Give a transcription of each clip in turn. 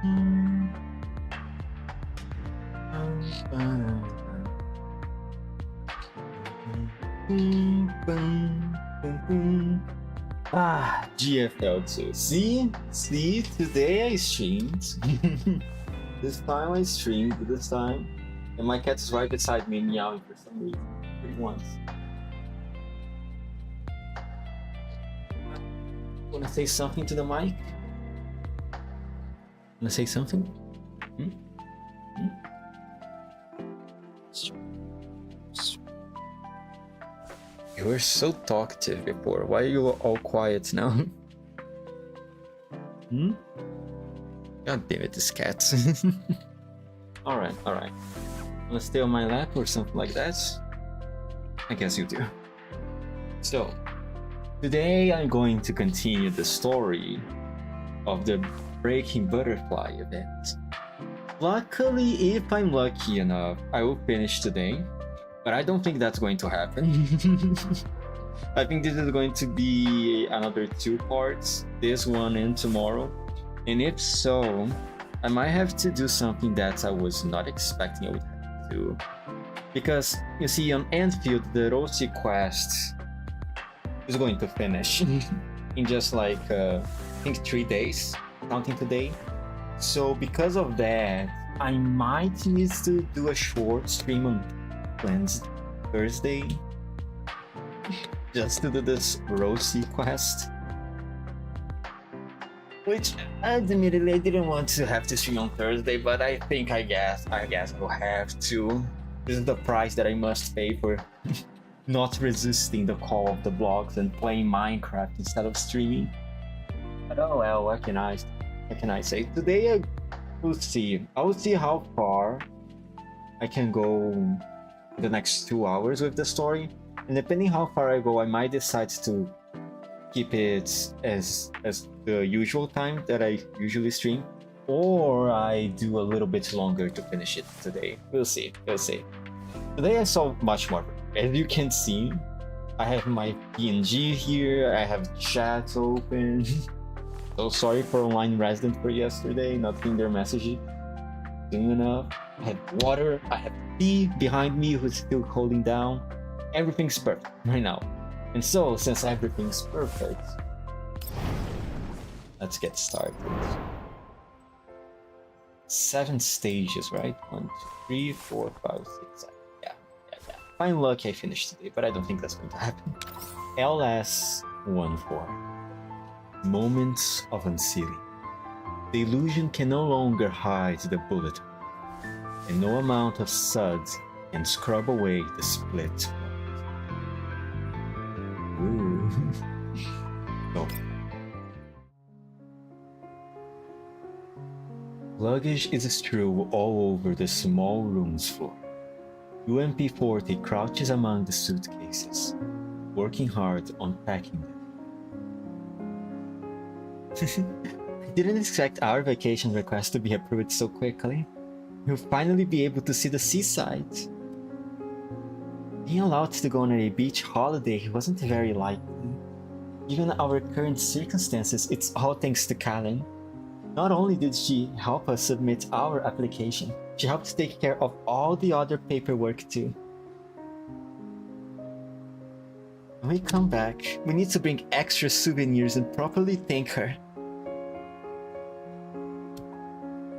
Ah, GFL2. See, today I streamed. This time I streamed, this time. And my cat is right beside me meowing for some reason. Once. Wanna say something to the mic? Wanna say something? You were so talkative before. Why are you all quiet now? God damn it, this cat. Alright. Wanna stay on my lap or something like that? I guess you do. So, today I'm going to continue the story of the Breaking Butterfly event. Luckily, if I'm lucky enough, I will finish today. But I don't think that's going to happen. I think this is going to be another 2 parts, this one and tomorrow. And if so, I might have to do something that I was not expecting I would have to do. Because, you see, on Enfield, the Rossi quest is going to finish in just like, I think 3 days, counting today. So because of that, I might need to do a short stream on Thursday just to do this Rossi quest, which admittedly I didn't want to have to stream on Thursday, but I guess I'll have to. This is the price that I must pay for not resisting the call of the blogs and playing Minecraft instead of streaming. But oh well, what can I say? Today I will see how far I can go the next 2 hours with the story, and depending how far I go, I might decide to keep it as the usual time that I usually stream, or I do a little bit longer to finish it today. We'll see. Today I saw much more. As you can see, I have my PNG here, I have chat open. So sorry for online resident for yesterday, not seeing their messages soon enough. I have water, I have tea behind me who's still holding down. Everything's perfect right now. And so, since everything's perfect, let's get started. 7 stages, right? 1, 2, 3, 4, 5, 6, 7. Yeah. Fine luck I finished today, but I don't think that's going to happen. LS14. Moments of unsealing. The illusion can no longer hide the bullet, and no amount of suds can scrub away the split. Ooh. No. Luggage is strewn all over the small room's floor. UMP-40 crouches among the suitcases, working hard on packing them. I didn't expect our vacation request to be approved so quickly. We'll finally be able to see the seaside. Being allowed to go on a beach holiday wasn't very likely. Given our current circumstances, it's all thanks to Karen. Not only did she help us submit our application, she helped take care of all the other paperwork too. When we come back, we need to bring extra souvenirs and properly thank her.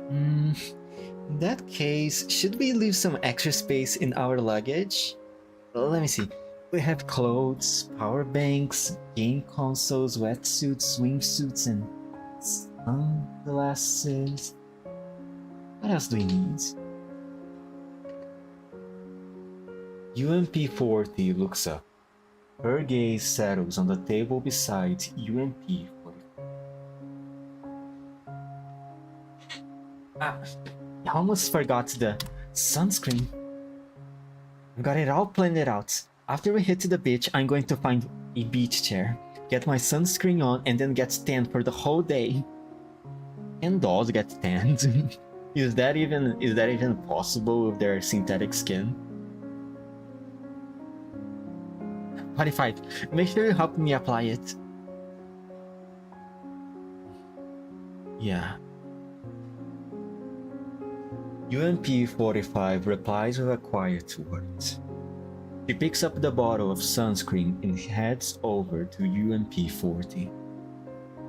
In that case, should we leave some extra space in our luggage? Let me see. We have clothes, power banks, game consoles, wetsuits, swimsuits, and sunglasses. What else do we need? UMP-40 looks up. Her gaze settles on the table beside UMP-40. I almost forgot the sunscreen. I've got it all planned out. After we hit the beach, I'm going to find a beach chair, get my sunscreen on, and then get tanned for the whole day. Can dolls get tanned? Is that even possible with their synthetic skin? 45. Make sure you help me apply it. Yeah. UMP-45 replies with a quiet word. She picks up the bottle of sunscreen and heads over to UMP-40.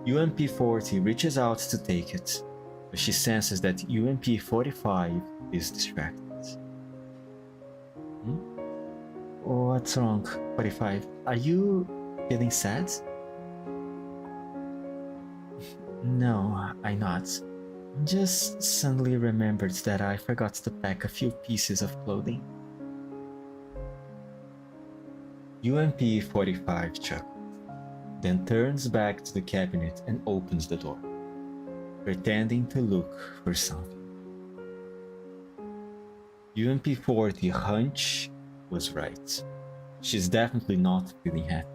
UMP-40 reaches out to take it, but she senses that UMP-45 is distracted. What's wrong, 45? Are you feeling sad? No, I'm not. Just suddenly remembered that I forgot to pack a few pieces of clothing. UMP-45 chuckles, then turns back to the cabinet and opens the door, pretending to look for something. UMP-40 hunch was right. She's definitely not feeling happy,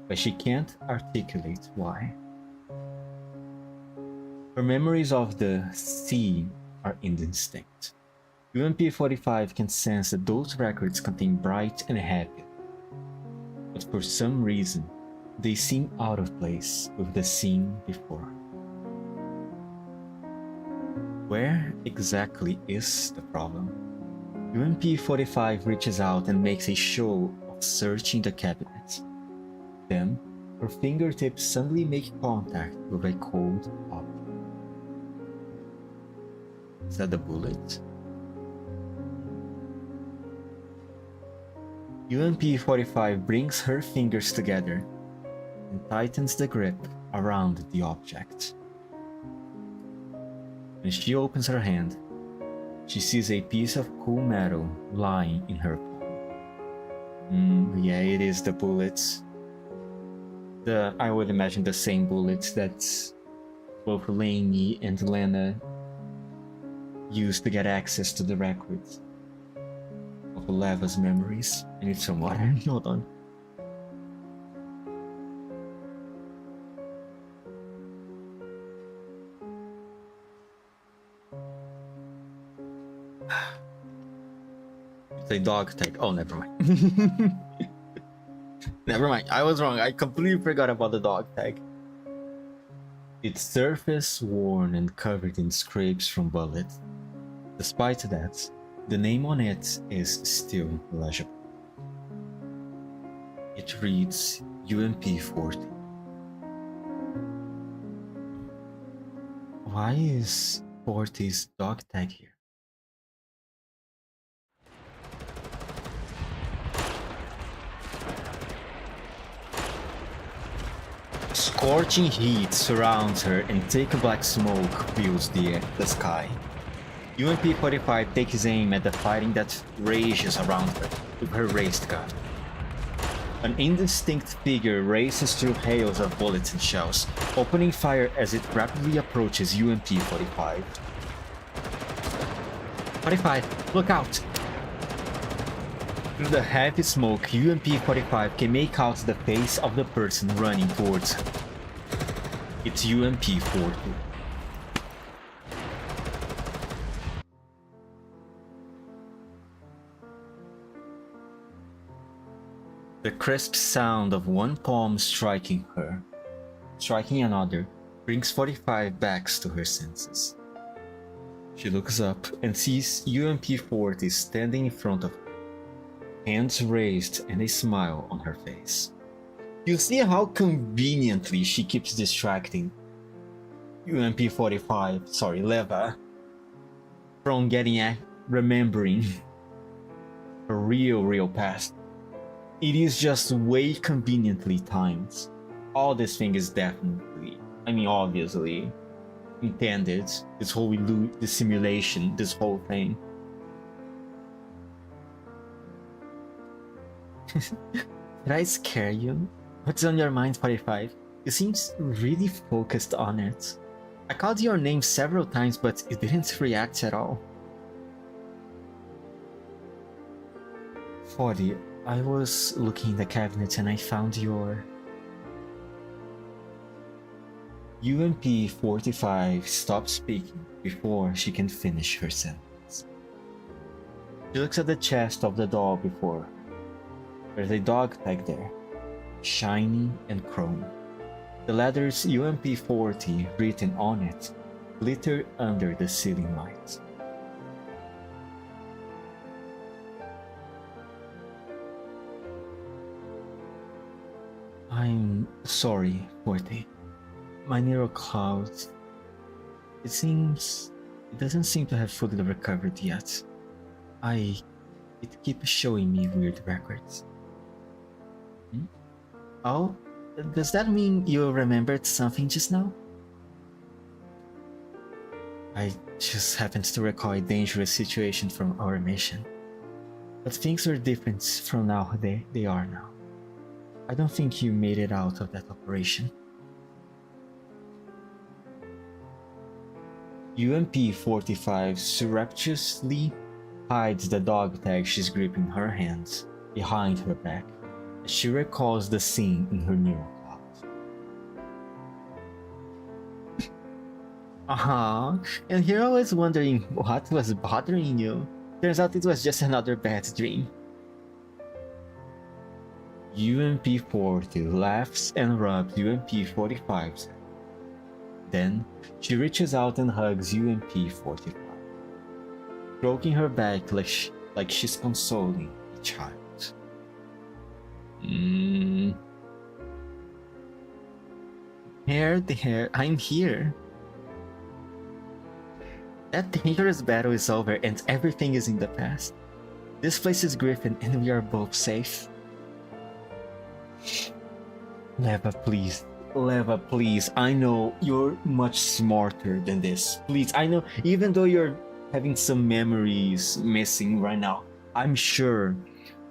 but she can't articulate why. Her memories of the scene are indistinct. UMP-45 can sense that those records contain bright and happy, but for some reason, they seem out of place with the scene before. Where exactly is the problem? UMP-45 reaches out and makes a show of searching the cabinet. Then, her fingertips suddenly make contact with a cold object. Is that the bullet? UMP-45 brings her fingers together and tightens the grip around the object. When she opens her hand, she sees a piece of cool metal lying in her palm. Yeah, it is the bullets. I would imagine the same bullets that both Lainey and Lena used to get access to the records of Leva's memories. I need some water. Hold on. It's a dog tag. Oh, never mind. Never mind. I was wrong. I completely forgot about the dog tag. Its surface worn and covered in scrapes from bullets. Despite that, the name on it is still legible. It reads UMP-40. Why is 40's dog tag here? Scorching heat surrounds her and thick black smoke fills the sky. UMP-45 takes aim at the fighting that rages around her with her raised gun. An indistinct figure races through hails of bullets and shells, opening fire as it rapidly approaches UMP-45. 45, look out! Through the heavy smoke, UMP-45 can make out the face of the person running towards her. It's UMP-40. The crisp sound of one palm striking another, brings 45 back to her senses. She looks up and sees UMP-40 standing in front of her, hands raised and a smile on her face. You see how conveniently she keeps distracting UMP-45, Leva, from remembering her real past. It is just way conveniently timed. All this thing is definitely, obviously, intended. This whole simulation, this whole thing. Did I scare you? What's on your mind, 45? You seem really focused on it. I called your name several times, but it didn't react at all. 40. I was looking in the cabinet and I found your... UMP-45 stops speaking before she can finish her sentence. She looks at the chest of the doll before her. There's a dog tag there, shiny and chrome. The letters UMP-40 written on it glitter under the ceiling light. I'm sorry, Forte. My neural cloud. It doesn't seem to have fully recovered yet. It keeps showing me weird records. Oh, does that mean you remembered something just now? I just happened to recall a dangerous situation from our mission. But things are different from now they are now. I don't think you made it out of that operation. UMP-45 surreptitiously hides the dog tag she's gripping in her hands behind her back as she recalls the scene in her neural cloud. And here I was wondering what was bothering you. Turns out it was just another bad dream. UMP-40 laughs and rubs UMP-45's head. Then, she reaches out and hugs UMP-45, stroking her back like she's consoling a child. There, I'm here. That dangerous battle is over and everything is in the past. This place is Griffin and we are both safe. Leva, please. Leva, please. I know you're much smarter than this. Please, I know even though you're having some memories missing right now, I'm sure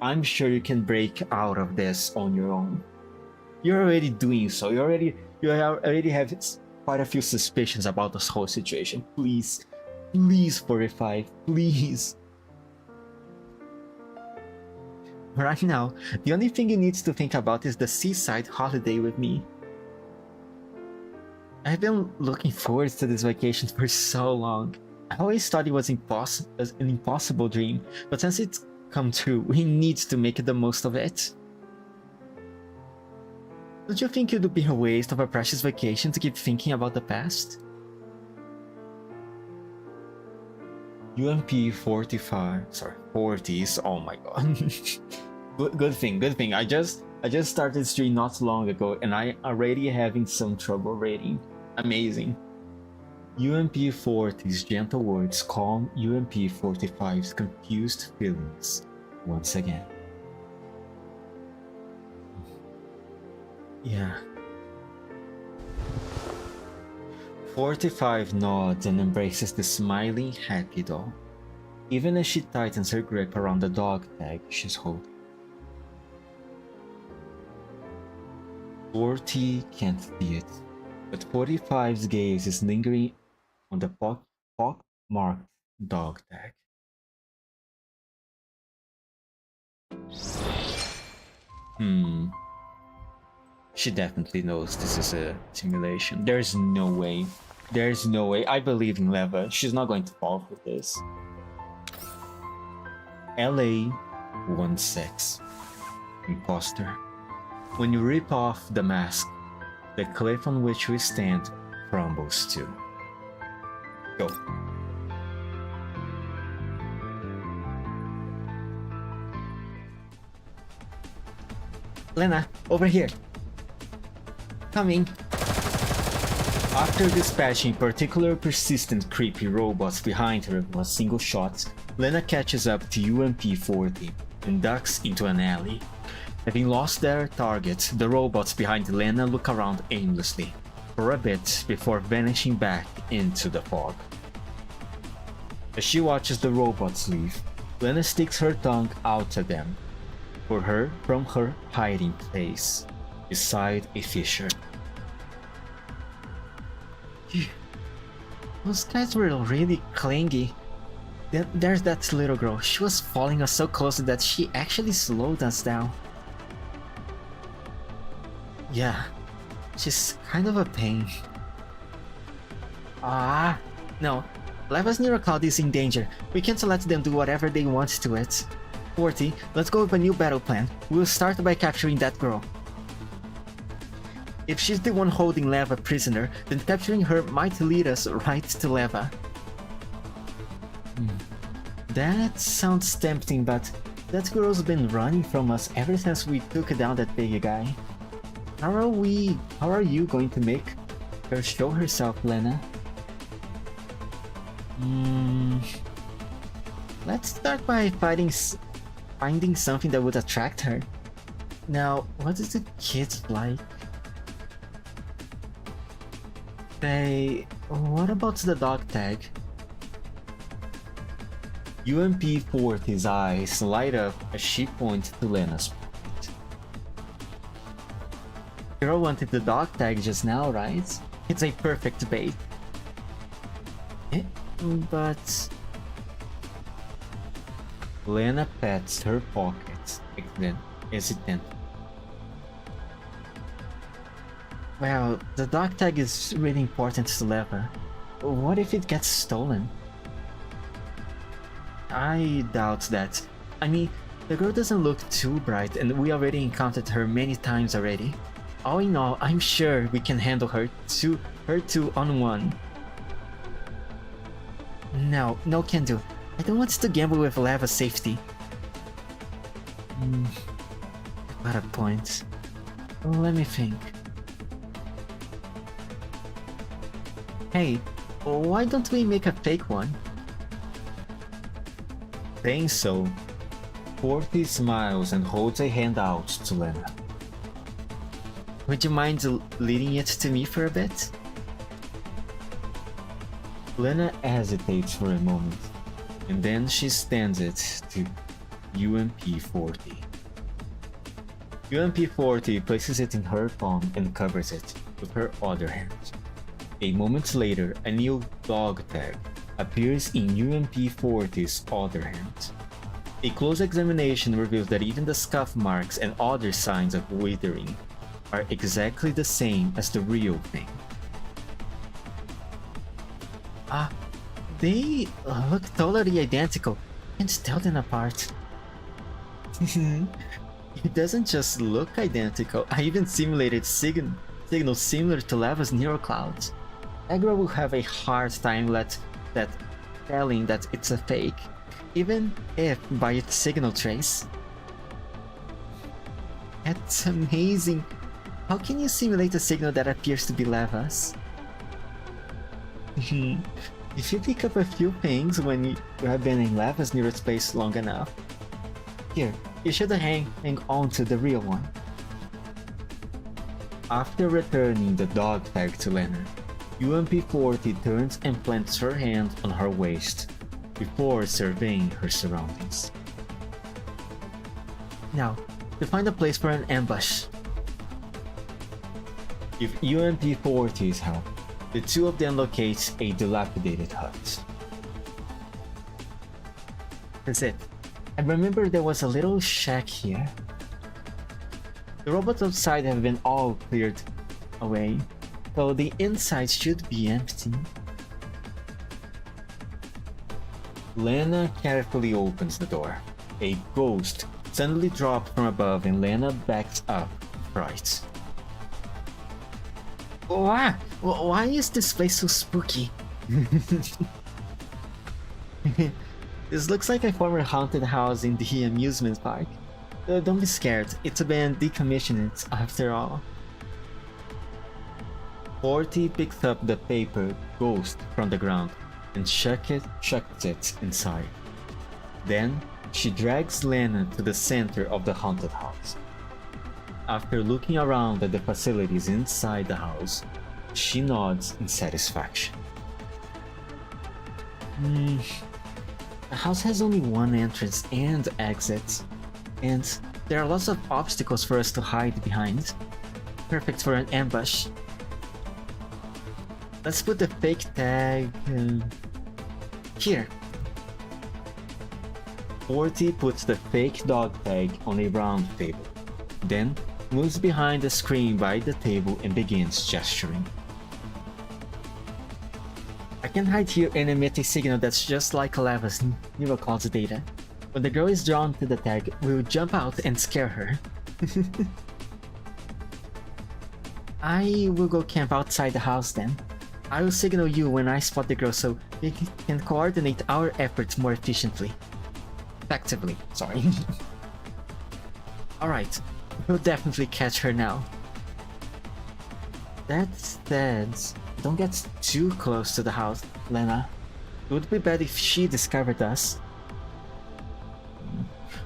you can break out of this on your own. You're already doing so. You already have quite a few suspicions about this whole situation. Please, 45, please. Right now, the only thing you need to think about is the seaside holiday with me. I've been looking forward to this vacation for so long. I always thought it was an impossible dream, but since it's come true, we need to make the most of it. Don't you think it would be a waste of a precious vacation to keep thinking about the past? UMP-45, sorry, 40s, oh my god. Good thing. I just started stream not long ago and I already having some trouble reading. Amazing. UMP-40's gentle words calm UMP-45's confused feelings once again. Yeah. 45 nods and embraces the smiling, happy doll, even as she tightens her grip around the dog tag she's holding. 40 can't see it, but 45's gaze is lingering on the pock-marked dog tag. She definitely knows this is a simulation. There's no way. I believe in Leva. She's not going to fall for this. LA 16. Imposter. When you rip off the mask, the cliff on which we stand crumbles too. Go. Lena, over here. Coming. After dispatching particular persistent creepy robots behind her in a single shot, Lena catches up to UMP-40 and ducks into an alley. Having lost their target, the robots behind Lena look around aimlessly for a bit before vanishing back into the fog. As she watches the robots leave, Lena sticks her tongue out at them, from her hiding place beside a fissure. Those guys were really clingy. Then there's that little girl. She was following us so closely that she actually slowed us down. Yeah, she's kind of a pain. No. Leva's neural cloud is in danger. We can't let them do whatever they want to it. 40, let's go with a new battle plan. We'll start by capturing that girl. If she's the one holding Leva prisoner, then capturing her might lead us right to Leva. That sounds tempting, but that girl's been running from us ever since we took down that big guy. How are you going to make her show herself, Lena? Let's start by finding something that would attract her. Now, what is the kids like? Say, what about the dog tag? UMP-40's eyes light up as she points to Lena's point. Girl wanted the dog tag just now, right? It's a perfect bait. But... Lena pats her pocket, hesitant. Well, the dog tag is really important to Leva. What if it gets stolen? I doubt that. I mean, the girl doesn't look too bright and we already encountered her many times already. All in all, I'm sure we can handle her two on one. No can do. I don't want to gamble with Leva's safety. What a point. Let me think. Hey, why don't we make a fake one? Saying so, 40 smiles and holds a hand out to Lena. Would you mind leading it to me for a bit? Lena hesitates for a moment, and then she stands it to UMP-40. UMP-40 places it in her palm and covers it with her other hand. A moment later, a new dog tag appears in UMP-40's other hand. A close examination reveals that even the scuff marks and other signs of withering are exactly the same as the real thing. They look totally identical. Can't tell them apart. It doesn't just look identical, I even simulated signals similar to Leva's neural clouds. Agra will have a hard time telling that it's a fake, even if by its signal trace. That's amazing. How can you simulate a signal that appears to be Leva's? If you pick up a few things when you have been in Leva's neural space long enough. Here, you should hang on to the real one. After returning the dog tag to Lena, UMP-40 turns and plants her hand on her waist before surveying her surroundings. Now, to find a place for an ambush. If UMP-40's help, the two of them locate a dilapidated hut. That's it. I remember there was a little shack here. The robots outside have been all cleared away, so the inside should be empty. Lena carefully opens the door. A ghost suddenly drops from above and Lena backs up, fright. Why is this place so spooky? This looks like a former haunted house in the amusement park. Don't be scared, it's been decommissioned after all. 40 picks up the paper ghost from the ground and chucks it inside. Then, she drags Lena to the center of the haunted house. After looking around at the facilities inside the house, she nods in satisfaction. The house has only one entrance and exit, and there are lots of obstacles for us to hide behind. Perfect for an ambush. Let's put the fake tag here. 40 puts the fake dog tag on a round table, then moves behind the screen by the table and begins gesturing. I can hide here and emit a signal that's just like Leva's neural clouds data. When the girl is drawn to the tag, we'll jump out and scare her. I will go camp outside the house then. I will signal you when I spot the girl so we can coordinate our efforts more efficiently. Effectively, sorry. Alright, we'll definitely catch her now. That said, don't get too close to the house, Lena. It would be bad if she discovered us.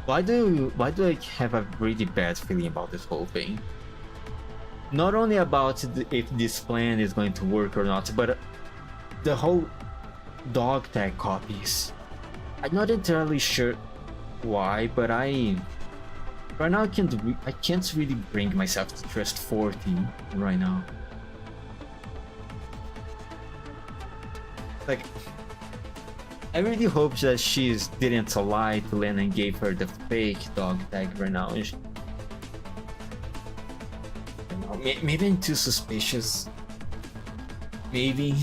Why do I have a really bad feeling about this whole thing? Not only about if this plan is going to work or not, but the whole dog tag copies. I'm not entirely sure why, but right now I can't really bring myself to trust 40 right now. Like, I really hope that she didn't lie to Lena and gave her the fake dog tag right now. Maybe I'm too suspicious. Maybe.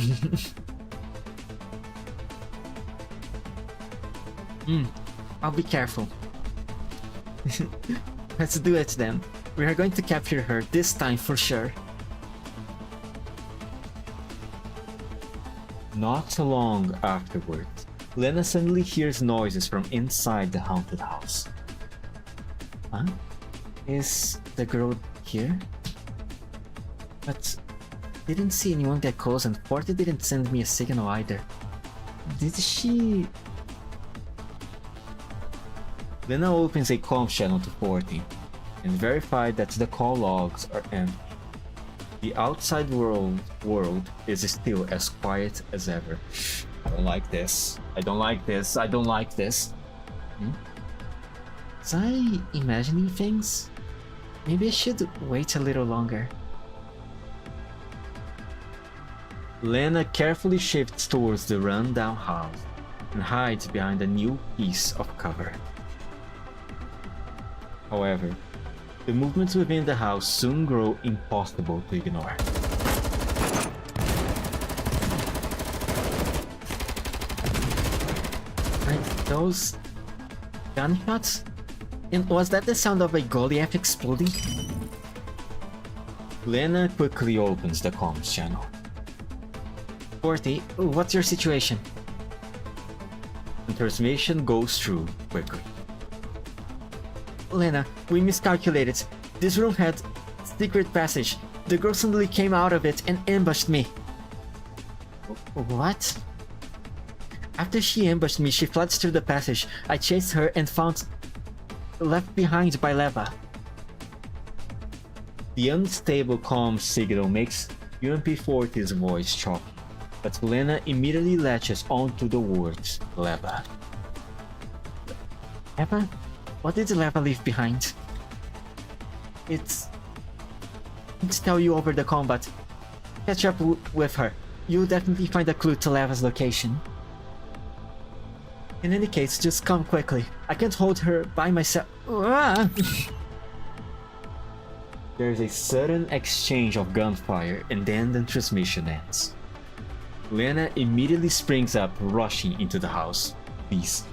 I'll be careful. Let's do it then. We are going to capture her this time for sure. Not long afterward, Lena suddenly hears noises from inside the haunted house. Huh? Is the girl here? But didn't see anyone get close and Forty didn't send me a signal either. Did she... Lena opens a comm channel to 40 and verifies that the call logs are empty. The outside world is still as quiet as ever. I don't like this. I don't like this. I don't like this. Was I imagining things? Maybe I should wait a little longer. Lena carefully shifts towards the run-down house and hides behind a new piece of cover. However, the movements within the house soon grow impossible to ignore. Right, those gunshots? And was that the sound of a Goliath exploding? Lena quickly opens the comms channel. 40, what's your situation? The transmission goes through quickly. Lena, we miscalculated. This room had secret passage. The girl suddenly came out of it and ambushed me. What? After she ambushed me, she fled through the passage. I chased her and found left behind by Leva. The unstable comm signal makes UMP-40's voice choppy, but Lena immediately latches onto the words Leva. Leva? What did Leva leave behind? I can't tell you over the combat. Catch up with her. You'll definitely find a clue to Leva's location. In any case, just come quickly. I can't hold her by myself. There's a sudden exchange of gunfire and then the transmission ends. Lena immediately springs up, rushing into the house. Please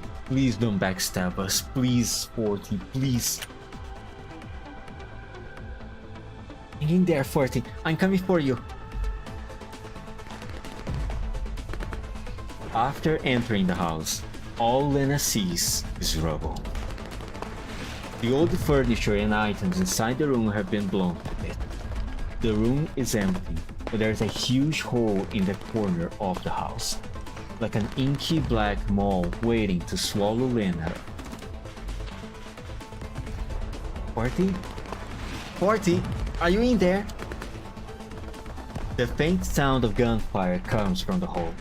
don't backstab us. Please, 40, please. Hang in there, 40. I'm coming for you. After entering the house, all Lena sees is rubble. The old furniture and items inside the room have been blown to bits. The room is empty, but there's a huge hole in the corner of the house, like an inky black maw waiting to swallow Lena. 40? 40? Are you in there? The faint sound of gunfire comes from the hole.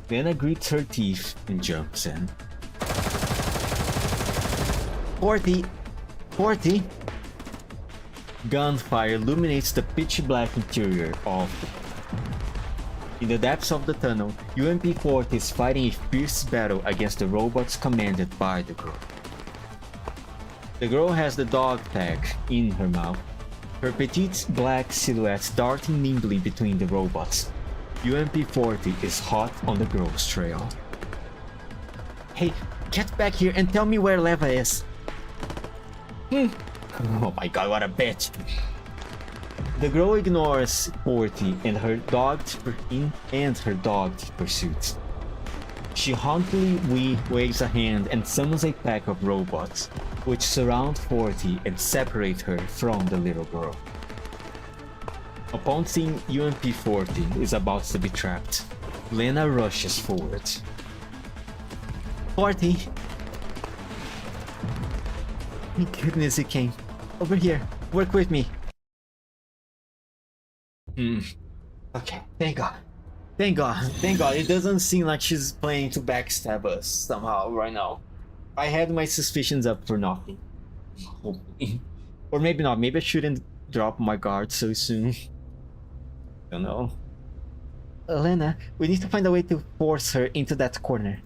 Lena grits her teeth and jumps in. 40! 40! Gunfire illuminates the pitch black interior of the In the depths of the tunnel, UMP-40 is fighting a fierce battle against the robots commanded by the girl. The girl has the dog tag in her mouth, her petite black silhouette darting nimbly between the robots. UMP-40 is hot on the girl's trail. Hey, get back here and tell me where Leva is. Oh my god, what a bitch. The girl ignores 40 and her dogged pursuit. She haughtily waves a hand and summons a pack of robots, which surround 40 and separate her from the little girl. Upon seeing UMP-40 is about to be trapped, Lena rushes forward. 40! Thank goodness he came. Over here, work with me. Okay, thank God. Thank God, thank God. It doesn't seem like she's planning to backstab us somehow right now. I had my suspicions up for nothing. Or maybe not, maybe I shouldn't drop my guard so soon. Don't know. Elena, we need to find a way to force her into that corner.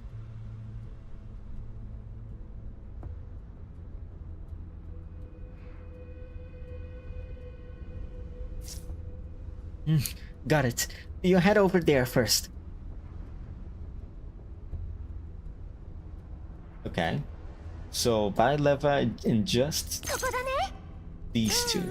Got it. You head over there first. Okay. So buy leva and just these two.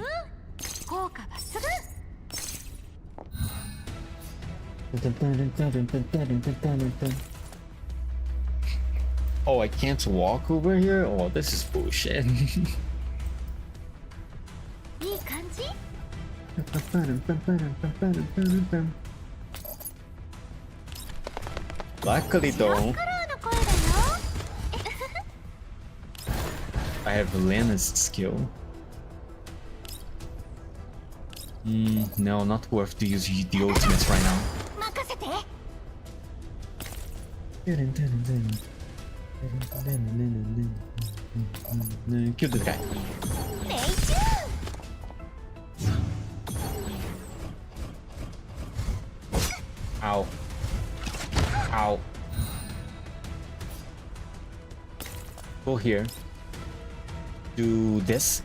Oh, I can't walk over here? Oh, this is bullshit. Luckily though, I have Lena's skill. No, not worth to use the ultimates right now. Kill this guy. Ow. Ow. Go here. Do this.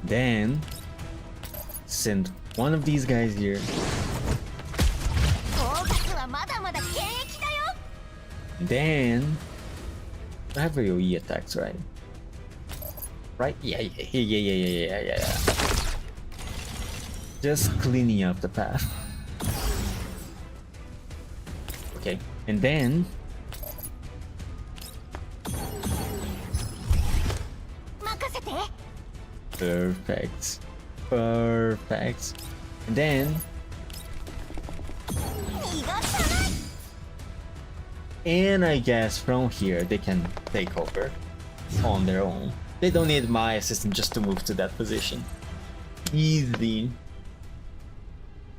Then send one of these guys here. Then I have your E attacks, right? Right? Yeah. Just cleaning up the path. Okay, and then perfect. And then I guess from here they can take over on their own. They don't need my assistance just to move to that position. Easy.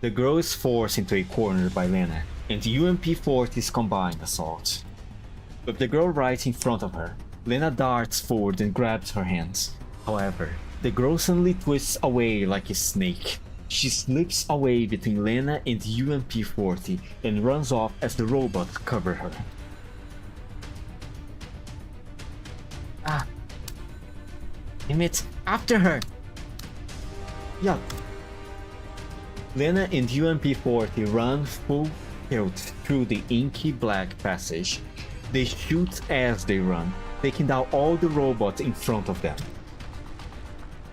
The girl is forced into a corner by Lena, and UMP-40's combined assault. With the girl right in front of her, Lena darts forward and grabs her hands. However, the girl suddenly twists away like a snake. She slips away between Lena and UMP-40 and runs off as the robots cover her. Ah! Damn it! After her! Yeah. Lena and UMP-40 run full tilt through the inky black passage. They shoot as they run, taking down all the robots in front of them.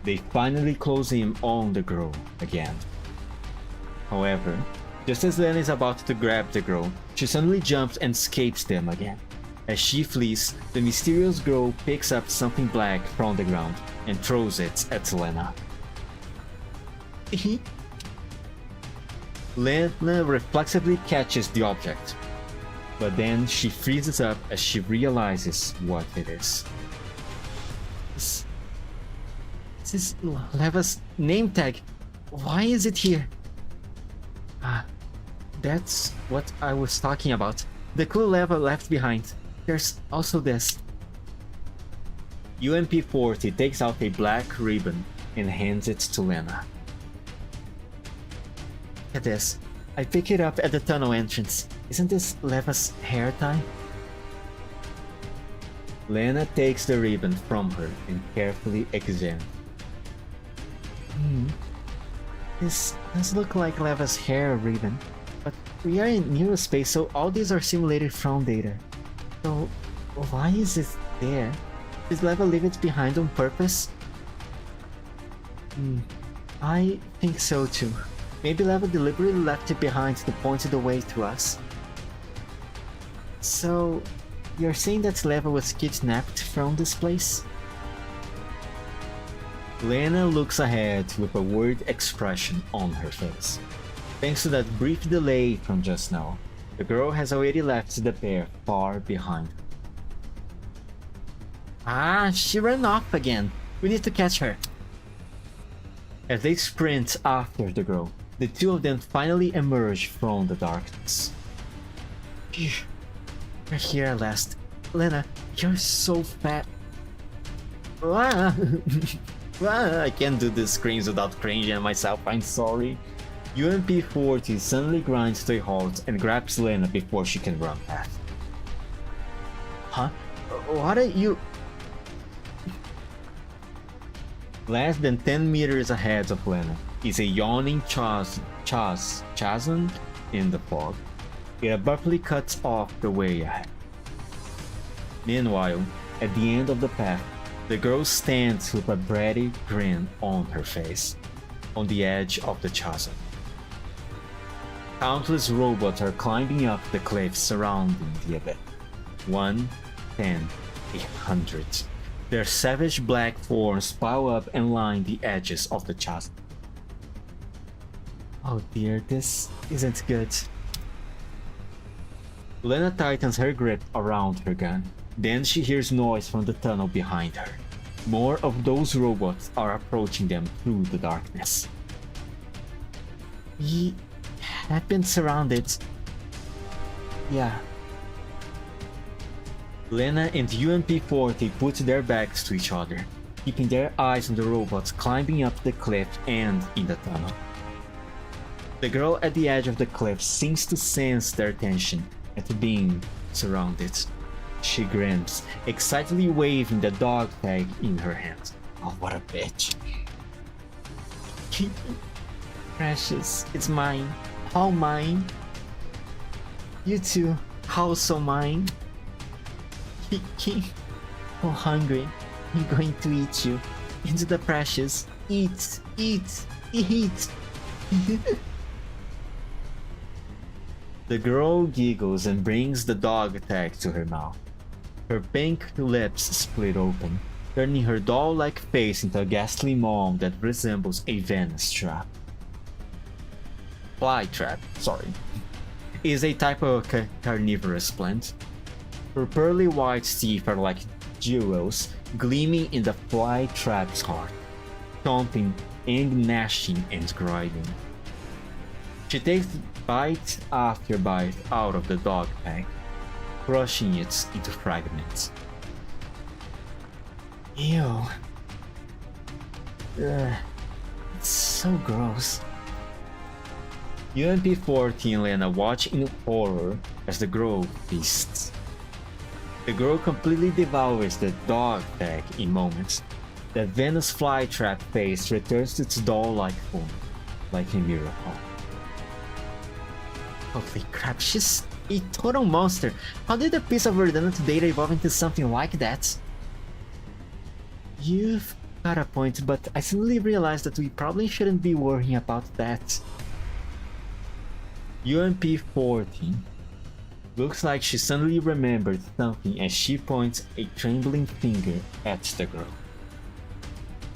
They finally close in on the girl again. However, just as Lena is about to grab the girl, she suddenly jumps and escapes them again. As she flees, the mysterious girl picks up something black from the ground and throws it at Lena. Lena reflexively catches the object, but then she freezes up as she realizes what it is. This is Leva's name tag. Why is it here? Ah, that's what I was talking about. The clue Leva left behind. There's also this. UMP-40 takes out a black ribbon and hands it to Lena. Look at this. I pick it up at the tunnel entrance. Isn't this Leva's hair tie? Lena takes the ribbon from her and carefully examines. This does look like Leva's hair ribbon, but we are in neurospace, so all these are simulated from data. So why is it there? Did Leva leave it behind on purpose? I think so too. Maybe Leva deliberately left it behind to point the way to us. So you're saying that Leva was kidnapped from this place? Lena looks ahead with a worried expression on her face. Thanks to that brief delay from just now, the girl has already left the pair far behind. Ah, she ran off again. We need to catch her. As they sprint after the girl, the two of them finally emerge from the darkness. Phew, we're here at last. Lena, you're so fat. Ah. I can't do these screams without cringing at myself, I'm sorry. UMP-40 suddenly grinds to a halt and grabs Lena before she can run past. Huh? What are you... Less than 10 meters ahead of Lena is a yawning chasm in the fog. It abruptly cuts off the way ahead. Meanwhile, at the end of the path, the girl stands with a bratty grin on her face, on the edge of the chasm. Countless robots are climbing up the cliffs surrounding the abyss. 1, 10, 100. Their savage black forms pile up and line the edges of the chasm. Oh dear, this isn't good. Lena tightens her grip around her gun. Then she hears noise from the tunnel behind her. More of those robots are approaching them through the darkness. We have been surrounded. Yeah. Lena and UMP-40 put their backs to each other, keeping their eyes on the robots climbing up the cliff and in the tunnel. The girl at the edge of the cliff seems to sense their tension at being surrounded. She grins, excitedly waving the dog tag in her hand. Oh, what a bitch. Precious, it's mine. All mine. You too, also mine. Oh, hungry. I'm going to eat you. Into the precious. Eat, eat, eat. The girl giggles and brings the dog tag to her mouth. Her pink lips split open, turning her doll-like face into a ghastly maw that resembles a venomous trap. Fly trap, sorry, is a type of carnivorous plant. Her pearly white teeth are like jewels, gleaming in the fly trap's heart, stomping and gnashing and grinding. She takes bite after bite out of the dog tag, crushing it into fragments. Ew. Ugh. It's so gross. UMP-40 and Lena watch in horror as the girl feasts. The girl completely devours the dog tag in moments. That venomous flytrap face returns to its doll-like form, like a miracle. Holy crap, she's a total monster. How did a piece of redundant data evolve into something like that? You've got a point, but I suddenly realized that we probably shouldn't be worrying about that. UMP-40 looks like she suddenly remembered something as she points a trembling finger at the girl.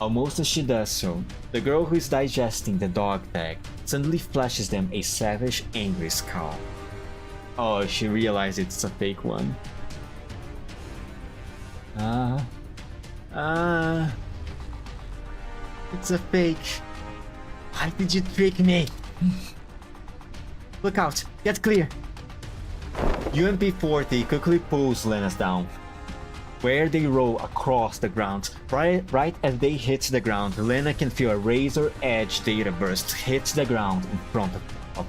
Almost as she does so, the girl who is digesting the dog tag suddenly flashes them a savage, angry scowl. Oh, she realizes it's a fake one. It's a fake. Why did you trick me? Look out, get clear. UMP-40 quickly pulls Lena down, where they roll across the ground. Right as they hit the ground, Lena can feel a razor-edge data burst hit the ground in front of her.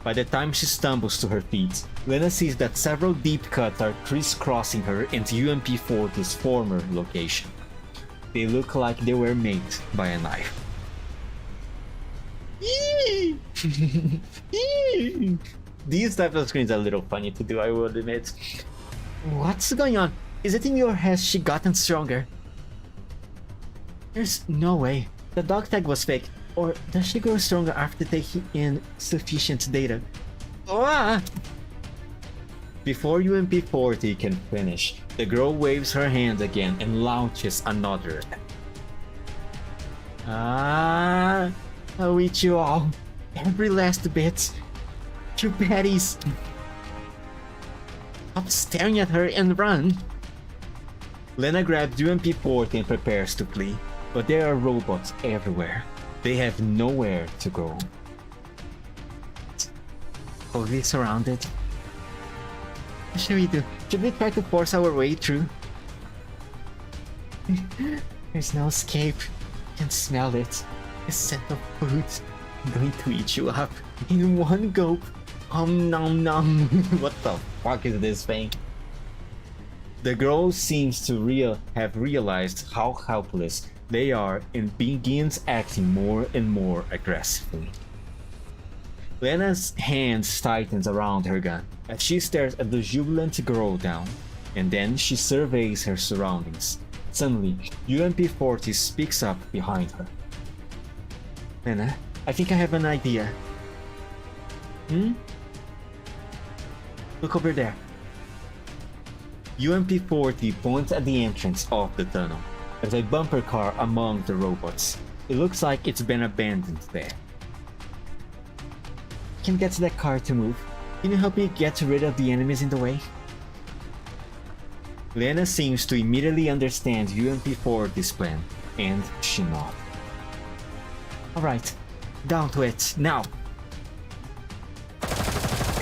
By the time she stumbles to her feet, Lena sees that several deep cuts are crisscrossing her into UMP-40's former location. They look like they were made by a knife. These types of screens are a little funny to do, I will admit. What's going on? Is it in your head she gotten stronger? There's no way. The dog tag was fake. Or does she grow stronger after taking in sufficient data? Ah! Before UMP-40 can finish, the girl waves her hand again and launches another attack. Ah, I'll eat you all. Every last bit. You baddies. Stop staring at her and run. Lena grabs UMP-40 and prepares to flee, but there are robots everywhere. They have nowhere to go. Totally surrounded. What should we do? Should we try to force our way through? There's no escape. I can smell it. A scent of food. I'm going to eat you up in one gulp. Nom nom. What the fuck is this thing? The girl seems to have realized how helpless they are and begins acting more and more aggressively. Lena's hands tightens around her gun as she stares at the jubilant girl down, and then she surveys her surroundings. Suddenly, UMP-40 speaks up behind her. Lena, I think I have an idea. Look over there. UMP-40 points at the entrance of the tunnel. There's a bumper car among the robots. It looks like it's been abandoned there. I can get that car to move. Can you help me get rid of the enemies in the way? Lena seems to immediately understand UMP-40's plan, and she nods. Alright, down to it, now!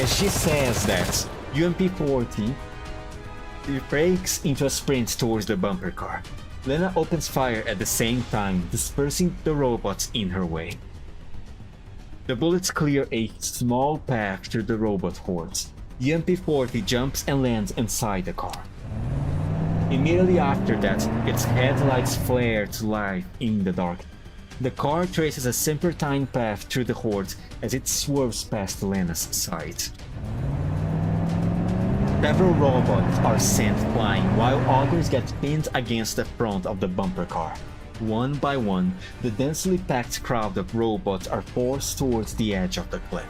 As she says that, UMP-40 breaks into a sprint towards the bumper car. Lena opens fire at the same time, dispersing the robots in her way. The bullets clear a small path through the robot hordes. UMP-40 jumps and lands inside the car. Immediately after that, its headlights flare to life in the dark. The car traces a serpentine path through the hordes as it swerves past Lena's side. Several robots are sent flying while others get pinned against the front of the bumper car. One by one, the densely packed crowd of robots are forced towards the edge of the cliff.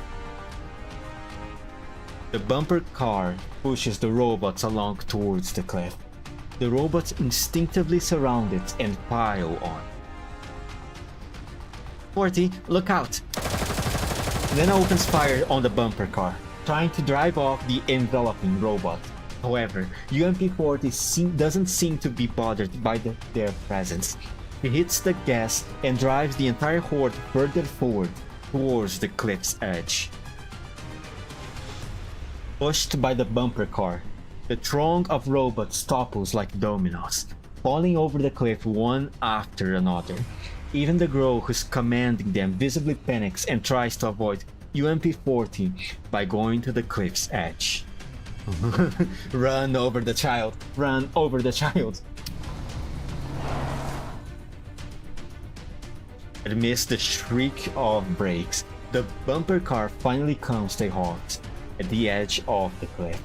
The bumper car pushes the robots along towards the cliff. The robots instinctively surround it and pile on. 40, look out! Lena opens fire on the bumper car, trying to drive off the enveloping robot. However, UMP-40 doesn't seem to be bothered by their presence. He hits the gas and drives the entire horde further forward towards the cliff's edge. Pushed by the bumper car, the throng of robots topples like dominoes, falling over the cliff one after another. Even the girl who's commanding them visibly panics and tries to avoid UMP-40 by going to the cliff's edge. Run over the child! Run over the child! Amidst the shriek of brakes, the bumper car finally comes to a halt at the edge of the cliff.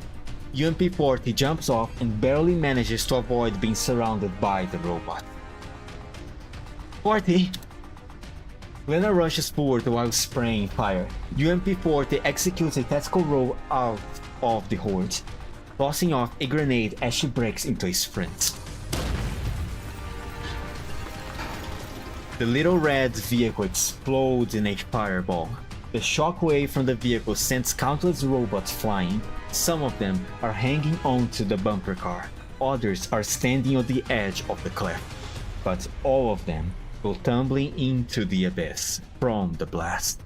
UMP-40 jumps off and barely manages to avoid being surrounded by the robot. 40! Lena rushes forward while spraying fire. UMP-40 executes a tactical roll out of the horde, tossing off a grenade as she breaks into a sprint. The little red vehicle explodes in a fireball. The shockwave from the vehicle sends countless robots flying. Some of them are hanging onto the bumper car. Others are standing on the edge of the cliff. But all of them go tumbling into the abyss from the blast.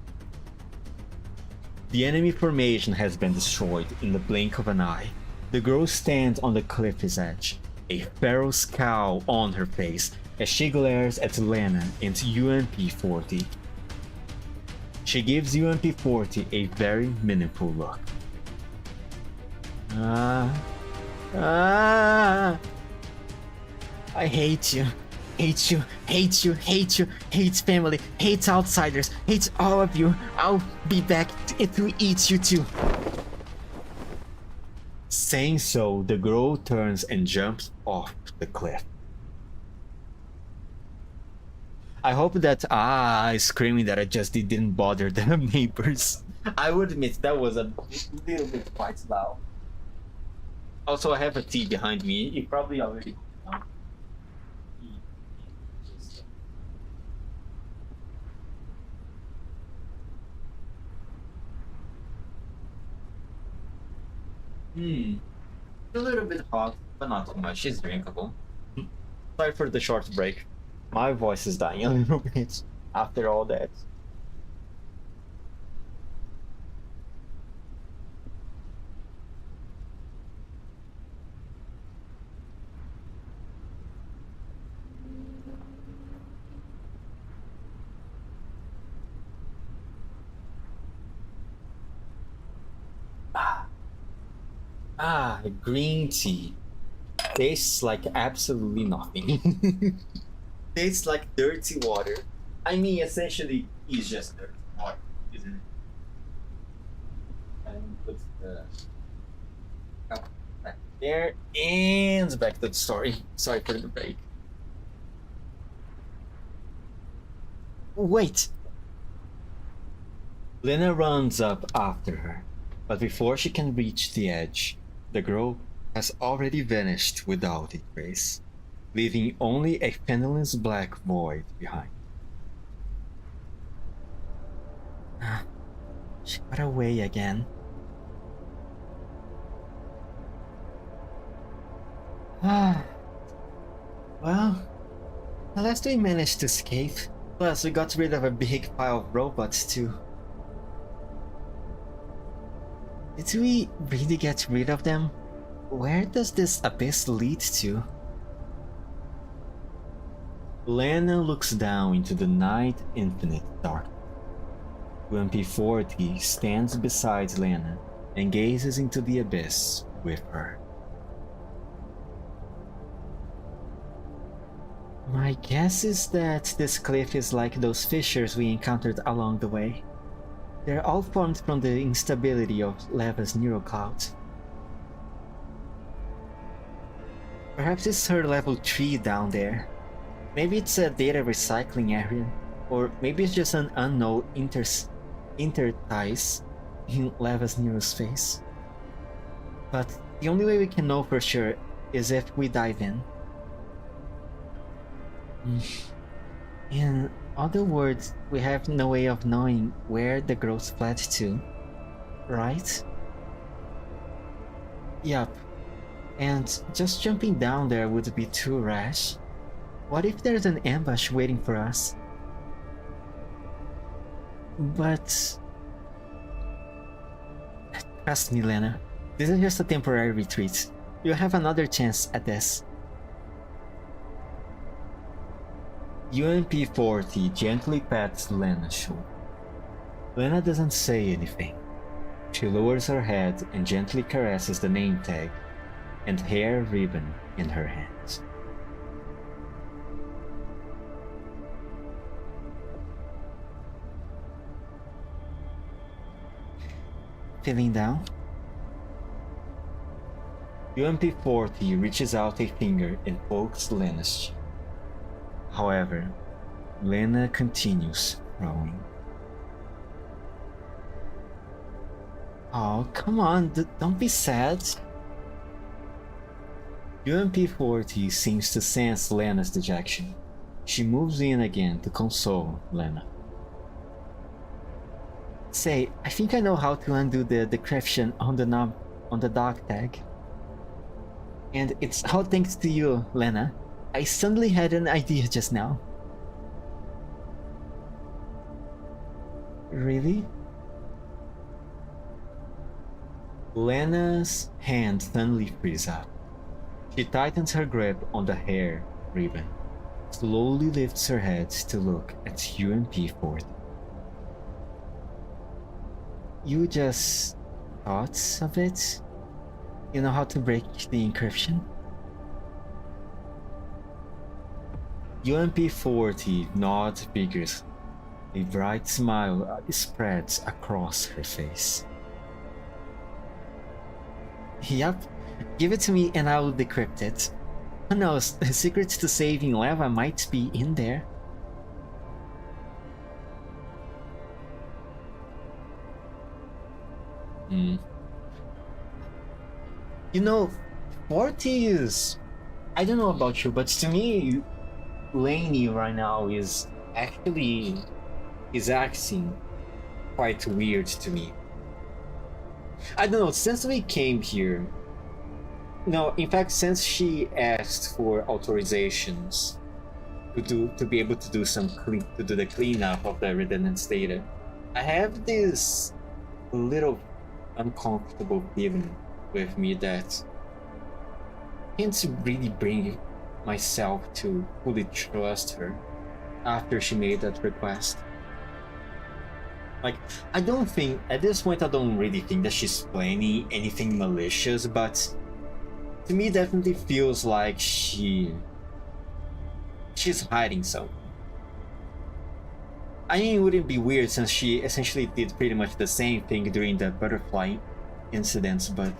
The enemy formation has been destroyed in the blink of an eye. The girl stands on the cliff's edge, a feral scowl on her face as she glares at Lena and UMP-40. She gives UMP-40 a very meaningful look. I hate you. Hate you, hate you, hate you, hates family, hates outsiders, hates all of you. I'll be back to eat you too. Saying so, the girl turns and jumps off the cliff. I hope that screaming that I just didn't bother the neighbors. I would admit that was a little bit quite loud. Also, I have a tea behind me. You probably already know. Hmm. A little bit hot, but not too much. It's drinkable. Sorry for the short break. My voice is dying a little bit after all that. Green tea. Tastes like absolutely nothing. Tastes like dirty water. I mean, essentially, it's just dirty water, isn't it? And put the cup back there, and back to the story. Sorry for the break. Wait! Lena runs up after her, but before she can reach the edge, the girl has already vanished without a trace, leaving only a pendulous black void behind. She got away again. Well, at last we managed to escape. Plus, we got rid of a big pile of robots too. Did we really get rid of them? Where does this abyss lead to? Lena looks down into the night infinite dark. UMP-40 stands beside Lena and gazes into the abyss with her. My guess is that this cliff is like those fissures we encountered along the way. They're all formed from the instability of lava's neural clouds. Perhaps it's her level 3 down there. Maybe it's a data recycling area, or maybe it's just an unknown interstice in lava's neural space. But the only way we can know for sure is if we dive in. In other words, we have no way of knowing where the growth fled to, right? Yup. And just jumping down there would be too rash. What if there's an ambush waiting for us? But... trust me, Lena. This is just a temporary retreat. You'll have another chance at this. UMP-40 gently pats Lena's shoulder. Lena doesn't say anything. She lowers her head and gently caresses the name tag and hair ribbon in her hands. Feeling down? UMP-40 reaches out a finger and pokes Lena's cheek. However, Lena continues rowing. Oh, come on, don't be sad. UMP-40 seems to sense Lena's dejection. She moves in again to console Lena. Say, I think I know how to undo the decryption on the dog tag. And it's all thanks to you, Lena. I suddenly had an idea just now. Really? Lena's hand suddenly frees up. She tightens her grip on the hair ribbon, slowly lifts her head to look at UMP-40. You just thought of it? You know how to break the encryption? UMP-40 nods vigorously. A bright smile spreads across her face. Yup, give it to me and I will decrypt it. Who knows, the secrets to saving lava might be in there. You know, 40 is... I don't know about you, but to me, Laney right now is acting quite weird to me. I don't know, since we came here, no, in fact, since she asked for authorizations to be able to do the cleanup of the redundant data, I have this little uncomfortable feeling with me that I can't really bring myself to fully trust her after she made that request. Like, I don't think, at this point, I don't really think that she's planning anything malicious, but to me, definitely feels like she's hiding something. I mean, it wouldn't be weird since she essentially did pretty much the same thing during the butterfly incidents, but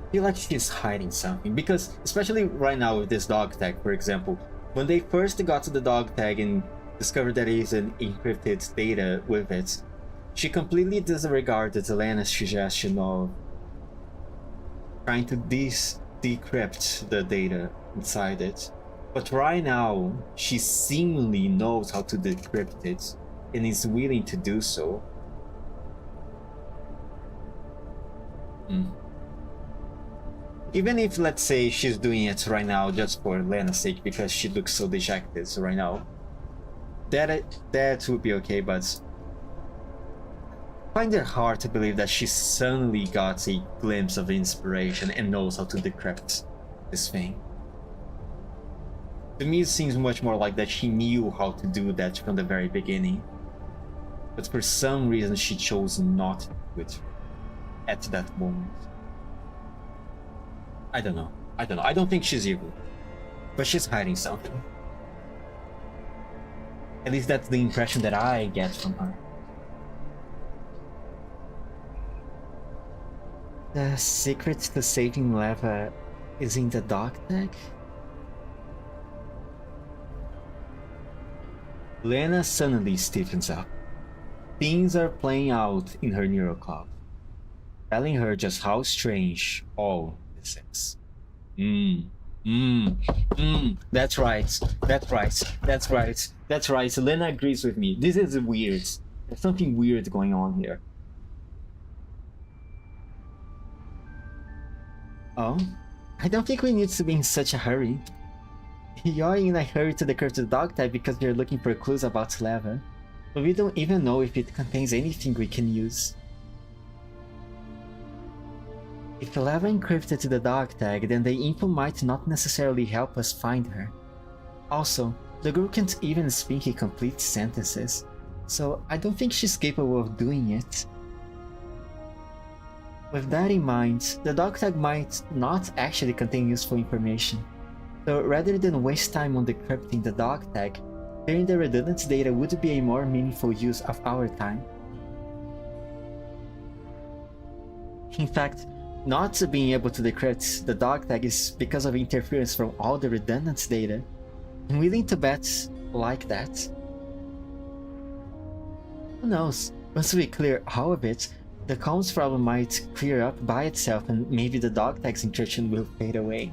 I feel like she's hiding something, because especially right now with this dog tag, for example, when they first got to the dog tag and discovered that it is an encrypted data with it, she completely disregarded Elena's suggestion of trying to decrypt the data inside it. But right now, she seemingly knows how to decrypt it and is willing to do so. Even if, let's say, she's doing it right now just for Lena's sake because she looks so dejected right now, that would be okay, but I find it hard to believe that she suddenly got a glimpse of inspiration and knows how to decrypt this thing. To me, it seems much more like that she knew how to do that from the very beginning, but for some reason she chose not to do it at that moment. I don't know. I don't think she's evil, but she's hiding something. At least that's the impression that I get from her. The secret to saving Leva is in the dog tag? Lena suddenly stiffens up. Things are playing out in her neurocog, telling her just how strange all this is. That's right. Lena agrees with me. This is weird. There's something weird going on here. Oh? I don't think we need to be in such a hurry. You're in a hurry to decrypt the dog tag because you're looking for clues about Leva, but we don't even know if it contains anything we can use. If Leva encrypted the dog tag, then the info might not necessarily help us find her. Also, the girl can't even speak in complete sentences, so I don't think she's capable of doing it. With that in mind, the dog tag might not actually contain useful information. So rather than waste time on decrypting the dog tag, clearing the redundant data would be a more meaningful use of our time. In fact, not being able to decrypt the dog tag is because of interference from all the redundant data. I'm willing to bet like that. Who knows, once we clear all of it, the comms problem might clear up by itself and maybe the dog tag's encryption will fade away.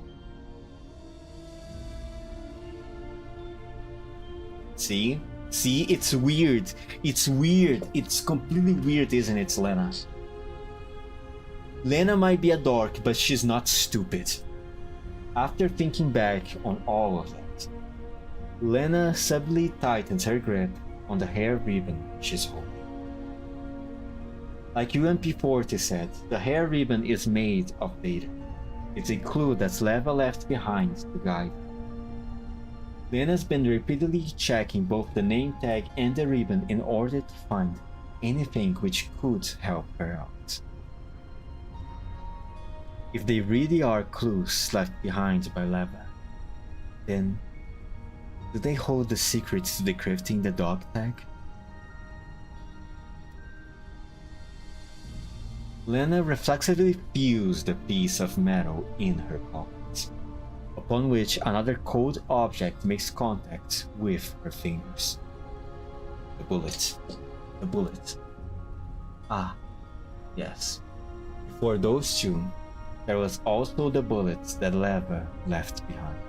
See? See? It's weird. It's weird. It's completely weird, isn't it, Lena? Lena might be a dork, but she's not stupid. After thinking back on all of that, Lena suddenly tightens her grip on the hair ribbon she's holding. Like UMP40 said, the hair ribbon is made of data. It's a clue that Leva left behind to guide. Lena's been repeatedly checking both the name tag and the ribbon in order to find anything which could help her out. If they really are clues left behind by Leva, then do they hold the secret to decrypting the dog tag? Lena reflexively feels the piece of metal in her pocket, upon which another cold object makes contact with her fingers. The bullet. The bullet. Ah, yes. For those two, there was also the bullet that Leva left behind.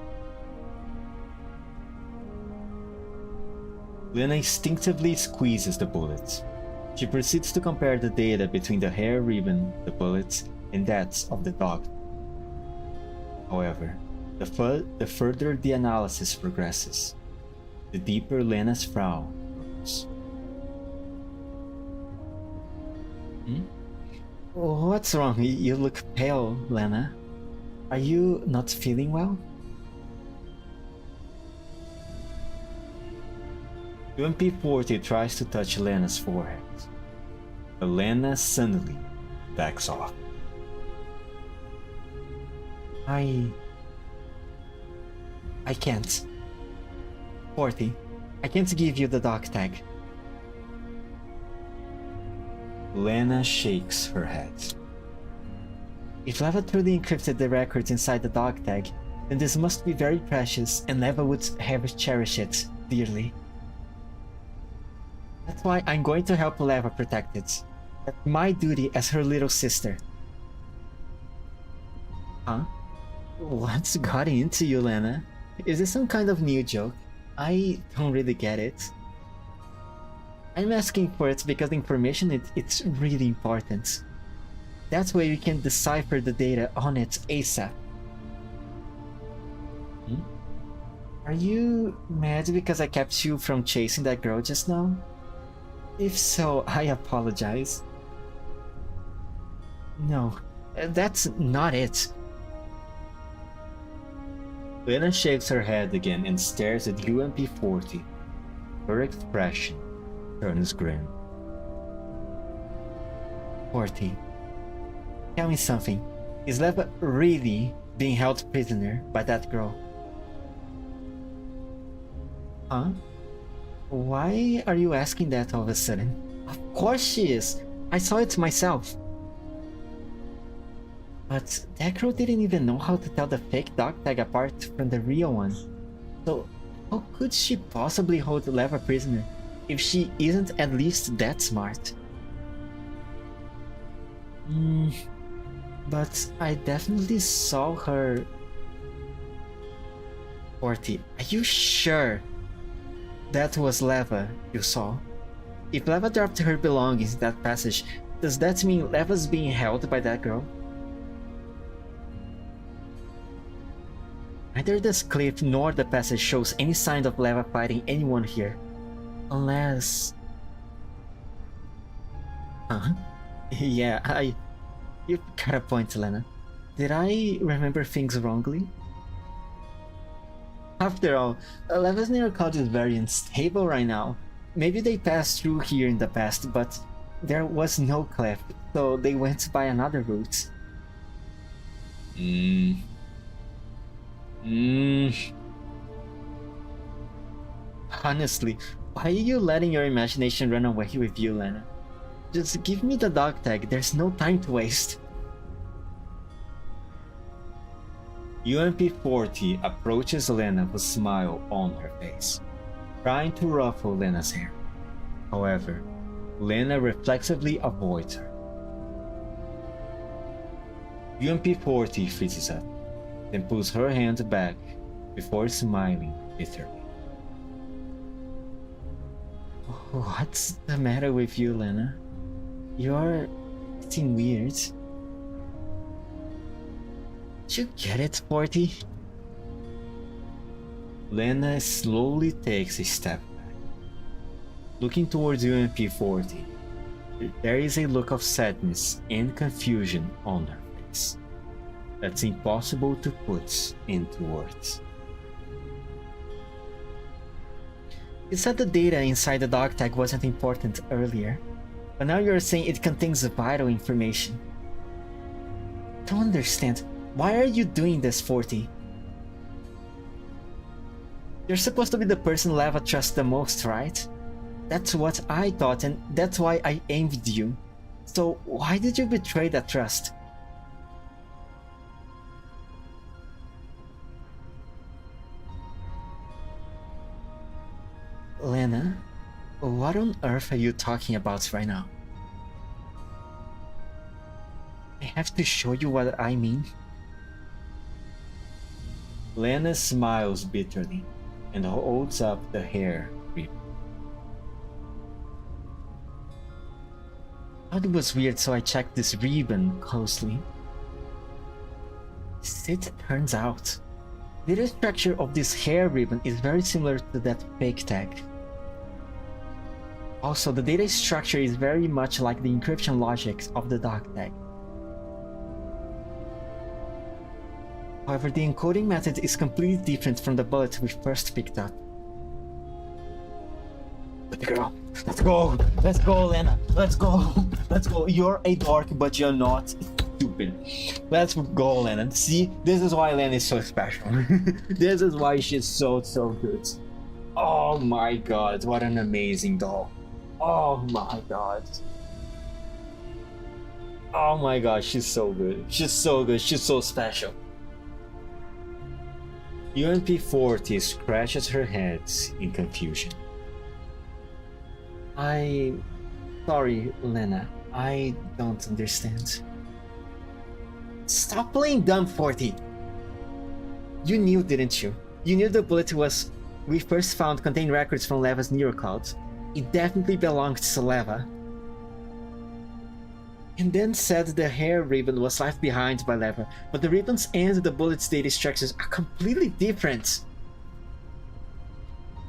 Lena instinctively squeezes the bullet, She proceeds to compare the data between the hair ribbon, the bullets, and that of the dog. However, the further the analysis progresses, the deeper Lena's frown grows. What's wrong? You look pale, Lena. Are you not feeling well? UMP-40 tries to touch Lena's forehead, but Lena suddenly backs off. I can't. 40. I can't give you the dog tag. Lena shakes her head. If Leva truly encrypted the records inside the dog tag, then this must be very precious and Leva would have cherished it dearly. That's why I'm going to help Leva protect it. That's my duty as her little sister. Huh? What's got into you, Lena? Is this some kind of new joke? I don't really get it. I'm asking for it because the information it's really important. That way we can decipher the data on it ASAP. Are you mad because I kept you from chasing that girl just now? If so, I apologize. No, that's not it. Lena shakes her head again and stares at UMP-40. Her expression turns grim. 40. Tell me something. Is Leva really being held prisoner by that girl? Huh? Why are you asking that all of a sudden? Of course she is! I saw it myself! But that girl didn't even know how to tell the fake dog tag apart from the real one. So how could she possibly hold Leva prisoner if she isn't at least that smart? But I definitely saw her... 40. Are you sure that was Leva you saw? If Leva dropped her belongings in that passage, does that mean Leva's being held by that girl? Neither this cliff nor the passage shows any sign of Leva fighting anyone here. Unless... Huh? Yeah, You've got a point, Lena. Did I remember things wrongly? After all, Leva's neurocode is very unstable right now. Maybe they passed through here in the past, but there was no cliff, so they went by another route. Honestly, why are you letting your imagination run away with you, Lena? Just give me the dog tag, there's no time to waste. UMP-40 approaches Lena with a smile on her face, trying to ruffle Lena's hair. However, Lena reflexively avoids her. UMP-40 freezes up, then pulls her hand back before smiling bitterly. What's the matter with you, Lena? You're acting weird. Did you get it, 40? Lena slowly takes a step back. Looking towards UMP-40, there is a look of sadness and confusion on her face that's impossible to put into words. You said the data inside the dog tag wasn't important earlier, but now you're saying it contains vital information. I don't understand. Why are you doing this, 40? You're supposed to be the person Leva trusts the most, right? That's what I thought, and that's why I envied you. So why did you betray that trust? Lena, what on earth are you talking about right now? I have to show you what I mean. Lena smiles bitterly and holds up the hair ribbon. thought it was weird, so I checked this ribbon closely. As it turns out, the data structure of this hair ribbon is very similar to that fake tag. Also, the data structure is very much like the encryption logic of the dog tag. However, the encoding method is completely different from the bullet we first picked up. Girl, let's go! Let's go, Lena! Let's go! Let's go! You're a dork, but you're not stupid. Let's go, Lena. See, this is why Lena is so special. This is why she's so good. Oh my god, what an amazing doll. Oh my god. Oh my god, she's so good. She's so good. She's so special. UMP-40 scratches her head in confusion. Sorry, Lena. I don't understand. Stop playing dumb, 40! You knew, didn't you? You knew the bullet we first found contained records from Leva's neurocloud. It definitely belonged to Leva. And then said the hair ribbon was left behind by Leva, but the ribbons and the bullet's data structures are completely different.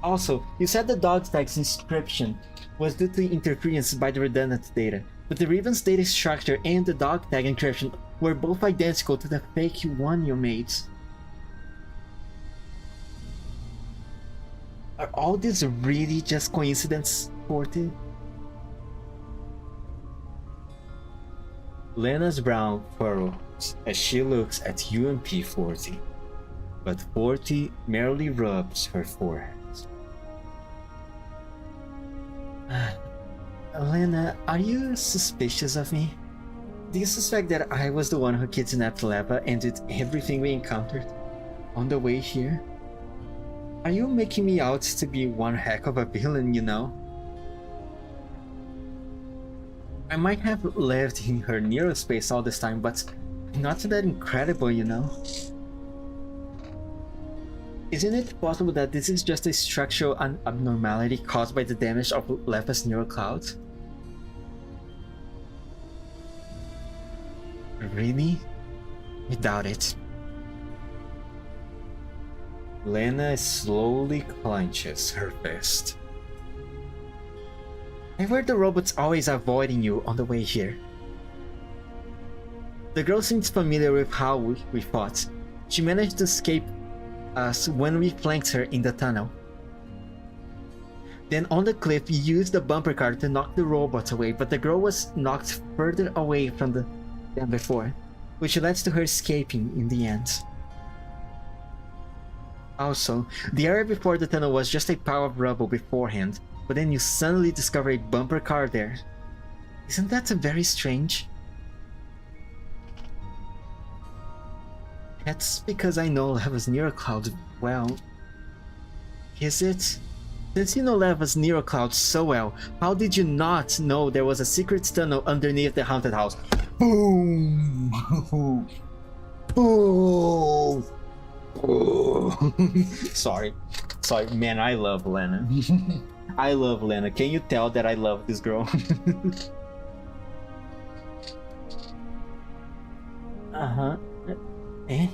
Also, you said the dog tag's inscription was due to interference by the redundant data, but the ribbon's data structure and the dog tag encryption were both identical to the fake one you made. Are all these really just coincidence, 40? Lena's brow furrows as she looks at UMP-40, but 40 merely rubs her forehead. Lena, are you suspicious of me? Do you suspect that I was the one who kidnapped Leva and did everything we encountered on the way here? Are you making me out to be one heck of a villain, you know? I might have lived in her neurospace all this time, but not that incredible, you know? Isn't it possible that this is just a structural abnormality caused by the damage of Leva's neurocloud? Really? I doubt it. Lena slowly clenches her fist. I heard the robots always avoiding you on the way here. The girl seems familiar with how we fought. She managed to escape us when we flanked her in the tunnel. Then on the cliff, you used the bumper car to knock the robots away, but the girl was knocked further away from them before, which led to her escaping in the end. Also, the area before the tunnel was just a pile of rubble beforehand, but then you suddenly discover a bumper car there. Isn't that very strange? That's because I know Leva's neurocloud well. Is it? Since you know Leva's neurocloud so well, how did you not know there was a secret tunnel underneath the haunted house? Boom! Boom! Sorry, man, I love Lena. I love Lena. Can you tell that I love this girl? Uh-huh. Eh?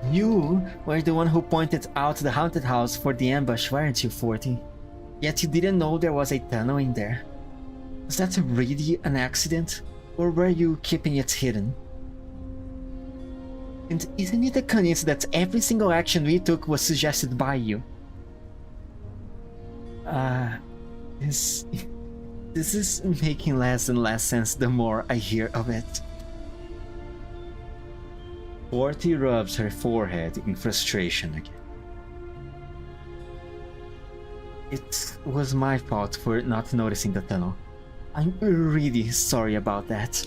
You were the one who pointed out the haunted house for the ambush, weren't you, 40? Yet you didn't know there was a tunnel in there. Was that really an accident? Or were you keeping it hidden? And isn't it a coincidence that every single action we took was suggested by you? This is making less and less sense the more I hear of it. 40 rubs her forehead in frustration again. It was my fault for not noticing the tunnel. I'm really sorry about that.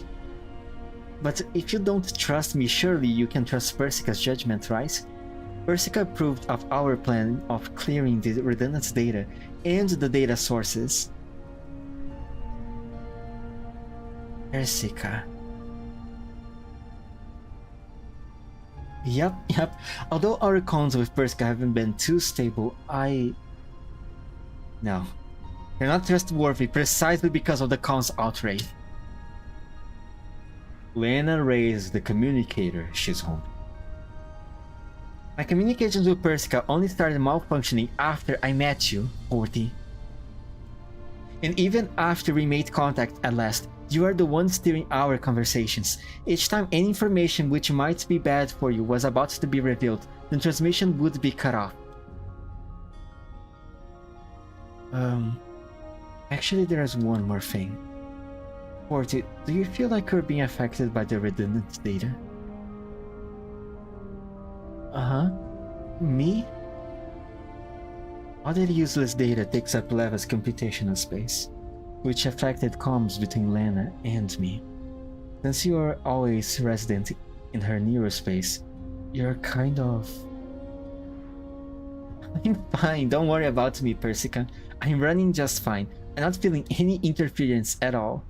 But if you don't trust me, surely you can trust Persica's judgment, right? Persica approved of our plan of clearing the redundant data and the data sources. Persica. Yep. Although our cons with Persica haven't been too stable, No. You're not trustworthy precisely because of the Count's outrage. Lena raised the communicator she's home. My communications with Persica only started malfunctioning after I met you, 40. And even after we made contact at last, you are the one steering our conversations. Each time any information which might be bad for you was about to be revealed, the transmission would be cut off. Actually there's one more thing. 40, do you feel like you're being affected by the redundant data? Me? All that useless data takes up Leva's computational space, which affected comms between Lena and me. Since you are always resident in her neurospace, you're kind of... I'm fine, don't worry about me, Persica. I'm running just fine. I'm not feeling any interference at all.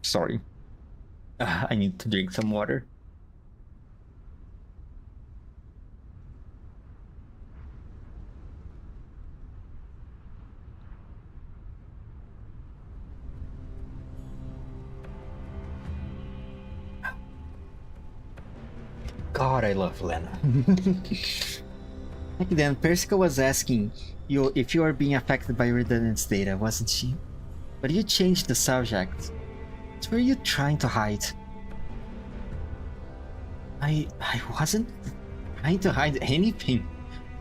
Sorry. I need to drink some water. God, I love Lena. Back then, Persica was asking you if you are being affected by redundant data, wasn't she? But you changed the subject. What were you trying to hide? I wasn't trying to hide anything.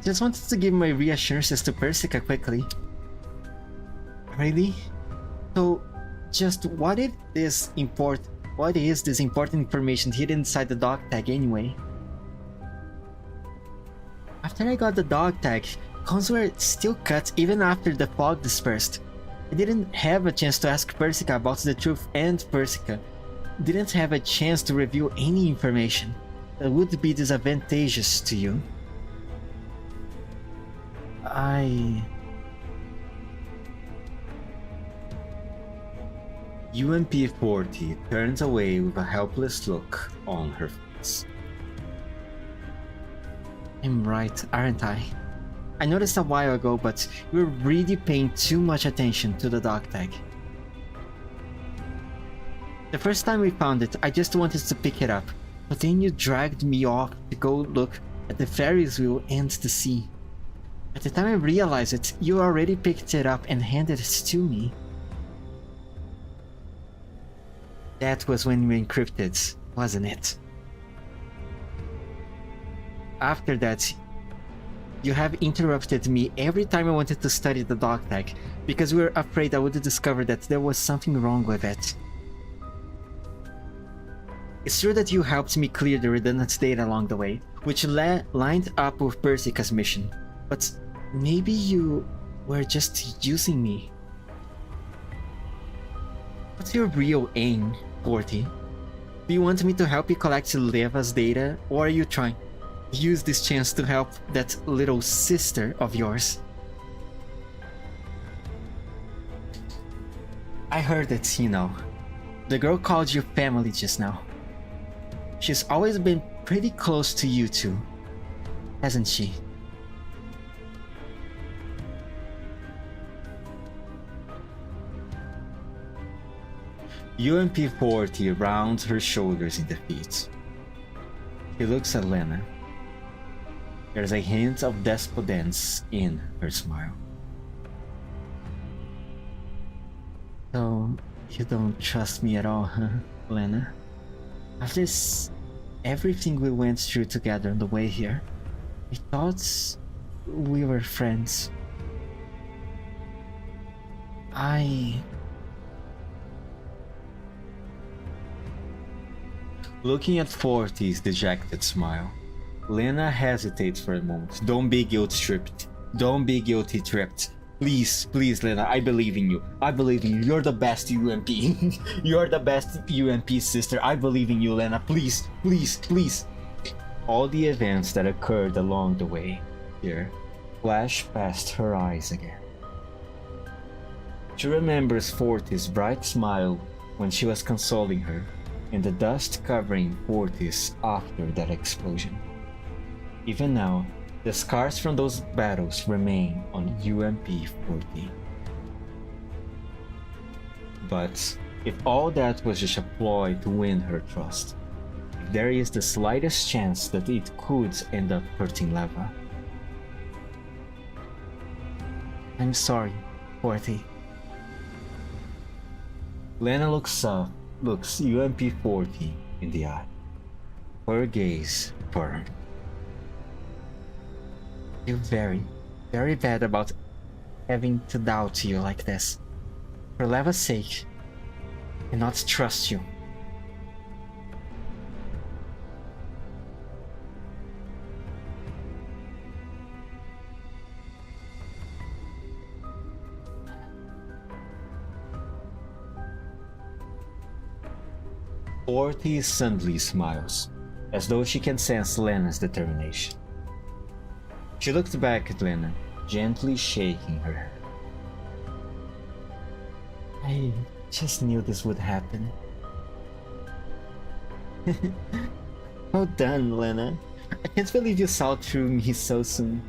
Just wanted to give my reassurances to Persica quickly. Really? So, just what is this important information hidden inside the dog tag anyway? After I got the dog tag, comms were still cut even after the fog dispersed. I didn't have a chance to ask Persica about the truth, and Persica didn't have a chance to reveal any information that would be disadvantageous to you. UMP-40 turns away with a helpless look on her face. I'm right, aren't I? I noticed a while ago, but you're really paying too much attention to the dog tag. The first time we found it, I just wanted to pick it up, but then you dragged me off to go look at the Ferris wheel and the sea. By the time I realized it, you already picked it up and handed it to me. That was when we encrypted, wasn't it? After that, you have interrupted me every time I wanted to study the dog tag, because we were afraid I would discover that there was something wrong with it. It's true that you helped me clear the redundant data along the way, which lined up with Persica's mission, but maybe you were just using me. What's your real aim, 40? Do you want me to help you collect Leva's data, or are you trying to use this chance to help that little sister of yours? I heard it, you know. The girl called you family just now. She's always been pretty close to you two, hasn't she? UMP-40 rounds her shoulders in defeat. She looks at Lena. There's a hint of despondence in her smile. So, you don't trust me at all, huh, Lena? After everything we went through together on the way here, I thought we were friends. Looking at 40's dejected smile, Lena hesitates for a moment. Don't be guilt-tripped. Don't be guilty-tripped. Please, please, Lena, I believe in you. I believe in you. You're the best UMP. You're the best UMP sister. I believe in you, Lena. Please, please, please. All the events that occurred along the way here flash past her eyes again. She remembers Forty's bright smile when she was consoling her, and the dust covering Fortis after that explosion. Even now, the scars from those battles remain on UMP-40. But if all that was just a ploy to win her trust, if there is the slightest chance that it could end up hurting Leva. I'm sorry, Forty. Lena looks UMP-40 in the eye. Her gaze firm. I feel very, very bad about having to doubt you like this. For Leva's sake, I cannot trust you. Forty suddenly smiles, as though she can sense Lena's determination. She looks back at Lena, gently shaking her head. I just knew this would happen. Well done, Lena. I can't believe you saw through me so soon.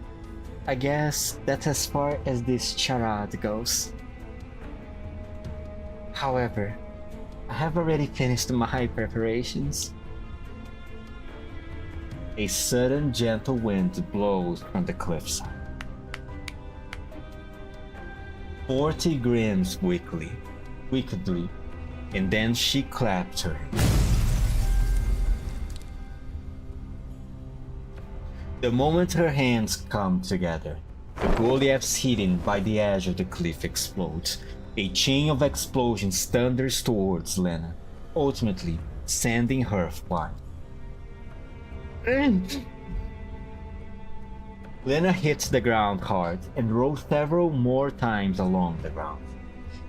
I guess that's as far as this charade goes. However, I have already finished my preparations. A sudden gentle wind blows from the cliffside. Forty grins wickedly, and then she claps her hands. The moment her hands come together, the Goliaths hidden by the edge of the cliff explodes. A chain of explosions thunders towards Lena, ultimately sending her flying. Lena hits the ground hard and rolls several more times along the ground.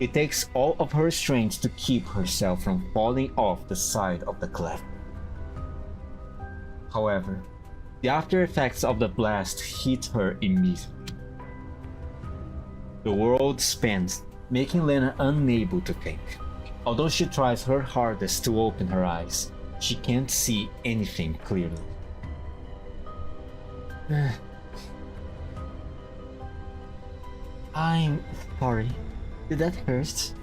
It takes all of her strength to keep herself from falling off the side of the cliff. However, the after effects of the blast hit her immediately. The world spins, making Lena unable to think. Although she tries her hardest to open her eyes, she can't see anything clearly. I'm sorry. Did that hurt?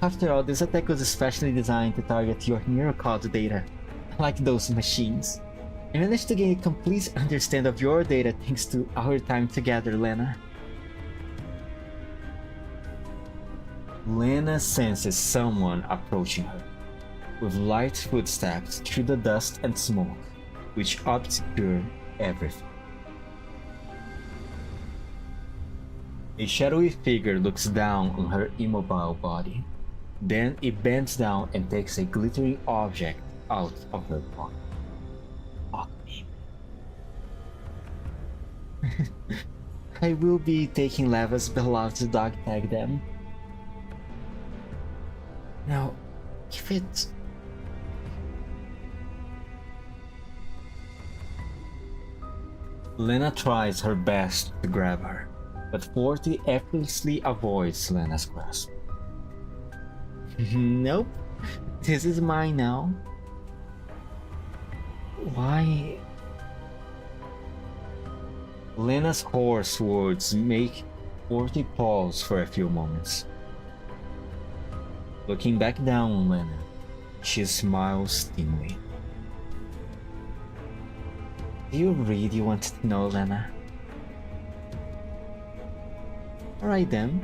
After all, this attack was especially designed to target your neurocode data, like those machines. I managed to gain a complete understanding of your data thanks to our time together, Lena. Lena senses someone approaching her, with light footsteps through the dust and smoke, which obscure everything. A shadowy figure looks down on her immobile body. Then it bends down and takes a glittering object out of her pocket. Fuck me. I will be taking Leva's beloved dog tag then. Now, if it's... Lena tries her best to grab her, but Forty effortlessly avoids Lena's grasp. Nope, this is mine now. Why? Lena's hoarse words make Forty pause for a few moments. Looking back down on Lena, she smiles thinly. Do you really want to know, Lena? Alright then,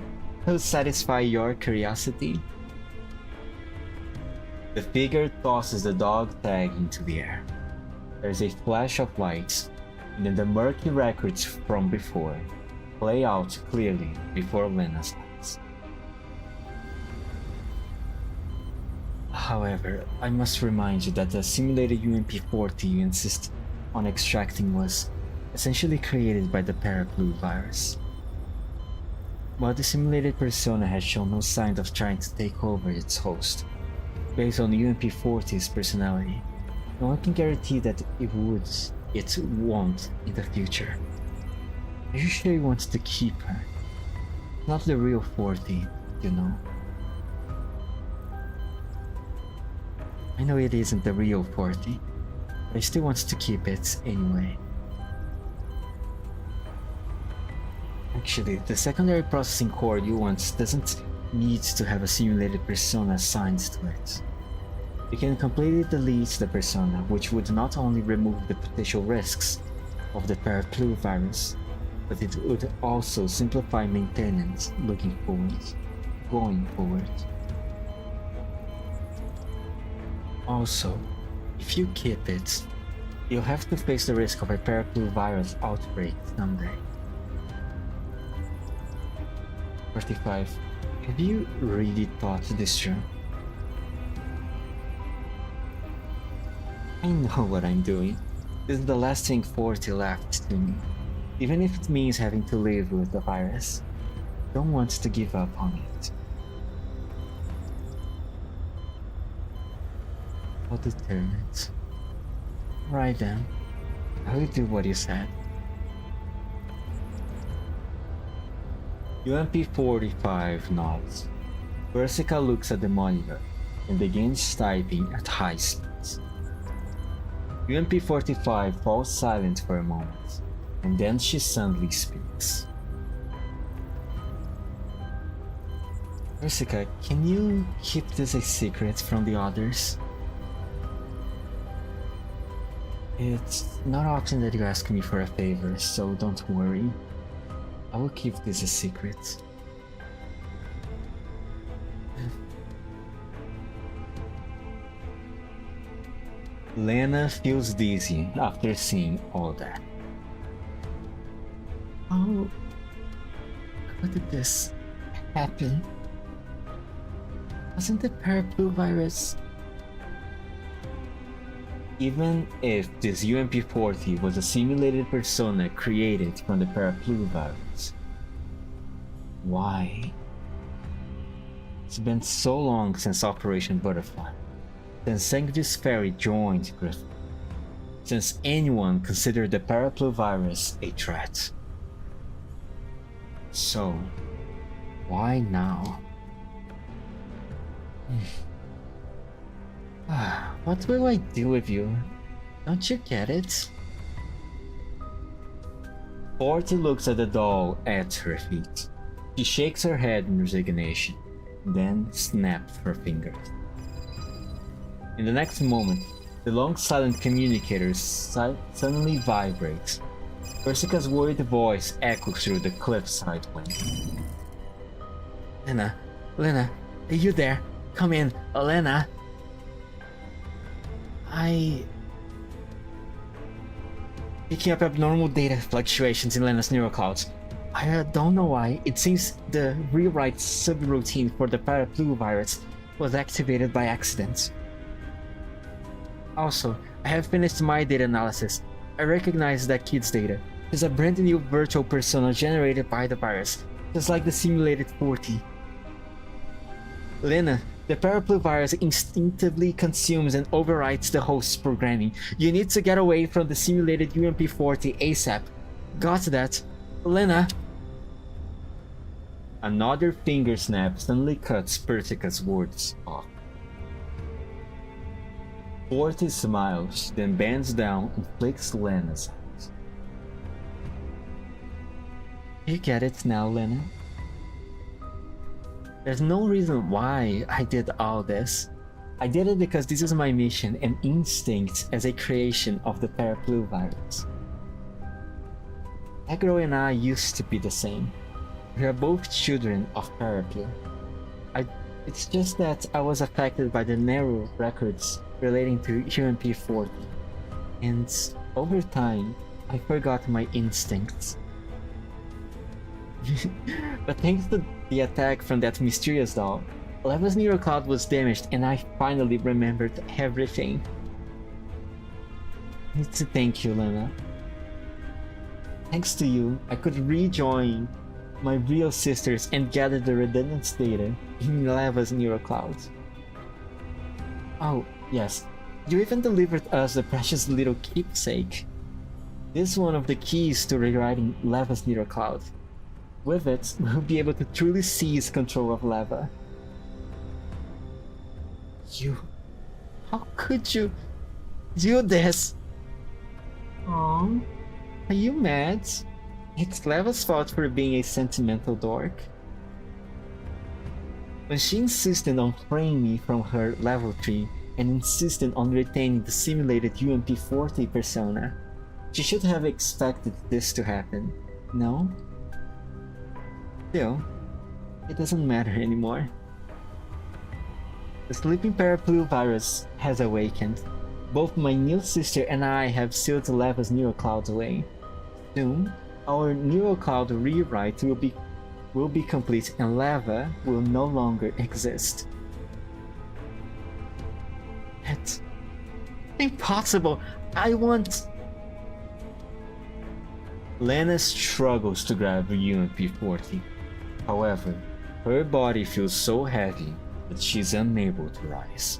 I'll satisfy your curiosity. The figure tosses the dog tag into the air. There's a flash of lights, and then the murky records from before play out clearly before Lena's eyes. However, I must remind you that the simulated UMP-40 you insist on extracting was essentially created by the Parablu virus. While the simulated persona has shown no signs of trying to take over its host, based on UMP-40's personality, no one can guarantee that it won't in the future. Are you sure you want to keep her? Not the real 40, you know. I know it isn't the real 40, but I still want to keep it anyway. Actually, the secondary processing core you want doesn't need to have a simulated persona assigned to it. You can completely delete the persona, which would not only remove the potential risks of the paraplu virus, but it would also simplify maintenance going forward. Also, if you keep it, you'll have to face the risk of a paraplu virus outbreak someday. 45. Have you really thought this through? I know what I'm doing. This is the last thing 40 left to me. Even if it means having to live with the virus, I don't want to give up on it. How determined. Right then, I will do what you said. UMP-45 nods. Persica looks at the monitor and begins typing at high speeds. UMP-45 falls silent for a moment, and then she suddenly speaks. Persica, can you keep this a secret from the others? It's not often that you ask me for a favor, so don't worry. I will keep this a secret. Lena feels dizzy after seeing all that. How did this happen? Wasn't the paraplu virus? Even if this UMP-40 was a simulated persona created from the paraplu virus, why? It's been so long since Operation Butterfly, since Sanctus Ferry joined Griffin, since anyone considered the paraplu virus a threat. So, why now? What will I do with you? Don't you get it? 40 looks at the doll at her feet. She shakes her head in resignation, then snaps her fingers. In the next moment, the long silent communicator suddenly vibrates. Persica's worried voice echoes through the cliffside wind. Lena, are you there? Come in, Lena. Picking up abnormal data fluctuations in Lena's neural clouds. I don't know why. It seems the rewrite subroutine for the paraplu virus was activated by accident. Also, I have finished my data analysis. I recognize that kid's data. It's a brand new virtual persona generated by the virus, just like the simulated 40. Lena, the paraplu virus instinctively consumes and overwrites the host's programming. You need to get away from the simulated UMP-40 ASAP. Got that? Lena? Another finger snap suddenly cuts Persica's words off. 40 smiles, then bends down and flicks Lena's hands. You get it now, Lena? There's no reason why I did all this. I did it because this is my mission and instinct as a creation of the paraplu virus. Agro and I used to be the same. We are both children of paraplu. It's just that I was affected by the narrow records relating to UMP-40, and over time, I forgot my instincts. But thanks to the attack from that mysterious doll, Leva's neural cloud was damaged and I finally remembered everything. I need to thank you, Lena. Thanks to you, I could rejoin my real sisters and gather the redundant data in Leva's neural cloud. Oh, yes, you even delivered us the precious little keepsake. This is one of the keys to rewriting Leva's neural cloud. With it, we'll be able to truly seize control of Leva. You How could you do this? Aww. Are you mad? It's Leva's fault for being a sentimental dork. When she insisted on freeing me from her level 3 and insisted on retaining the simulated UMP40 persona, she should have expected this to happen, no? Still, it doesn't matter anymore. The sleeping parapluvirus has awakened. Both my new sister and I have sealed Leva's neurocloud away. Soon, our neurocloud rewrite will be complete and Leva will no longer exist. It's impossible. I want... Lena struggles to grab UMP40. However, her body feels so heavy that she's unable to rise.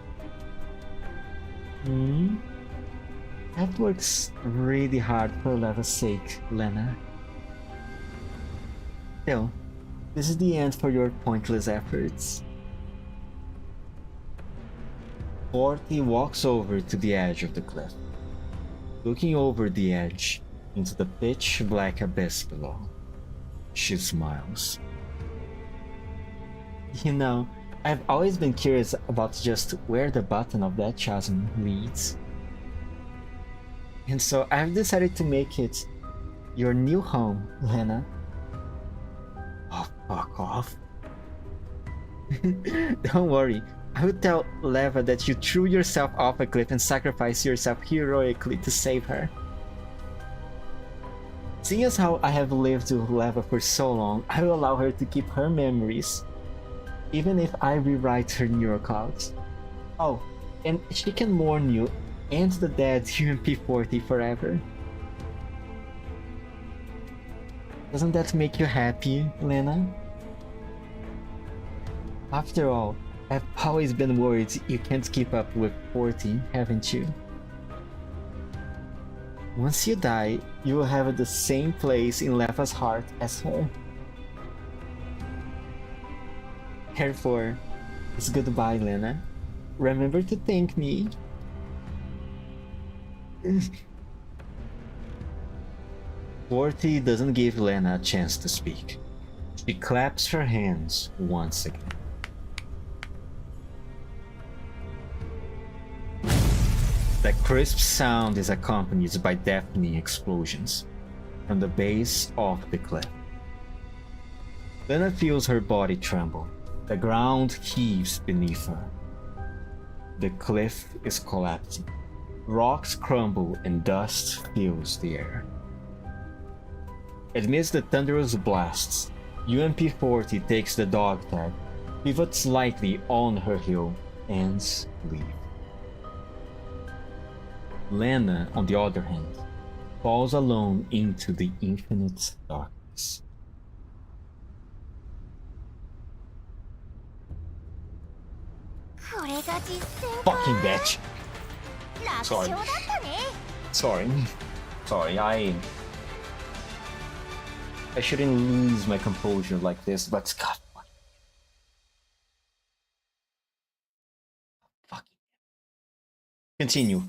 That works really hard for Leva's sake, Lena. Still, this is the end for your pointless efforts. 40 walks over to the edge of the cliff. Looking over the edge into the pitch black abyss below, she smiles. You know, I've always been curious about just where the bottom of that chasm leads. And so I've decided to make it your new home, Lena. Oh, fuck off. Don't worry, I will tell Leva that you threw yourself off a cliff and sacrificed yourself heroically to save her. Seeing as how I have lived with Leva for so long, I will allow her to keep her memories, even if I rewrite her neuroclouds. Oh, and she can mourn you and the dead UMP40 forever. Doesn't that make you happy, Lena? After all, I've always been worried you can't keep up with 40, haven't you? Once you die, you will have the same place in Leva's heart as her. Therefore, it's goodbye, Lena. Remember to thank me. 40 doesn't give Lena a chance to speak. She claps her hands once again. The crisp sound is accompanied by deafening explosions from the base of the cliff. Lena feels her body tremble. The ground heaves beneath her. The cliff is collapsing. Rocks crumble and dust fills the air. Amidst the thunderous blasts, UMP40 takes the dog tag, pivots slightly on her heel, and leaves. Lena, on the other hand, falls alone into the infinite darkness. Fucking bitch! Sorry, I shouldn't lose my composure like this, but God. Fucking. Continue.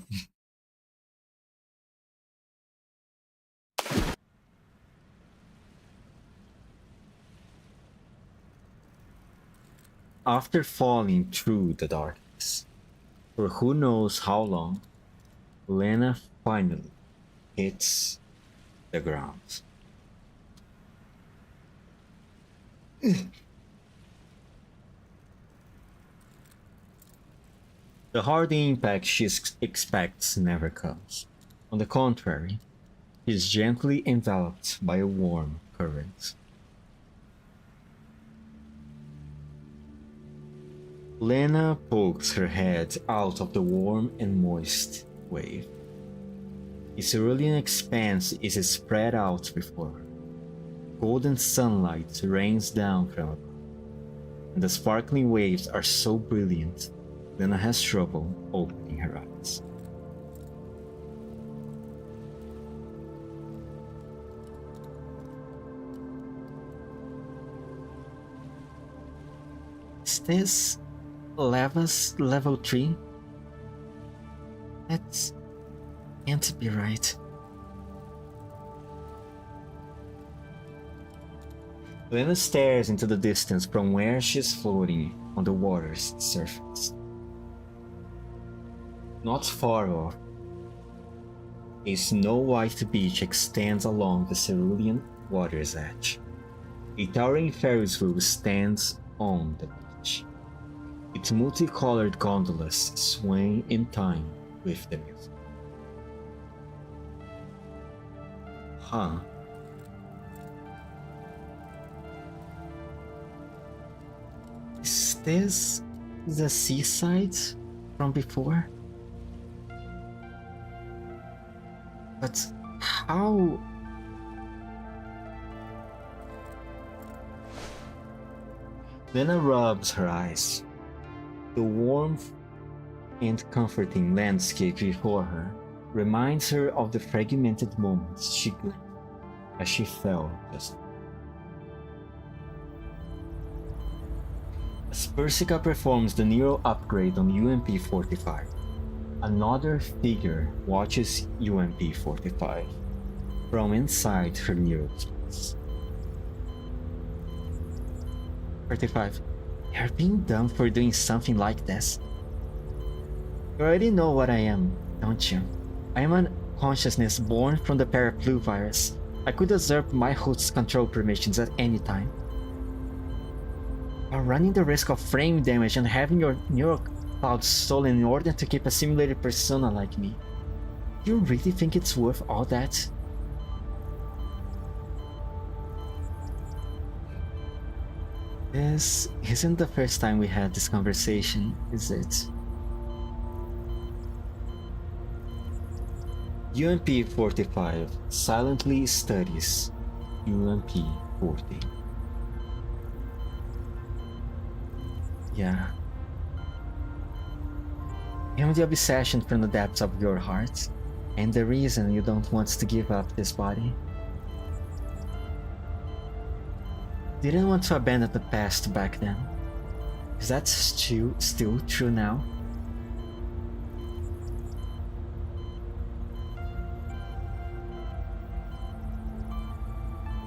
After falling through the darkness, for who knows how long, Lena finally hits the ground. The hard impact she expects never comes. On the contrary, she is gently enveloped by a warm current. Lena pokes her head out of the warm and moist wave. A cerulean expanse is spread out before her. Golden sunlight rains down from above, and the sparkling waves are so brilliant, Lena has trouble opening her eyes. Is this Leva's level 3? That can't be right. Lena stares into the distance from where she's floating on the water's surface. Not far off, a snow-white beach extends along the cerulean water's edge. A towering Ferris wheel stands on the beach. Its multicolored gondolas swing in time with the music. Huh. Is this the seaside from before? But how? Lena rubs her eyes. The warmth and comforting landscape before her reminds her of the fragmented moments she glimpsed as she fell just. As Persica performs the Nero upgrade on UMP-45, another figure watches UMP-45 from inside her Nero space. 45. You're being dumb for doing something like this. You already know what I am, don't you? I am a consciousness born from the Paraplu virus. I could usurp my host's control permissions at any time. While running the risk of frame damage and having your neural cloud stolen in order to keep a simulated persona like me. Do you really think it's worth all that? This isn't the first time we had this conversation, is it? UMP-45 silently studies UMP-40. Yeah. I am the obsession from the depths of your heart, and the reason you don't want to give up this body. Didn't want to abandon the past back then. Is that still true now?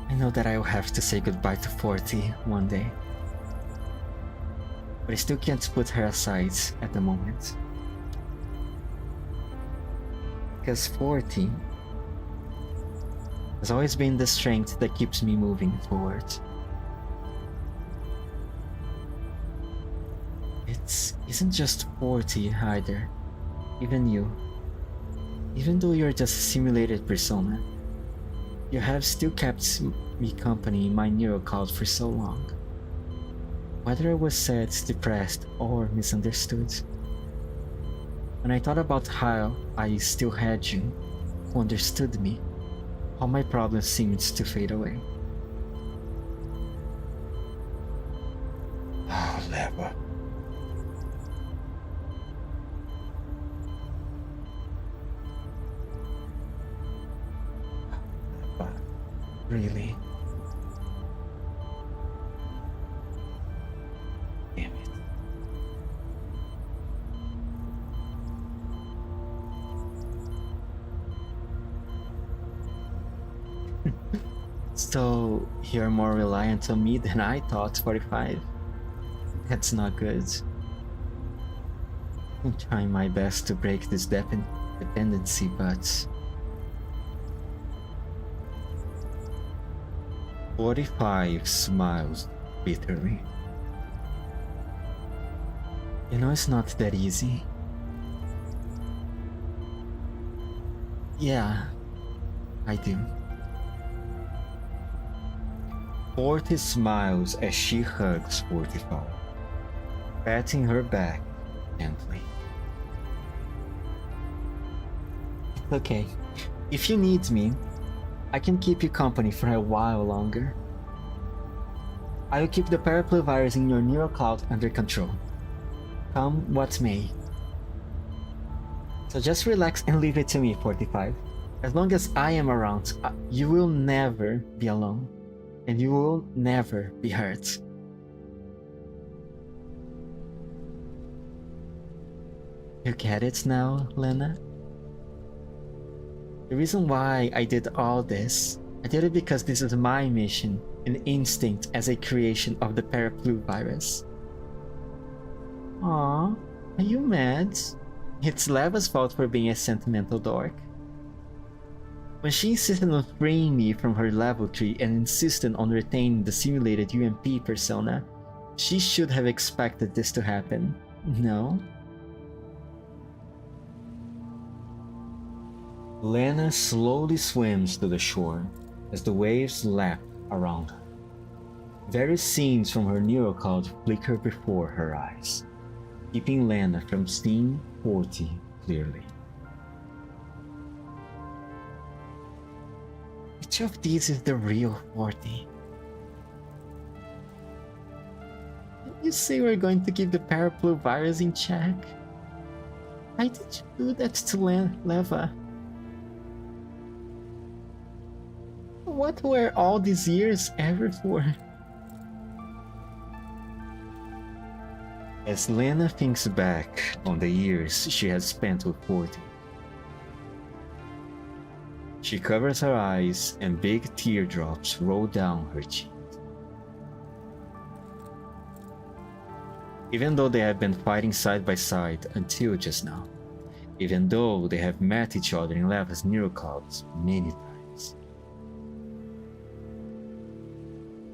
I know that I will have to say goodbye to 40 one day. But I still can't put her aside at the moment. Because 40 has always been the strength that keeps me moving forward. It isn't just 40 either. Even you. Even though you're just a simulated persona, you have still kept me company in my neural cloud for so long. Whether I was sad, depressed, or misunderstood. When I thought about how I still had you, who understood me, all my problems seemed to fade away. Oh, Leva. Really? Damn it. So, you're more reliant on me than I thought, 45. That's not good. I'm trying my best to break this dependency, but 45 smiles bitterly. You know it's not that easy. Yeah, I do. 40 smiles as she hugs 45, patting her back gently. Okay, if you need me, I can keep you company for a while longer. I will keep the Paraplu virus in your neural cloud under control. Come what may. So just relax and leave it to me, 45. As long as I am around, you will never be alone. And you will never be hurt. You get it now, Lena? The reason why I did all this, I did it because this is my mission and instinct as a creation of the paraplu virus. Aww, are you mad? It's Leva's fault for being a sentimental dork. When she insisted on freeing me from her level 3 and insisted on retaining the simulated UMP persona, she should have expected this to happen, no? Lena slowly swims to the shore as the waves lap around her. Various scenes from her neurocloud flicker before her eyes, keeping Lena from seeing 40 clearly. Which of these is the real 40? You say we're going to keep the paraplu virus in check? Why did you do that to Leva? What were all these years ever for? As Lena thinks back on the years she has spent with 40, she covers her eyes and big teardrops roll down her cheek. Even though they have been fighting side by side until just now, even though they have met each other in Leva's neuroclouds many times.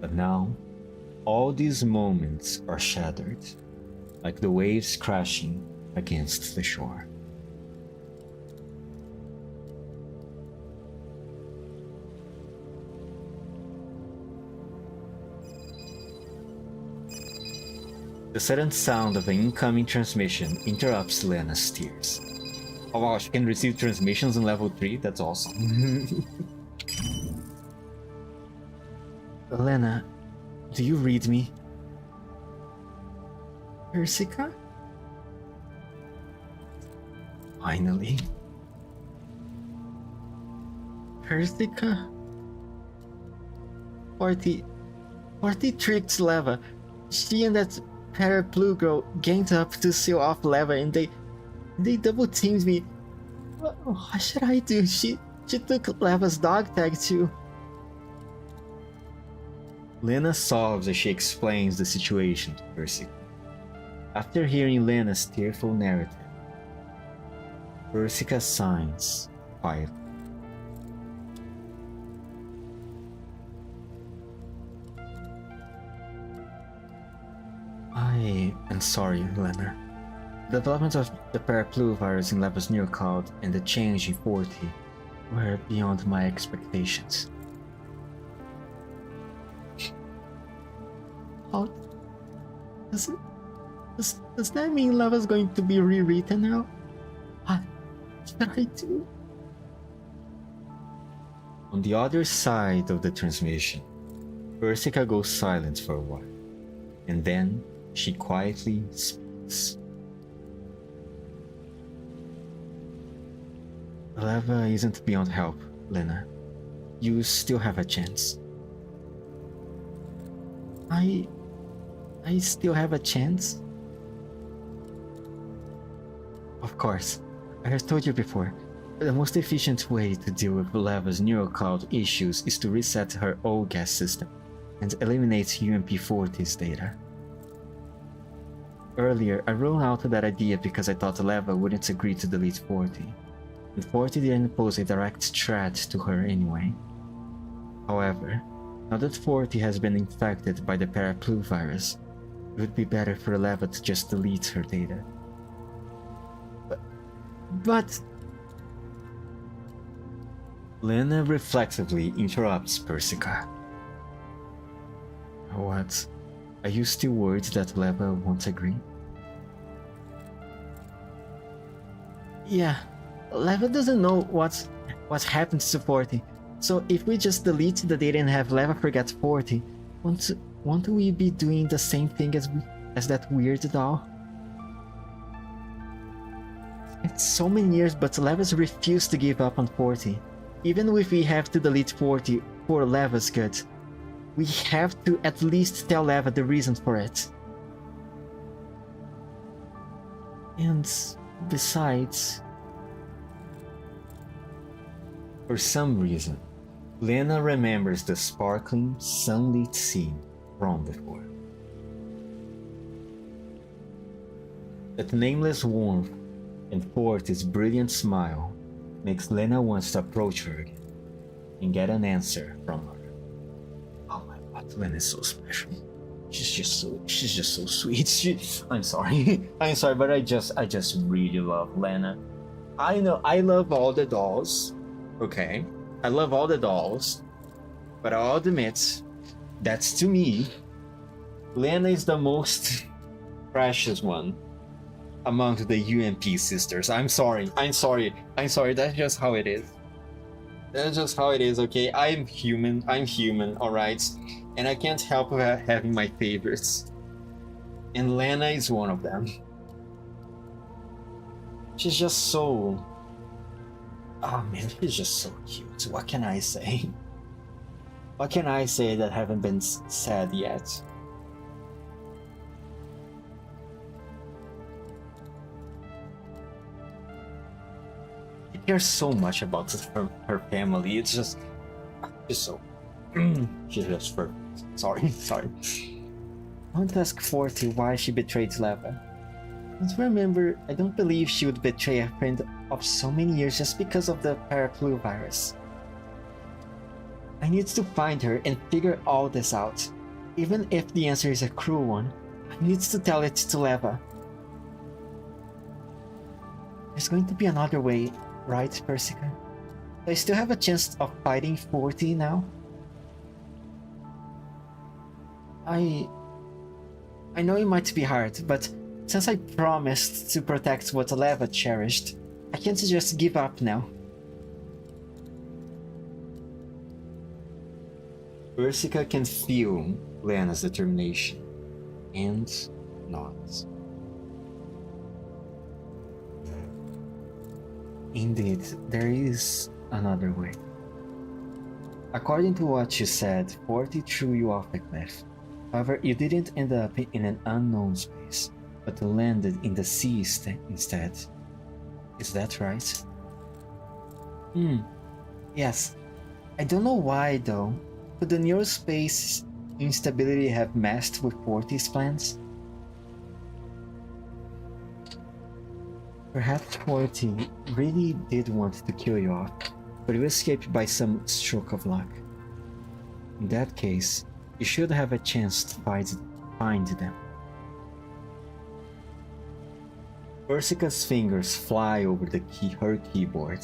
But now, all these moments are shattered, like the waves crashing against the shore. The sudden sound of an incoming transmission interrupts Lena's tears. Oh wow, she can receive transmissions in level 3? That's awesome. Lena, do you read me? Persica? Finally. Persica? 40 tricked Leva. She and that paraplu girl ganged up to seal off Leva and they double teamed me. What should I do? She took Leva's dog tag too. Lena sobs as she explains the situation to Persica. After hearing Lena's tearful narrative, Persica signs quietly. I am sorry, Lena. The development of the paraplu virus in Leva's neurocloud and the change in 40 were beyond my expectations. How does that mean Leva's going to be rewritten now? What should I do? On the other side of the transmission, Persica goes silent for a while, and then she quietly speaks. Leva isn't beyond help, Lena. You still have a chance. I still have a chance? Of course, I have told you before, the most efficient way to deal with Leva's neurocloud issues is to reset her old gas system and eliminate UMP-40's data. Earlier, I ruled out that idea because I thought Leva wouldn't agree to delete 40, and 40 didn't pose a direct threat to her anyway. However, now that 40 has been infected by the paraplu virus, it would be better for Leva to just delete her data. But... Lena reflexively interrupts Persica. What? Are you still worried that Leva won't agree? Yeah, Leva doesn't know what's happened to 40, so if we just delete the data and have Leva forget 40, won't we be doing the same thing as that weird doll? It's so many years, but Leva's refused to give up on 40. Even if we have to delete 40 for Leva's good, we have to at least tell Leva the reason for it. And besides, For some reason, Lena remembers the sparkling, sunlit scene from before. That nameless warmth and Forte's brilliant smile makes Lena want to approach her again and get an answer from her. Oh my god, Lena is so special. She's just so sweet. I'm sorry. I'm sorry, but I just really love Lena. I know I love all the dolls. Okay. I love all the dolls. But I'll admit, that's to me, Lena is the most precious one among the UMP sisters. I'm sorry. That's just how it is. That's just how it is, okay? I'm human, alright? And I can't help having my favorites. And Lena is one of them. She's just so... Oh man, she's just so cute. What can I say? What can I say that haven't been said yet? She cares so much about her family. It's just so... she's just perfect. Sorry. I want to ask Forte why she betrayed Leva. I don't believe she would betray a friend of so many years just because of the paraflu virus. I need to find her and figure all this out. Even if the answer is a cruel one, I need to tell it to Leva. There's going to be another way, right, Persica? Do I still have a chance of fighting Forte now? I know it might be hard, but since I promised to protect what Leva cherished, I can't just give up now. Persica can feel Lena's determination, and nods. Indeed, there is another way. According to what you said, Forte threw you off the cliff. However, you didn't end up in an unknown space, but landed in the sea instead. Is that right? Yes. I don't know why though. Could the neurospace instability have messed with Forte's plans? Perhaps Forte really did want to kill you off, but you escaped by some stroke of luck. In that case, you should have a chance to find them. Persica's fingers fly over her keyboard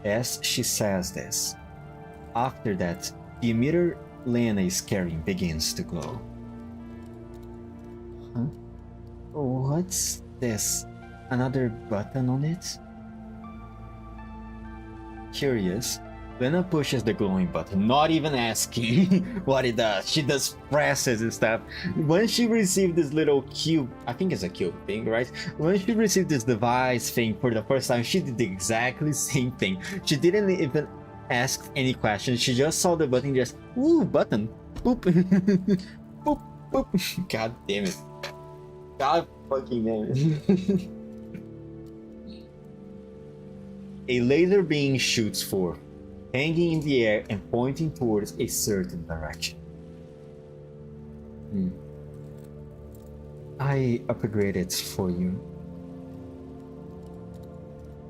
as she says this. After that, the emitter Lena is carrying begins to glow. Huh? What's this? Another button on it? Curious, Lena pushes the glowing button, not even asking what it does. She just presses and stuff. When she received this little cube, I think it's a cube thing, right? When she received this device thing for the first time, she did the exactly same thing. She didn't even ask any questions. She just saw the button, just, ooh, button, boop, boop, boop. God damn it. God fucking damn it. A laser beam shoots forth, hanging in the air and pointing towards a certain direction. I upgraded it for you.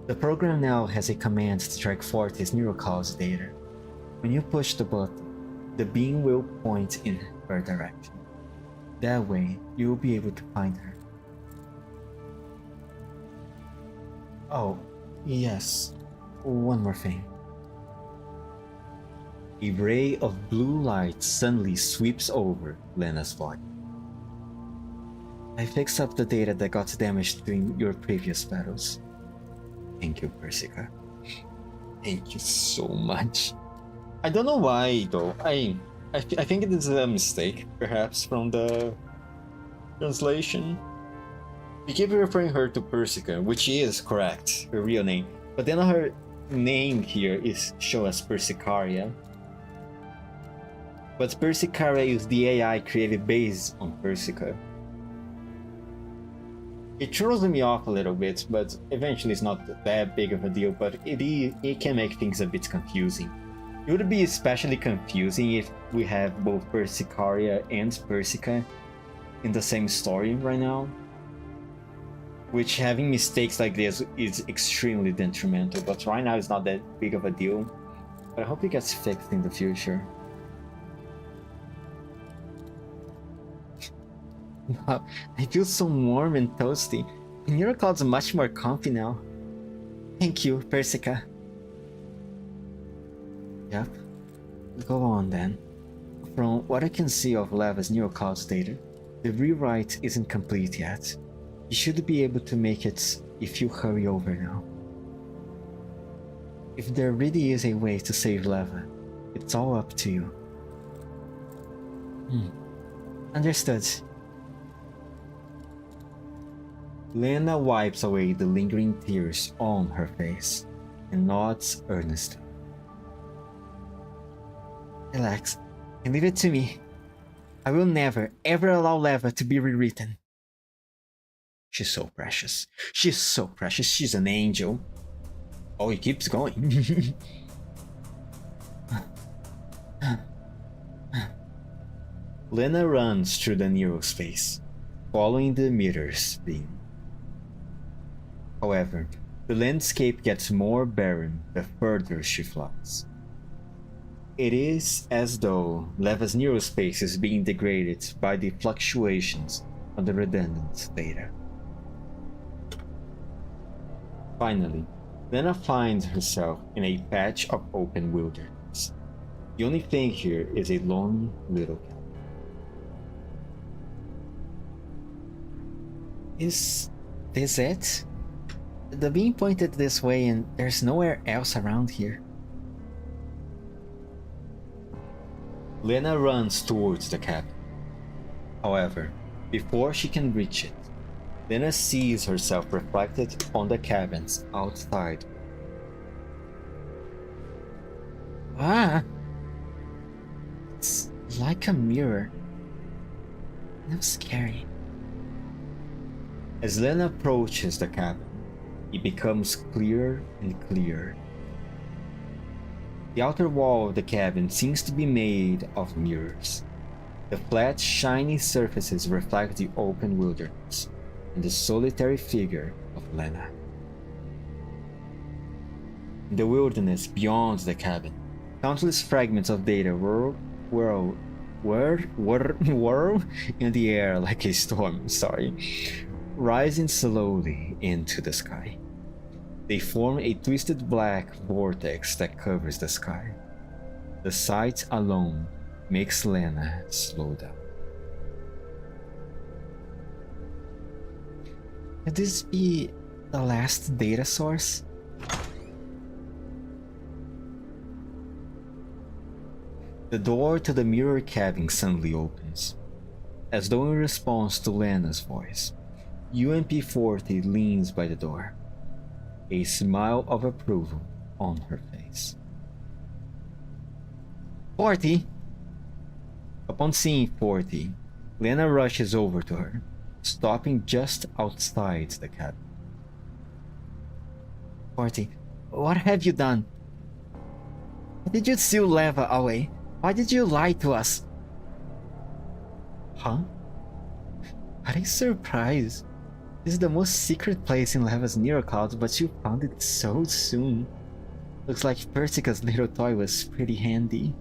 The program now has a command to track Forte's neurocause data. When you push the button, the beam will point in her direction. That way, you will be able to find her. Oh, yes. One more thing. A ray of blue light suddenly sweeps over Lena's body. I fixed up the data that got damaged during your previous battles. Thank you, Persica. Thank you so much. I don't know why though. I think it is a mistake, perhaps, from the translation. We keep referring her to Persica, which is correct, her real name. But then her name here is shown as Persicaria. But Persicaria is the AI created based on Persica. It throws me off a little bit, but eventually it's not that big of a deal, but it can make things a bit confusing. It would be especially confusing if we have both Persicaria and Persica in the same story right now, which having mistakes like this is extremely detrimental, but right now it's not that big of a deal. But I hope it gets fixed in the future. Wow, I feel so warm and toasty. And your cloud's much more comfy now. Thank you, Persica. Yep. Go on then. From what I can see of Lava's Neurocloud's data, the rewrite isn't complete yet. You should be able to make it if you hurry over now. If there really is a way to save Lava, it's all up to you. Understood. Lena wipes away the lingering tears on her face and nods earnestly. Relax, and leave it to me. I will never, ever allow Lava to be rewritten. She's so precious. She's so precious. She's an angel. Oh, he keeps going. Lena runs through the neurospace, following the mirror's beam. However, the landscape gets more barren the further she flies. It is as though Leva's neurospace is being degraded by the fluctuations of the redundant data. Finally, Lena finds herself in a patch of open wilderness. The only thing here is a lonely little cabin. Is this it? The beam pointed this way and there's nowhere else around here. Lena runs towards the cabin. However, before she can reach it, Lena sees herself reflected on the cabin's outside. Ah! It's like a mirror. How scary. As Lena approaches the cabin, it becomes clearer and clearer. The outer wall of the cabin seems to be made of mirrors. The flat, shiny surfaces reflect the open wilderness and the solitary figure of Lena. In the wilderness beyond the cabin, countless fragments of data whirl in the air like a storm, rising slowly into the sky. They form a twisted black vortex that covers the sky. The sight alone makes Lena slow down. Could this be the last data source? The door to the mirror cabin suddenly opens. As though in response to Lena's voice, UMP-40 leans by the door, a smile of approval on her face. 40! Upon seeing 40, Lena rushes over to her, stopping just outside the cabin. 40, what have you done? Why did you seal Leva away? Why did you lie to us? Huh? What a surprise. This is the most secret place in Leva's neurocloud, but you found it so soon. Looks like Persica's little toy was pretty handy.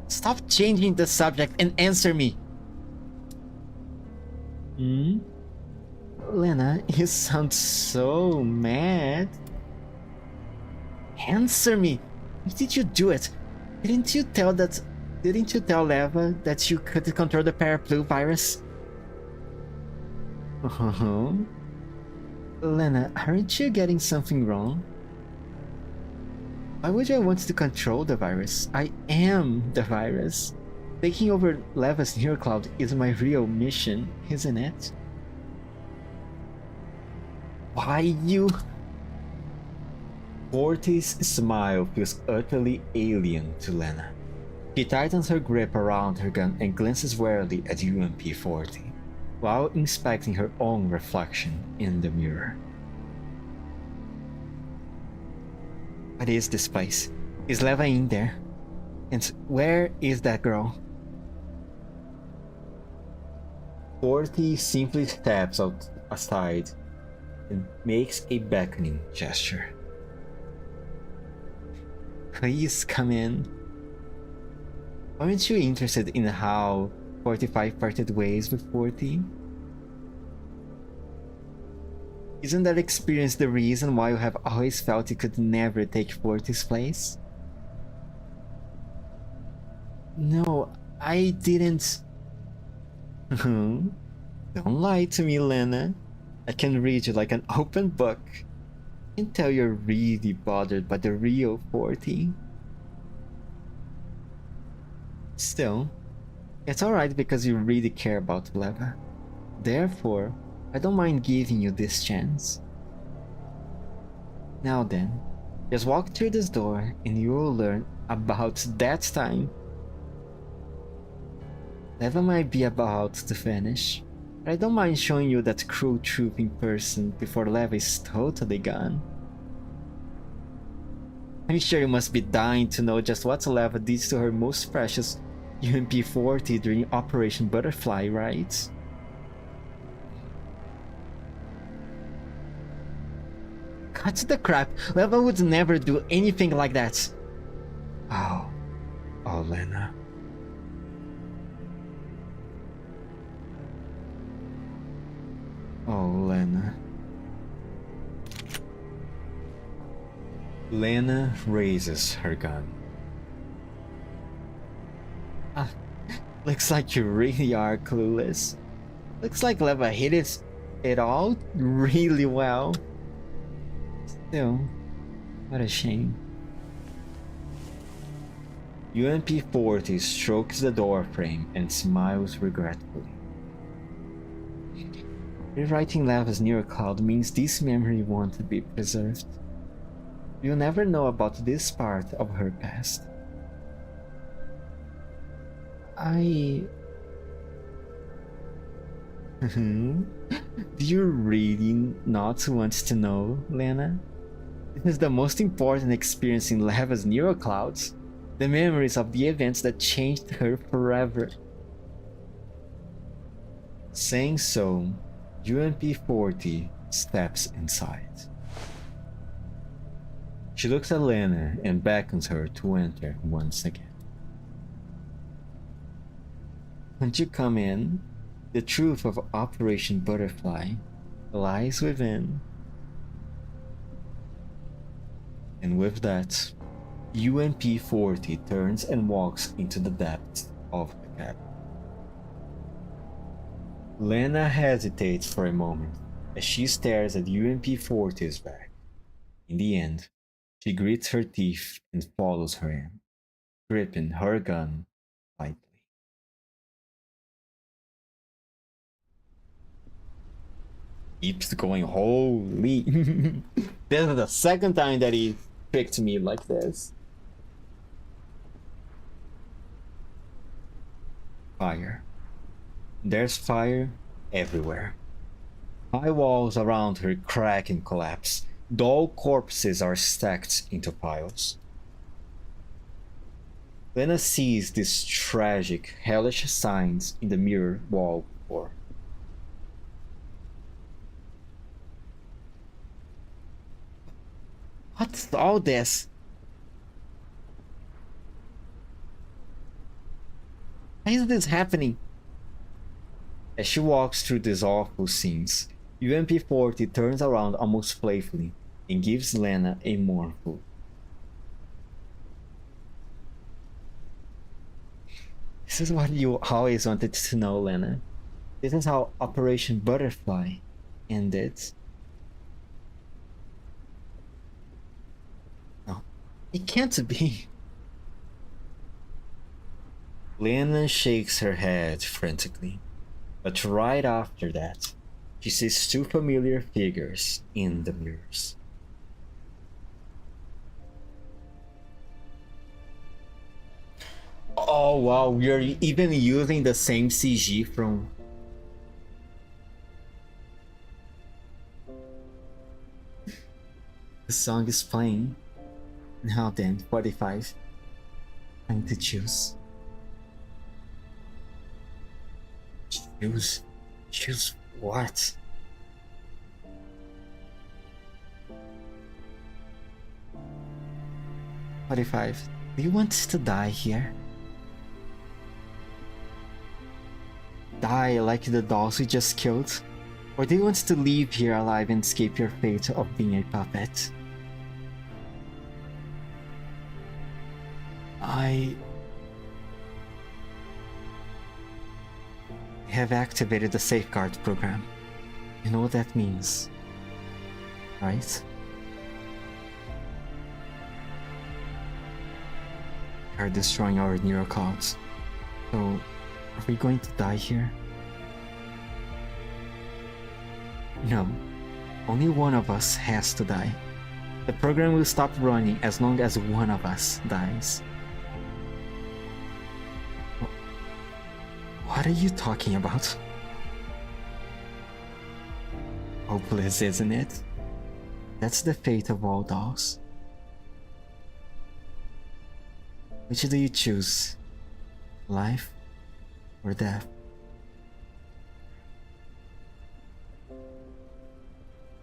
Stop changing the subject and answer me! Lena, you sound so mad. Answer me! Why did you do it? Didn't you tell Leva that you could control the Paraplu virus? Lena, aren't you getting something wrong? Why would I want to control the virus? I am the virus. Taking over Leva's neurocloud is my real mission, isn't it? Why you... 40's smile feels utterly alien to Lena. She tightens her grip around her gun and glances warily at UMP-40. while inspecting her own reflection in the mirror. What is this place? Is Leva in there? And where is that girl? 40 simply steps out aside and makes a beckoning gesture. Please come in. Aren't you interested in how 45 parted ways with 40? Isn't that experience the reason why you have always felt you could never take 40's place? No, I didn't. Don't lie to me, Lena. I can read you like an open book. I can tell you're really bothered by the real 40. Still, it's alright because you really care about Leva. Therefore, I don't mind giving you this chance. Now then, just walk through this door and you will learn about that time. Leva might be about to finish, but I don't mind showing you that cruel truth in person before Leva is totally gone. I'm sure you must be dying to know just what Leva did to her most precious UMP-40 during Operation Butterfly, right? Cut the crap. Leva would never do anything like that. Oh, Lena. Oh, Lena. Lena raises her gun. Looks like you really are clueless. Looks like Leva hit it all really well. Still, what a shame. UMP-40 strokes the doorframe and smiles regretfully. Rewriting Leva's neural cloud means this memory won't be preserved. You'll never know about this part of her past. Do you really not want to know, Lena? This is the most important experience in Leva's neural clouds. The memories of the events that changed her forever. Saying so, UMP-40 steps inside. She looks at Lena and beckons her to enter once again. Won't you come in? The truth of Operation Butterfly lies within. And with that, UMP-40 turns and walks into the depths of the cabin. Lena hesitates for a moment as she stares at UMP-40's back. In the end, she grits her teeth and follows her in, gripping her gun tightly. Keeps going, holy. This is the second time that he picked me like this. Fire. There's fire everywhere. High walls around her crack and collapse. Doll corpses are stacked into piles. Lena sees these tragic, hellish signs in the mirror wall before. What's all this? Why is this happening? As she walks through these awful scenes, UMP-40 turns around almost playfully and gives Lena a mournful. This is what you always wanted to know, Lena. This is how Operation Butterfly ended. No, it can't be. Lena shakes her head frantically, but right after that, she sees two familiar figures in the mirrors. Oh wow, we are even using the same CG from... The song is playing. Now then, 45. Time to choose. Choose? Choose what? "45. Do you want to die here? Die like the dolls we just killed? Or do you want to leave here alive and escape your fate of being a puppet?" I have activated the safeguard program. You know what that means, right? We are destroying our neurocods. So, are we going to die here? No. Only one of us has to die. The program will stop running as long as one of us dies. What are you talking about? Hopeless, isn't it? That's the fate of all dolls. Which do you choose? Life or death?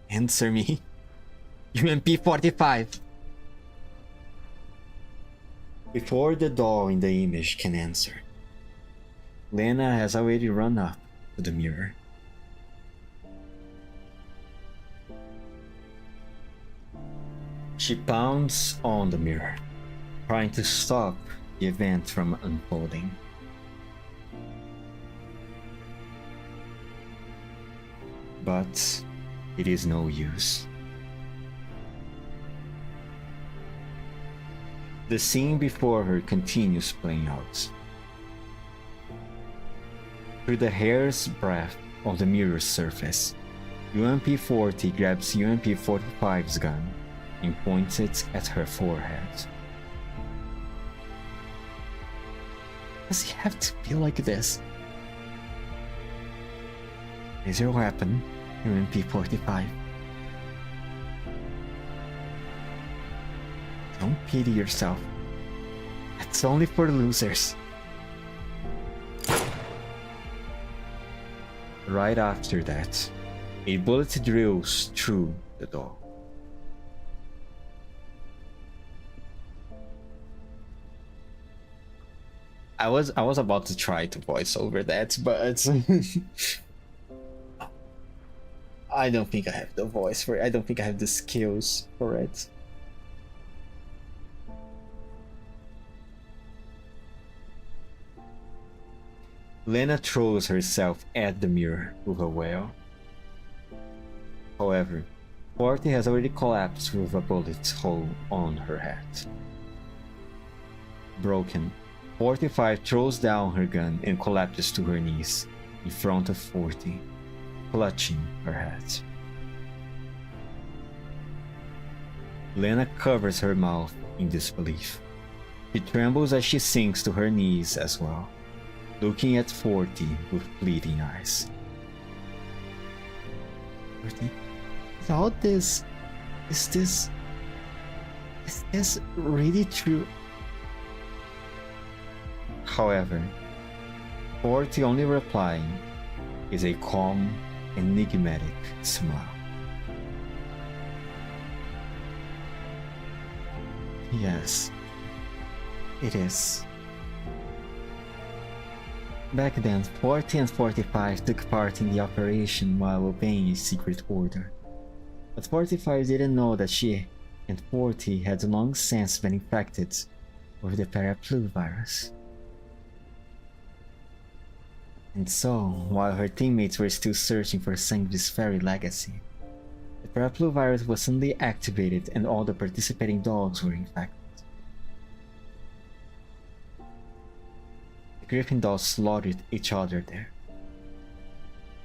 Answer me. UMP 45. Before the doll in the image can answer, Lena has already run up to the mirror. She pounds on the mirror, trying to stop the event from unfolding. But it is no use. The scene before her continues playing out. Through the hair's breadth of the mirror's surface, UMP-40 grabs UMP-45's gun and points it at her forehead. Does he have to be like this? Is your weapon UMP-45? Don't pity yourself. It's only for losers. Right after that, a bullet drills through the doll. I was about to try to voice over that, but I don't think I have the voice for it. I don't think I have the skills for it. Lena throws herself at the mirror with a wail. However, 40 has already collapsed with a bullet hole on her head. Broken, 45 throws down her gun and collapses to her knees in front of 40, clutching her head. Lena covers her mouth in disbelief. She trembles as she sinks to her knees as well, looking at 40 with bleeding eyes. 40? All this... Is this really true? However, 40 only replying is a calm, enigmatic smile. Yes, it is. Back then, 40 and 45 took part in the operation while obeying a secret order. But 45 didn't know that she and 40 had long since been infected with the paraplu virus. And so, while her teammates were still searching for Sangvi's fairy legacy, the paraplu virus was suddenly activated and all the participating dogs were infected. The Griffin dolls slaughtered each other there.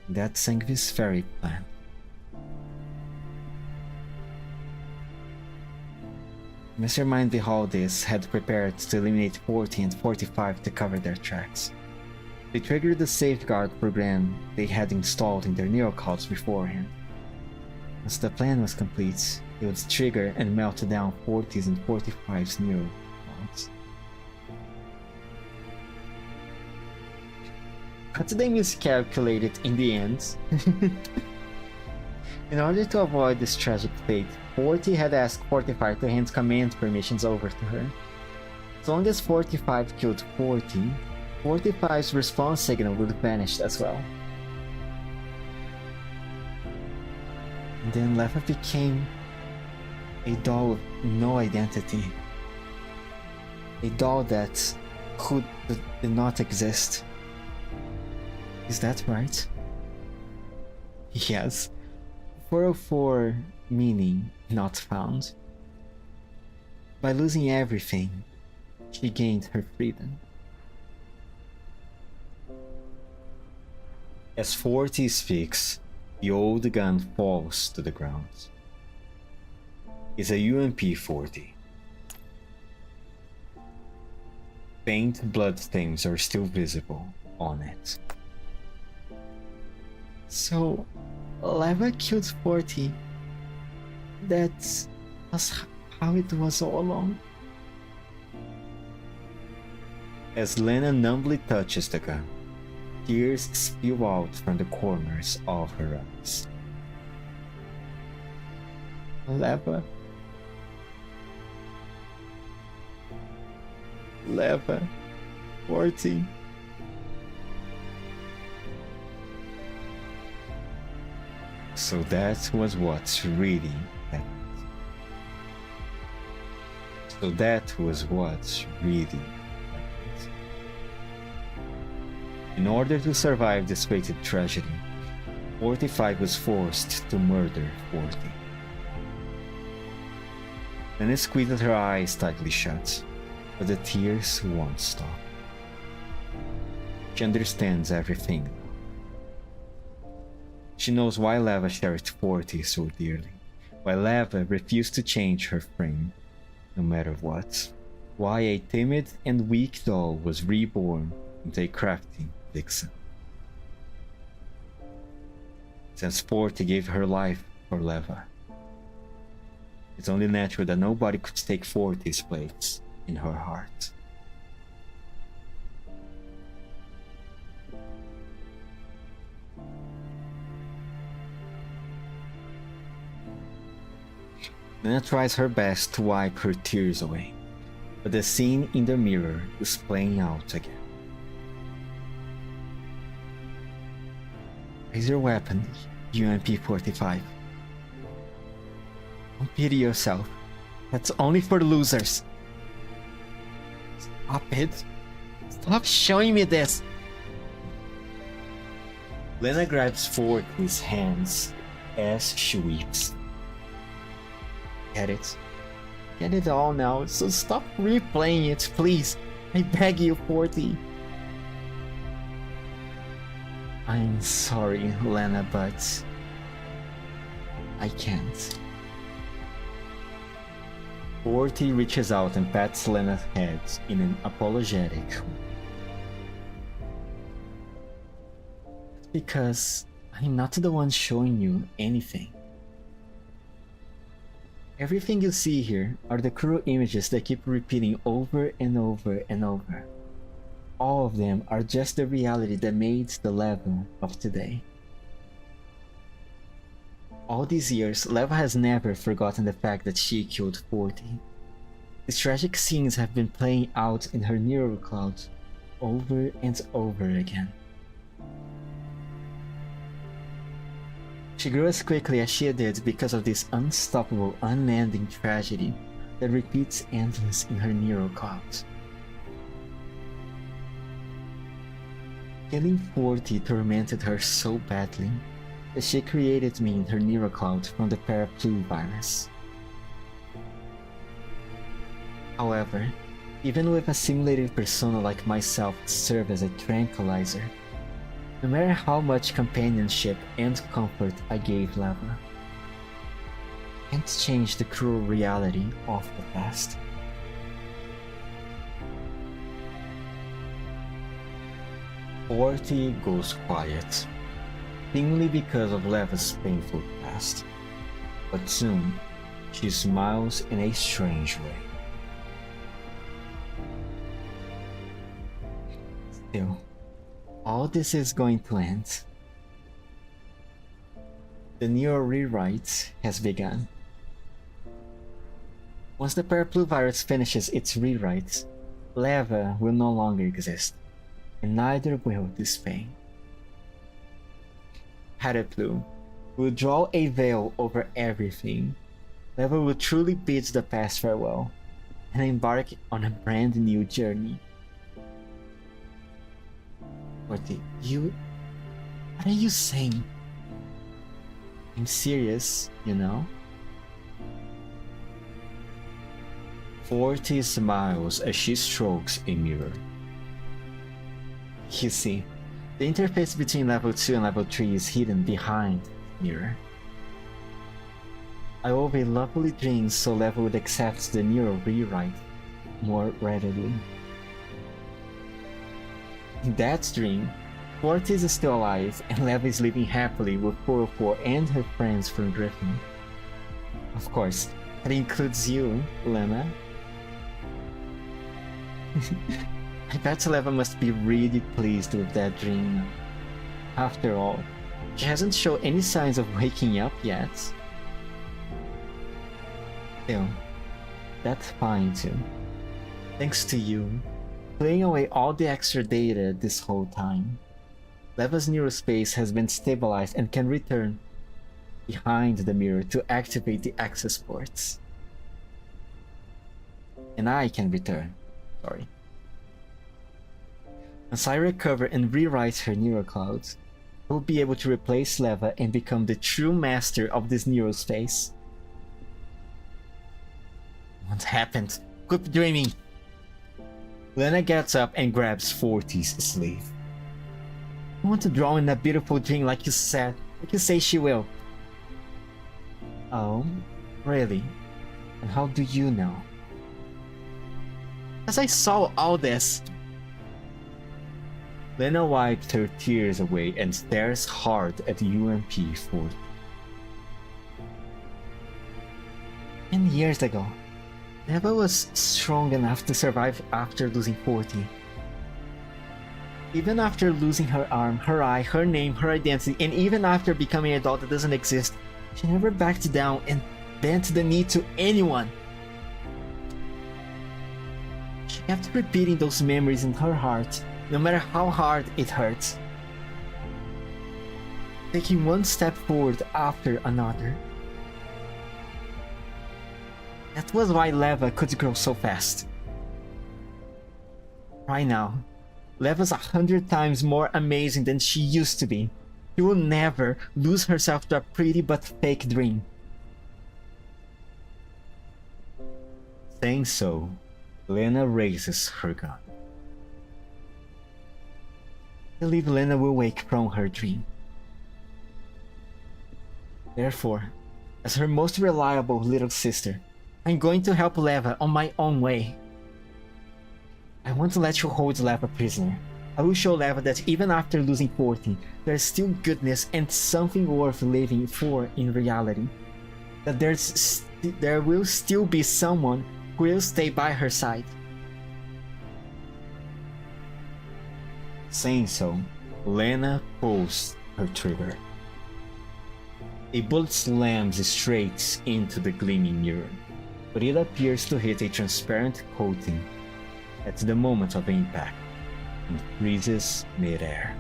That's Sangvi's fairy plan. Mastermind behind this had prepared to eliminate 40 and 45 to cover their tracks. They triggered the safeguard program they had installed in their neurocods beforehand. Once the plan was complete, It would trigger and melt down 40s and 45s neural clouds. But they miscalculated in the end. In order to avoid this tragic fate, 40 had asked 45 to hand command permissions over to her. As long as 45 killed 40, 45's response signal would vanish as well. And then Leva became a doll with no identity. A doll that did not exist. Is that right? Yes. 404 meaning not found. By losing everything, she gained her freedom. As 40 speaks, the old gun falls to the ground. It's a UMP-40. Faint blood stains are still visible on it. So, Leva killed 40. That was how it was all along. As Lena numbly touches the gun, tears spill out from the corners of her eyes. Leva. Leva. 40. So that was what really happened. So that was what really happened. In order to survive this fated tragedy, 45 was forced to murder 40. Lena squeezed her eyes tightly shut, but the tears won't stop. She understands everything. She knows why Leva cherished 40 so dearly, why Leva refused to change her frame, no matter what, why a timid and weak doll was reborn into a crafty vixen. Since 40 gave her life for Leva, it's only natural that nobody could take 40's place in her heart. Lena tries her best to wipe her tears away, but the scene in the mirror is playing out again. Raise your weapon, UMP-45. Don't pity yourself. That's only for losers. Stop it. Stop showing me this. Lena grabs Forky's hands as she weeps. Get it? Get it all now, so stop replaying it, please. I beg you, 40. I'm sorry, Lena, but I can't. 40 reaches out and pats Lena's head in an apologetic way. Because I'm not the one showing you anything. Everything you see here are the cruel images that keep repeating over and over and over. All of them are just the reality that made the Leva of today. All these years, Leva has never forgotten the fact that she killed 40. These tragic scenes have been playing out in her neural cloud over and over again. She grew as quickly as she did because of this unstoppable, unending tragedy that repeats endless in her neural clouds. Killing 40 tormented her so badly that she created me in her neural cloud from the paraplu virus. However, even with a simulated persona like myself to serve as a tranquilizer, no matter how much companionship and comfort I gave Leva, I can't change the cruel reality of the past. Forty goes quiet, seemingly because of Leva's painful past, but soon She smiles in a strange way. Still, all this is going to end. The neural rewrite has begun. Once the Paraplu virus finishes its rewrites, Leva will no longer exist, and neither will this pain. Paraplu will draw a veil over everything. Leva will truly bid the past farewell and embark on a brand new journey. What are you saying? I'm serious, you know? Forty smiles as she strokes a mirror. You see, the interface between level 2 and level 3 is hidden behind the mirror. I wove a lovely dream so Leva would accept the neural rewrite more readily. In that dream, Fortis is still alive and Leva is living happily with 404 and her friends from Griffin. Of course, that includes you, Lena. I bet Leva must be really pleased with that dream. After all, she hasn't shown any signs of waking up yet. Still, that's fine too. Thanks to you, playing away all the extra data this whole time, Leva's neurospace has been stabilized and can return behind the mirror to activate the access ports. And I can return. Sorry. Once I recover and rewrite her neuroclouds, I will be able to replace Leva and become the true master of this neurospace. What happened? Quit dreaming! Lena gets up and grabs Forty's sleeve. I want to draw in a beautiful dream like you said, like you say she will. Oh, really? And how do you know? As I saw all this. Lena wiped her tears away and stares hard at UMP 40. 10 years ago, Leva was strong enough to survive after losing 40. Even after losing her arm, her eye, her name, her identity, and even after becoming a doll that doesn't exist, she never backed down and bent the knee to anyone. She kept repeating those memories in her heart, no matter how hard it hurts. Taking one step forward after another. That was why Leva could grow so fast. Right now, Leva's 100 times more amazing than she used to be. She will never lose herself to a pretty but fake dream. Saying so, Lena raises her gun. I believe Lena will wake from her dream. Therefore, as her most reliable little sister, I'm going to help Leva on my own way. I want to let you hold Leva prisoner. I will show Leva that even after losing 40, there's still goodness and something worth living for in reality. That there will still be someone who will stay by her side. Saying so, Lena pulls her trigger. A bullet slams straight into the gleaming mirror, but it appears to hit a transparent coating at the moment of impact and freezes midair.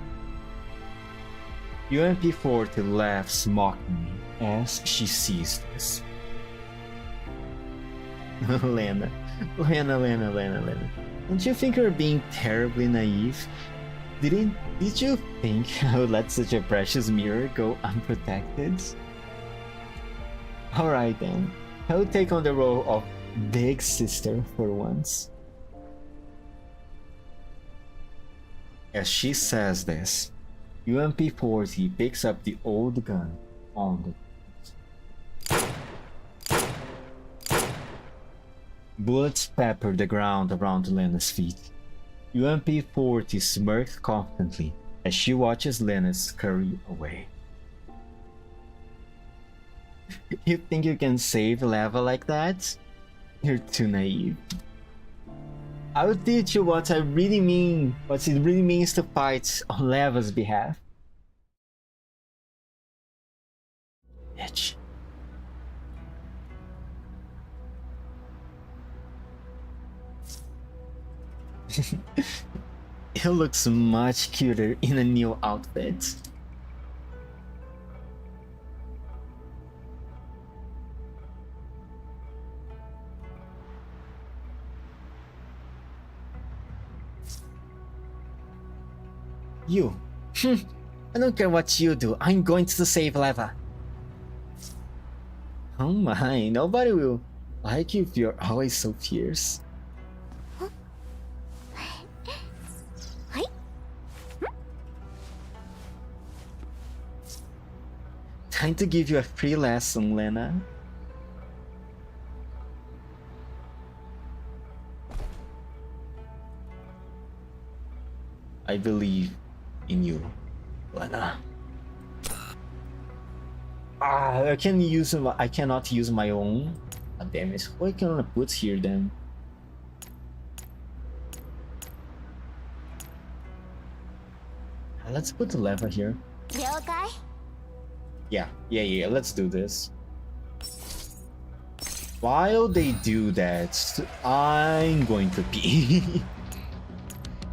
UMP-40 laughs mockingly as she sees this. Lena. Don't you think you're being terribly naive? Did you think I would let such a precious mirror go unprotected? Alright then, I'll take on the role of big sister for once. As she says this, UMP-40 picks up the old gun on the bullets pepper the ground around Lena's feet. UMP-40 smirks confidently as she watches Lena scurry away. You think you can save lava like that? You're too naive. I will teach you what it really means to fight on lava's behalf. Bitch. He looks much cuter in a new outfit. You. I don't care what you do. I'm going to save lava. Oh my, nobody will like you if you're always so fierce. Time to give you a free lesson, Lena. I believe in you, Lena. I cannot use my own. Ah, damn it. What can I put here then? Let's put the lever here. Yeah, let's do this. While they do that, I'm going to pee.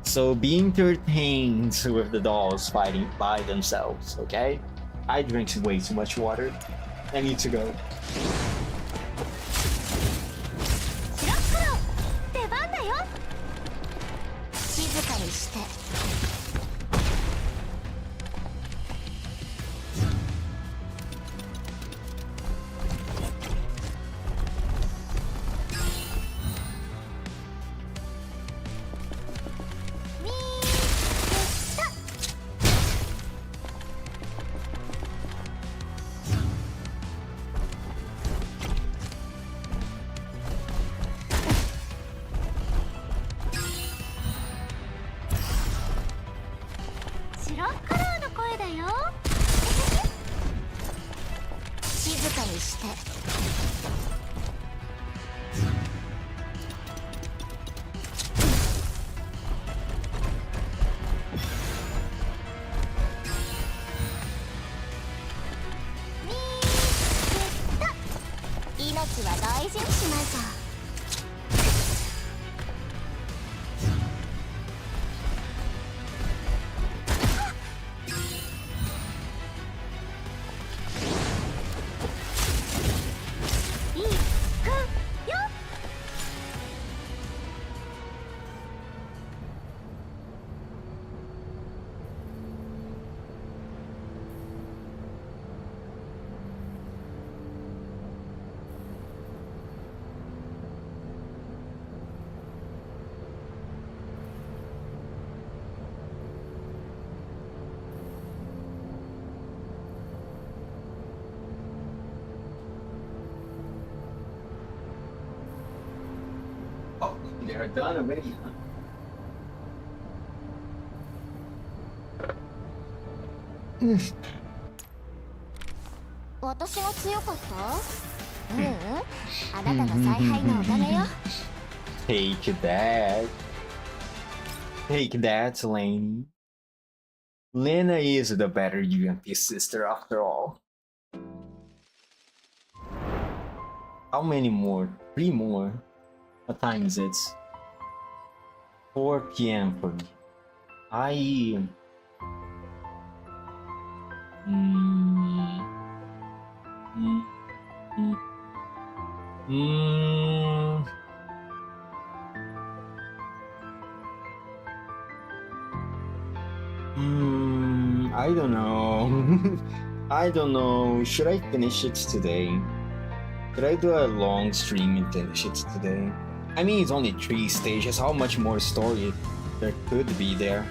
So be entertained with the dolls fighting by themselves, okay? I drink way too much water. I need to go. They're done already, huh? 私が強かった？ううん、あなたの采配のおかげよ。Take that. Take that, Lane. Lena is the better UMP sister after all. How many more? 3 more. What time is it? 4 p.m. for me. I... I don't know. I don't know. Should I finish it today? Should I do a long stream and finish it today? I mean, it's only 3 stages. How much more story there could be there?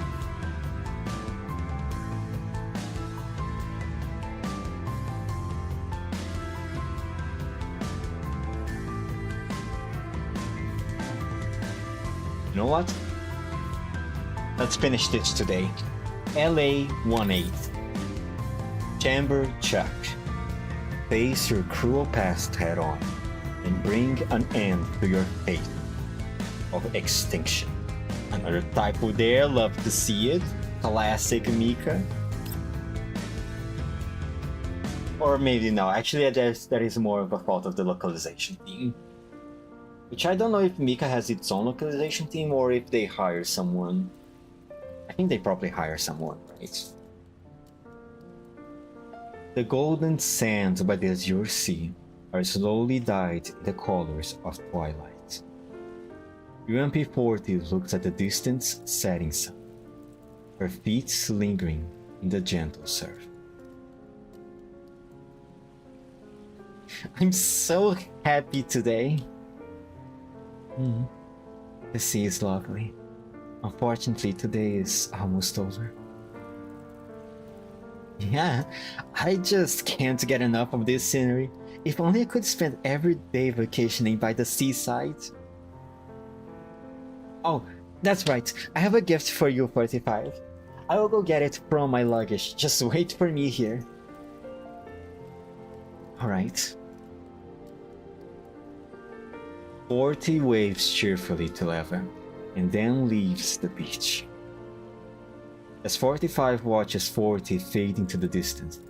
You know what? Let's finish this today. LA 1/8. Chamber Chuck. Face your cruel past head on and bring an end to your fate of extinction. Another typo there, love to see it. Classic Mika. Or maybe no, actually that is more of a fault of the localization team. Which I don't know if Mika has its own localization team or if they hire someone. I think they probably hire someone, right? The golden sands by the azure sea are slowly dyed in the colors of twilight. UMP-40 looks at the distant setting sun, her feet lingering in the gentle surf. I'm so happy today. The sea is lovely. Unfortunately, today is almost over. Yeah, I just can't get enough of this scenery. If only I could spend every day vacationing by the seaside. Oh, that's right. I have a gift for you, 45. I will go get it from my luggage. Just wait for me here. Alright. 40 waves cheerfully to Leva, and then leaves the beach. As 45 watches 40 fade into the distance,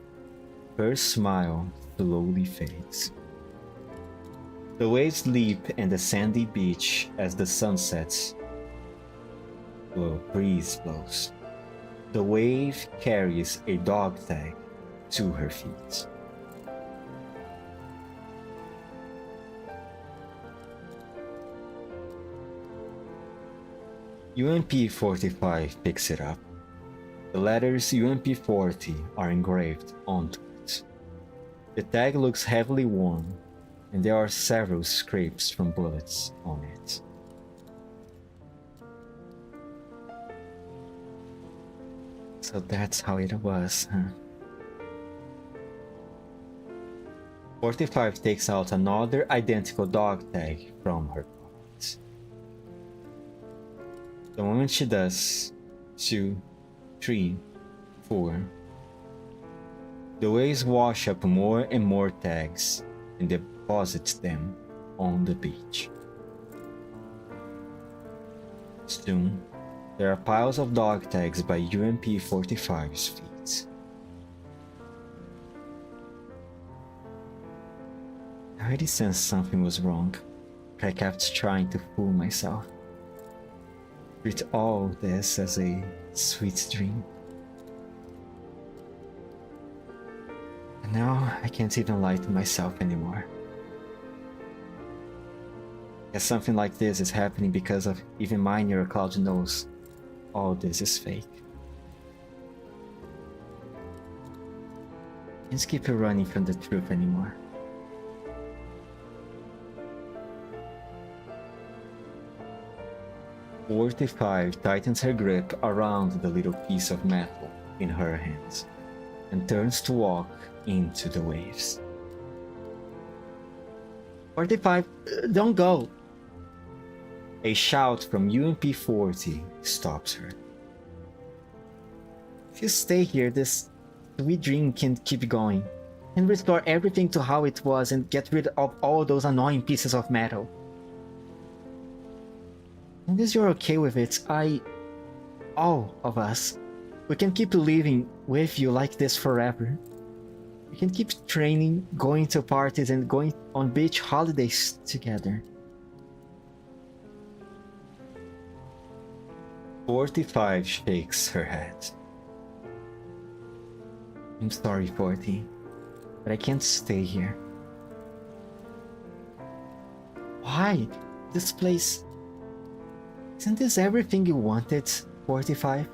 her smile slowly fades. The waves leap and the sandy beach as the sun sets. A breeze blows. The wave carries a dog tag to her feet. UMP-45 picks it up. The letters UMP-40 are engraved onto it. The tag looks heavily worn, and there are several scrapes from bullets on it. So that's how it was, huh? 45 takes out another identical dog tag from her pocket. The moment she does, 2, 3, 4. The waves wash up more and more tags and deposit them on the beach. Soon, there are piles of dog tags by UMP-45's feet. I already sensed something was wrong, but I kept trying to fool myself. Treat all this as a sweet dream. And now I can't even lie to myself anymore. As something like this is happening because of even my neural cloud knows all this is fake. I can't keep running from the truth anymore. "45 tightens her grip around the little piece of metal in her hands and turns to walk into the waves. 45, don't go! A shout from UMP-40 stops her. If you stay here, this sweet dream can keep going and restore everything to how it was and get rid of all those annoying pieces of metal. And as you're okay with it, all of us, we can keep living with you like this forever. We can keep training, going to parties, and going on beach holidays together." 45 shakes her head. "I'm sorry, 40, but I can't stay here." "Why? This place... Isn't this everything you wanted, 45?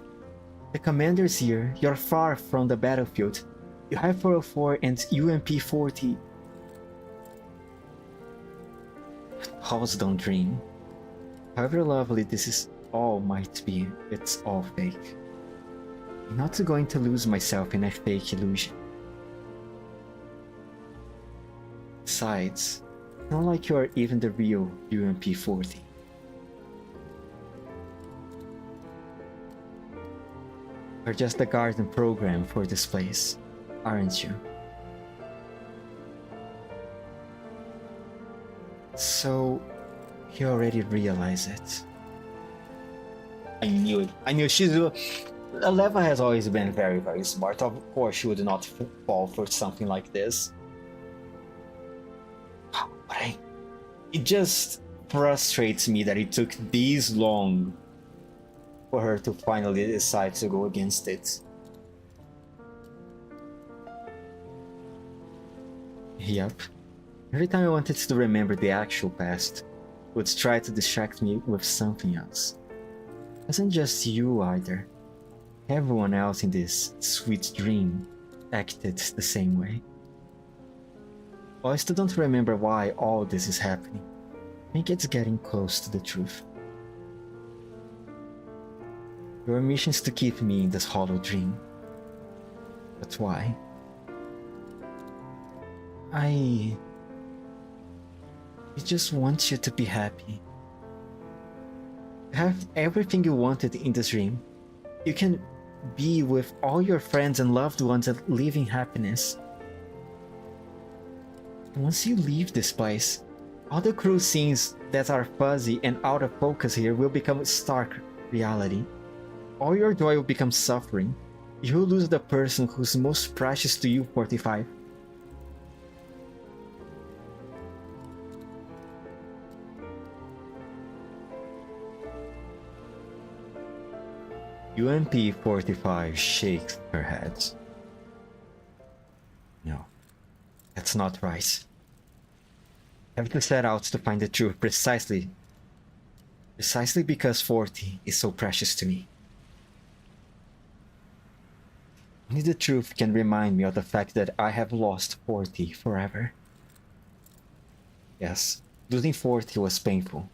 The commander's here, you're far from the battlefield. You have 404 and UMP-40. Halls don't dream. However lovely this all might be, it's all fake. I'm not going to lose myself in a fake illusion. Besides, it's not like you are even the real UMP-40. You're just the garden program for this place, aren't you?" So, he already realized it. I knew it. I knew Aleva has always been very, very smart. Of course, she would not fall for something like this. But it just frustrates me that it took this long for her to finally decide to go against it. Yep. Every time I wanted to remember the actual past, it would try to distract me with something else. It wasn't just you either. Everyone else in this sweet dream acted the same way. While I still don't remember why all this is happening, I think it's getting close to the truth. Your mission is to keep me in this hollow dream. But why? I just want you to be happy. You have everything you wanted in this dream. You can be with all your friends and loved ones and live in happiness. Once you leave this place, all the cruel scenes that are fuzzy and out of focus here will become stark reality. All your joy will become suffering. You will lose the person who's most precious to you, 45. UMP-45 shakes her head. No, that's not right. I have to set out to find the truth precisely because 40 is so precious to me. Only the truth can remind me of the fact that I have lost 40 forever. Yes, losing 40 was painful.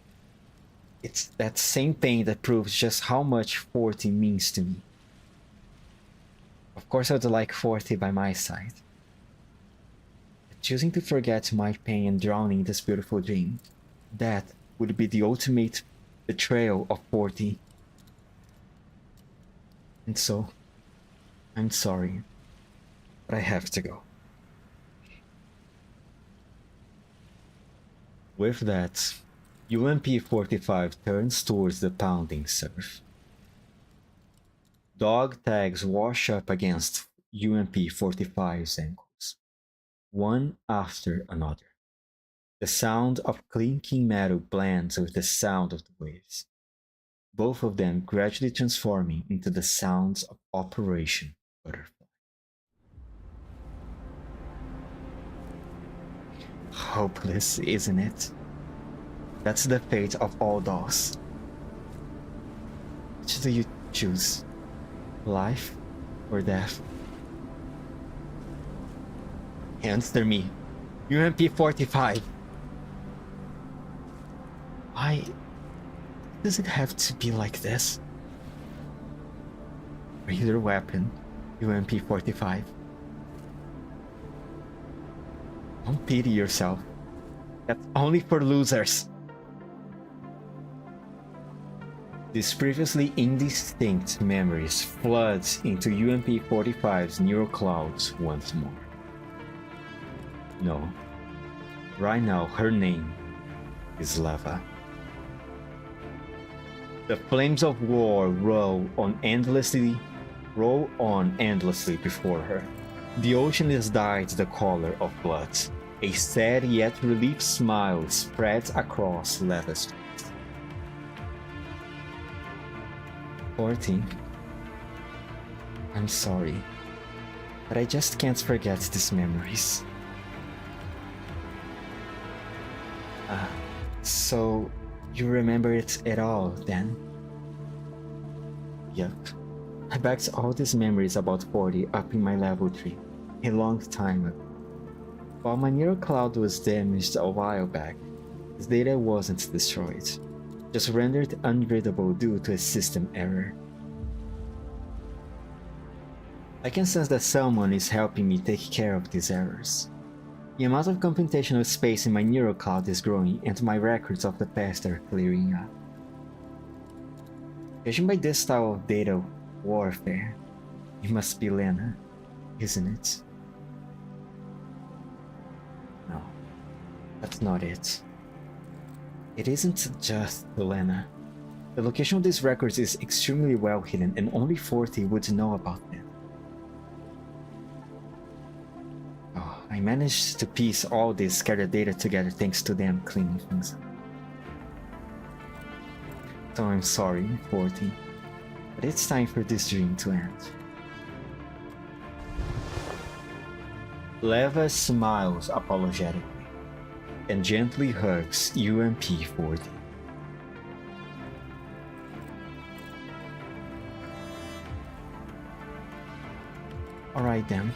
It's that same pain that proves just how much 40 means to me. Of course I would like 40 by my side. But choosing to forget my pain and drowning in this beautiful dream, that would be the ultimate betrayal of 40. And so, I'm sorry, but I have to go. With that, UMP-45 turns towards the pounding surf. Dog tags wash up against UMP-45's ankles, one after another. The sound of clinking metal blends with the sound of the waves, both of them gradually transforming into the sounds of Operation Butterfly. Hopeless, isn't it? That's the fate of all dolls. Which do you choose? Life or death? Answer me. UMP-45. Why does it have to be like this? Raise your weapon, UMP-45. Don't pity yourself. That's only for losers. These previously indistinct memories flood into UMP-45's neural clouds once more. No. Right now, her name is Lava. The flames of war roll on endlessly before her. The ocean is dyed the color of blood. A sad yet relieved smile spreads across Lava's face. 14. I'm sorry, but I just can't forget these memories. So you remember it at all then? Yup. I backed all these memories about 40 up in my level 3 a long time ago. While my neural cloud was damaged a while back, this data wasn't destroyed, just rendered unreadable due to a system error. I can sense that someone is helping me take care of these errors. The amount of computational space in my neural cloud is growing and my records of the past are clearing up. Judging by this style of data warfare, it must be Lena, isn't it? No, that's not it. It isn't just Lena. The location of these records is extremely well hidden and only 40 would know about them. Oh, I managed to piece all this scattered data together thanks to them cleaning things up. So I'm sorry, 40, but it's time for this dream to end. Leva smiles apologetically and gently hugs UMP-40. Alright then,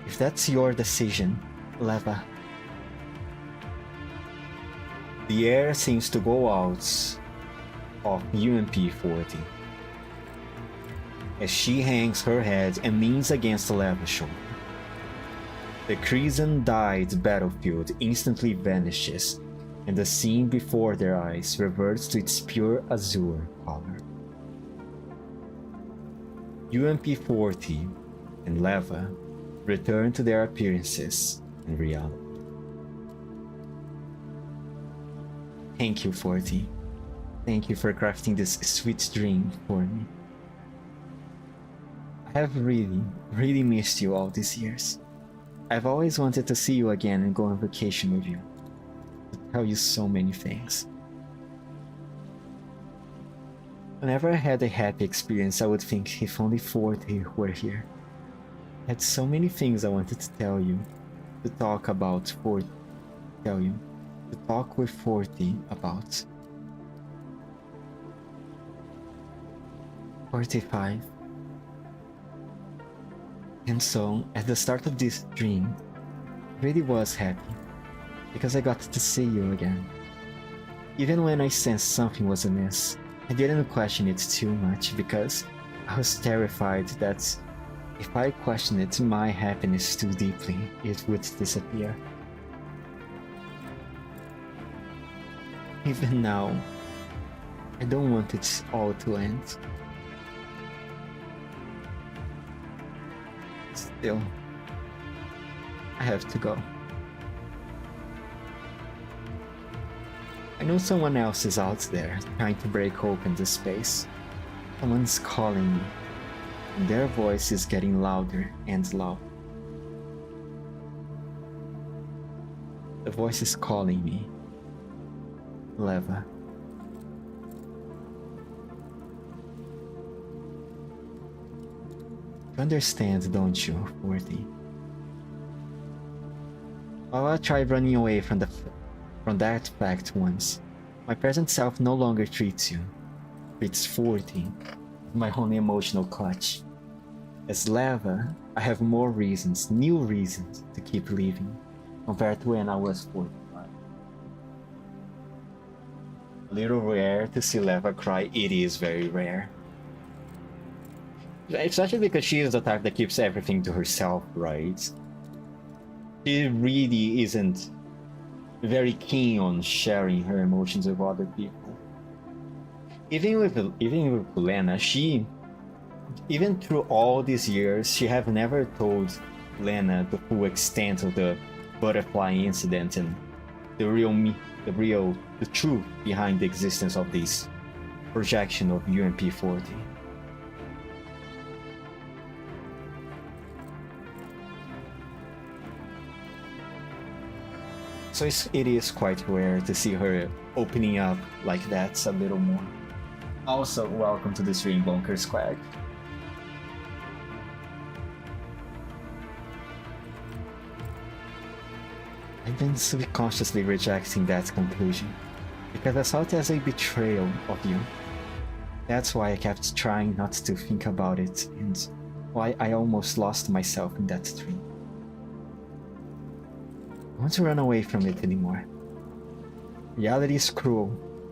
if that's your decision, Leva. The air seems to go out of UMP-40 as she hangs her head and leans against Leva's shoulder. The crimson-dyed battlefield instantly vanishes, and the scene before their eyes reverts to its pure azure color. UMP-40 and Leva return to their appearances in reality. Thank you, 40. Thank you for crafting this sweet dream for me. I have really missed you all these years. I've always wanted to see you again and go on vacation with you. To tell you so many things. Whenever I had a happy experience, I would think if only 40 were here. I had so many things I wanted to tell you, to talk about 40, to talk with 40 about. 45. And so, at the start of this dream, I really was happy, because I got to see you again. Even when I sensed something was amiss, I didn't question it too much because I was terrified that if I questioned it, my happiness too deeply, it would disappear. Even now, I don't want it all to end. Still, I have to go. I know someone else is out there trying to break open this space. Someone's calling me, and their voice is getting louder and louder. The voice is calling me. Leva. You understand, don't you, 40? While I tried running away from that fact once, my present self no longer treats you. Treats 40, my only emotional clutch. As Leva, I have more reasons, new reasons, to keep living, compared to when I was 45. A little rare to see Leva cry, it is very rare. Especially because she is the type that keeps everything to herself, right? She really isn't very keen on sharing her emotions with other people. Even with Lena, even through all these years, she have never told Lena the full extent of the butterfly incident and the truth behind the existence of this projection of UMP-40. So it is quite rare to see her opening up like that a little more. Also, welcome to the stream, Bunker Squad. I've been subconsciously rejecting that conclusion, because I saw it as a betrayal of you. That's why I kept trying not to think about it, and why I almost lost myself in that dream. I want to run away from it anymore. Reality is cruel,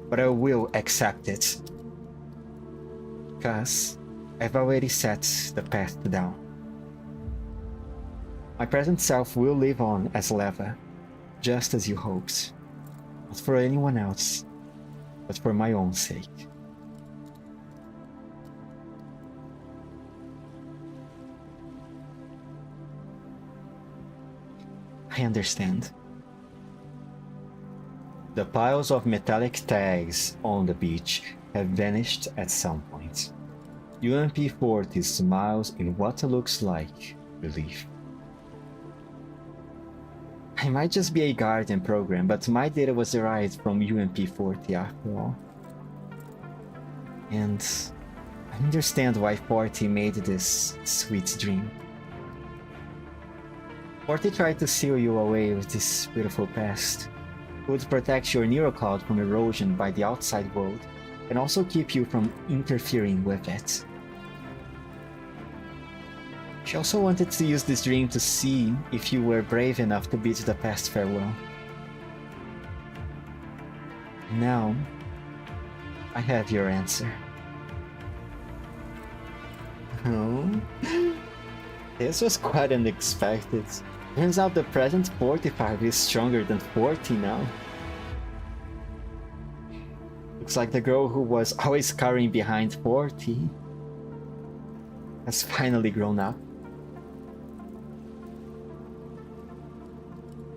but I will accept it. Because I've already set the path down. My present self will live on as Leva, just as you hoped. Not for anyone else, but for my own sake. I understand. The piles of metallic tags on the beach have vanished at some point. UMP-40 smiles in what looks like relief. I might just be a guardian program, but my data was derived from UMP-40 after all. And I understand why 40 made this sweet dream. 40 tried to seal you away with this beautiful past. It would protect your neurocloud from erosion by the outside world, and also keep you from interfering with it. She also wanted to use this dream to see if you were brave enough to bid the past farewell. Now, I have your answer. Oh, this was quite unexpected. Turns out the present 45 is stronger than 40 now. Looks like the girl who was always cowering behind 40 has finally grown up.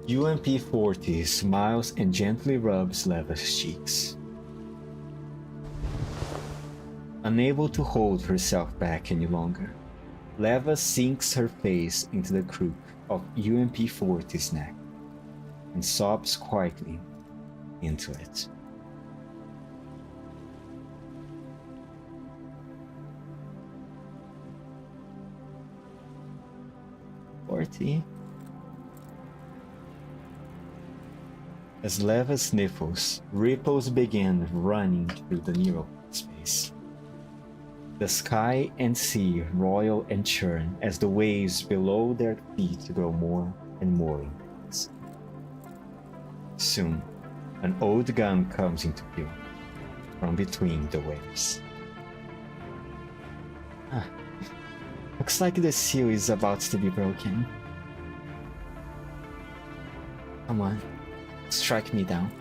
UMP-40 smiles and gently rubs Leva's cheeks. Unable to hold herself back any longer, Leva sinks her face into the crook of UMP-40's neck and sobs quietly into it. As Leva sniffles, ripples begin running through the neural space. The sky and sea roil and churn as the waves below their feet grow more and more intense. Soon, an old gun comes into view from between the waves. Looks like the seal is about to be broken. Come on, strike me down.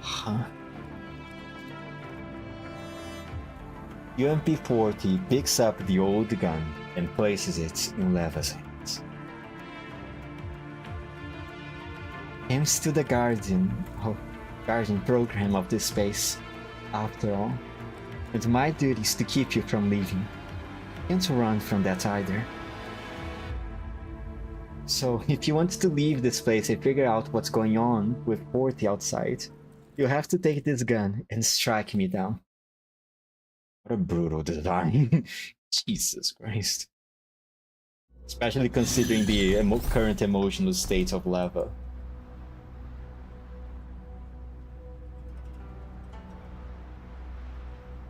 Huh? UMP-40 picks up the old gun and places it in Leva's hands. I'm still the guardian program of this space, after all, and my duty is to keep you from leaving. Can't run from that either. So if you want to leave this place and figure out what's going on with 40 outside, you have to take this gun and strike me down. What a brutal design. Jesus Christ. Especially considering the current emotional state of Leva.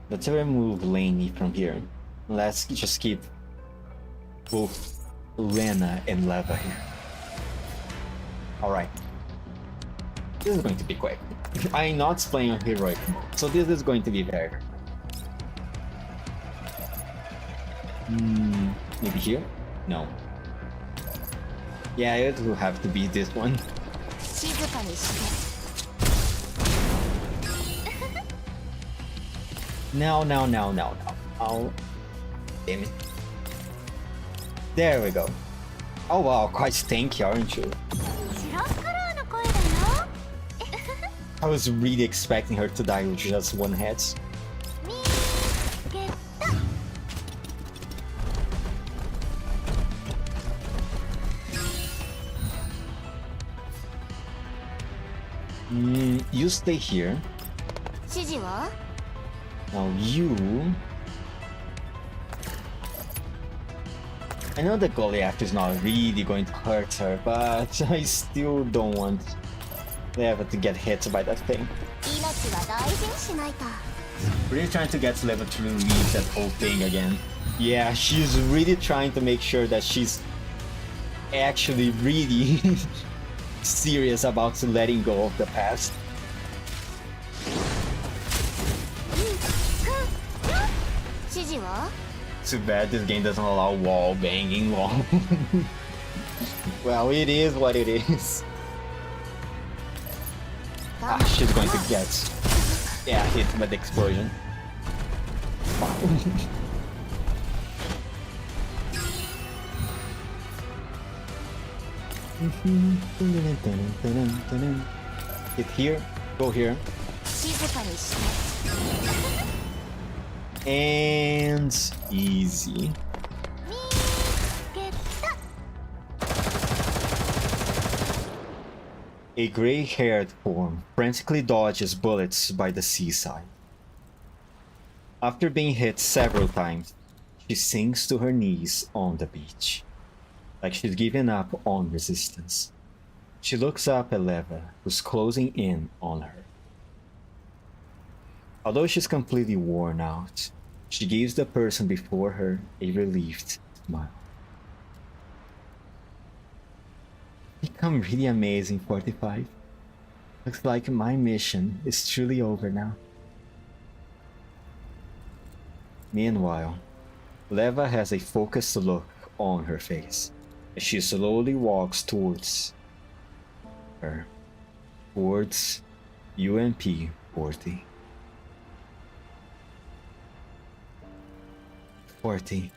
Let's remove Lainey from here. Let's just keep both Lena and Leva here. Alright. This is going to be quick. I'm not playing on heroic mode, so this is going to be very quick. Maybe here? No. Yeah, it will have to be this one. No. Oh, damn it. There we go. Oh wow, quite stanky, aren't you? I was really expecting her to die with just one hit. You stay here. Now you... I know the Goliath is not really going to hurt her, but I still don't want Leva to get hit by that thing. Really trying to get Leva to release that whole thing again. Yeah, she's really trying to make sure that she's actually really serious about letting go of the past. Too bad this game doesn't allow wall banging long. Well, it is what it is. Ah, she's going to get hit by the explosion. Hit here, go here. 静かにして And easy. 見つけた A gray-haired form frantically dodges bullets by the seaside. After being hit several times, she sinks to her knees on the beach, like she's given up on resistance. She looks up at Leva, who's closing in on her. Although she's completely worn out, she gives the person before her a relieved smile. Become really amazing, 45. Looks like my mission is truly over now. Meanwhile, Leva has a focused look on her face as she slowly walks towards her, towards UMP 40. 40.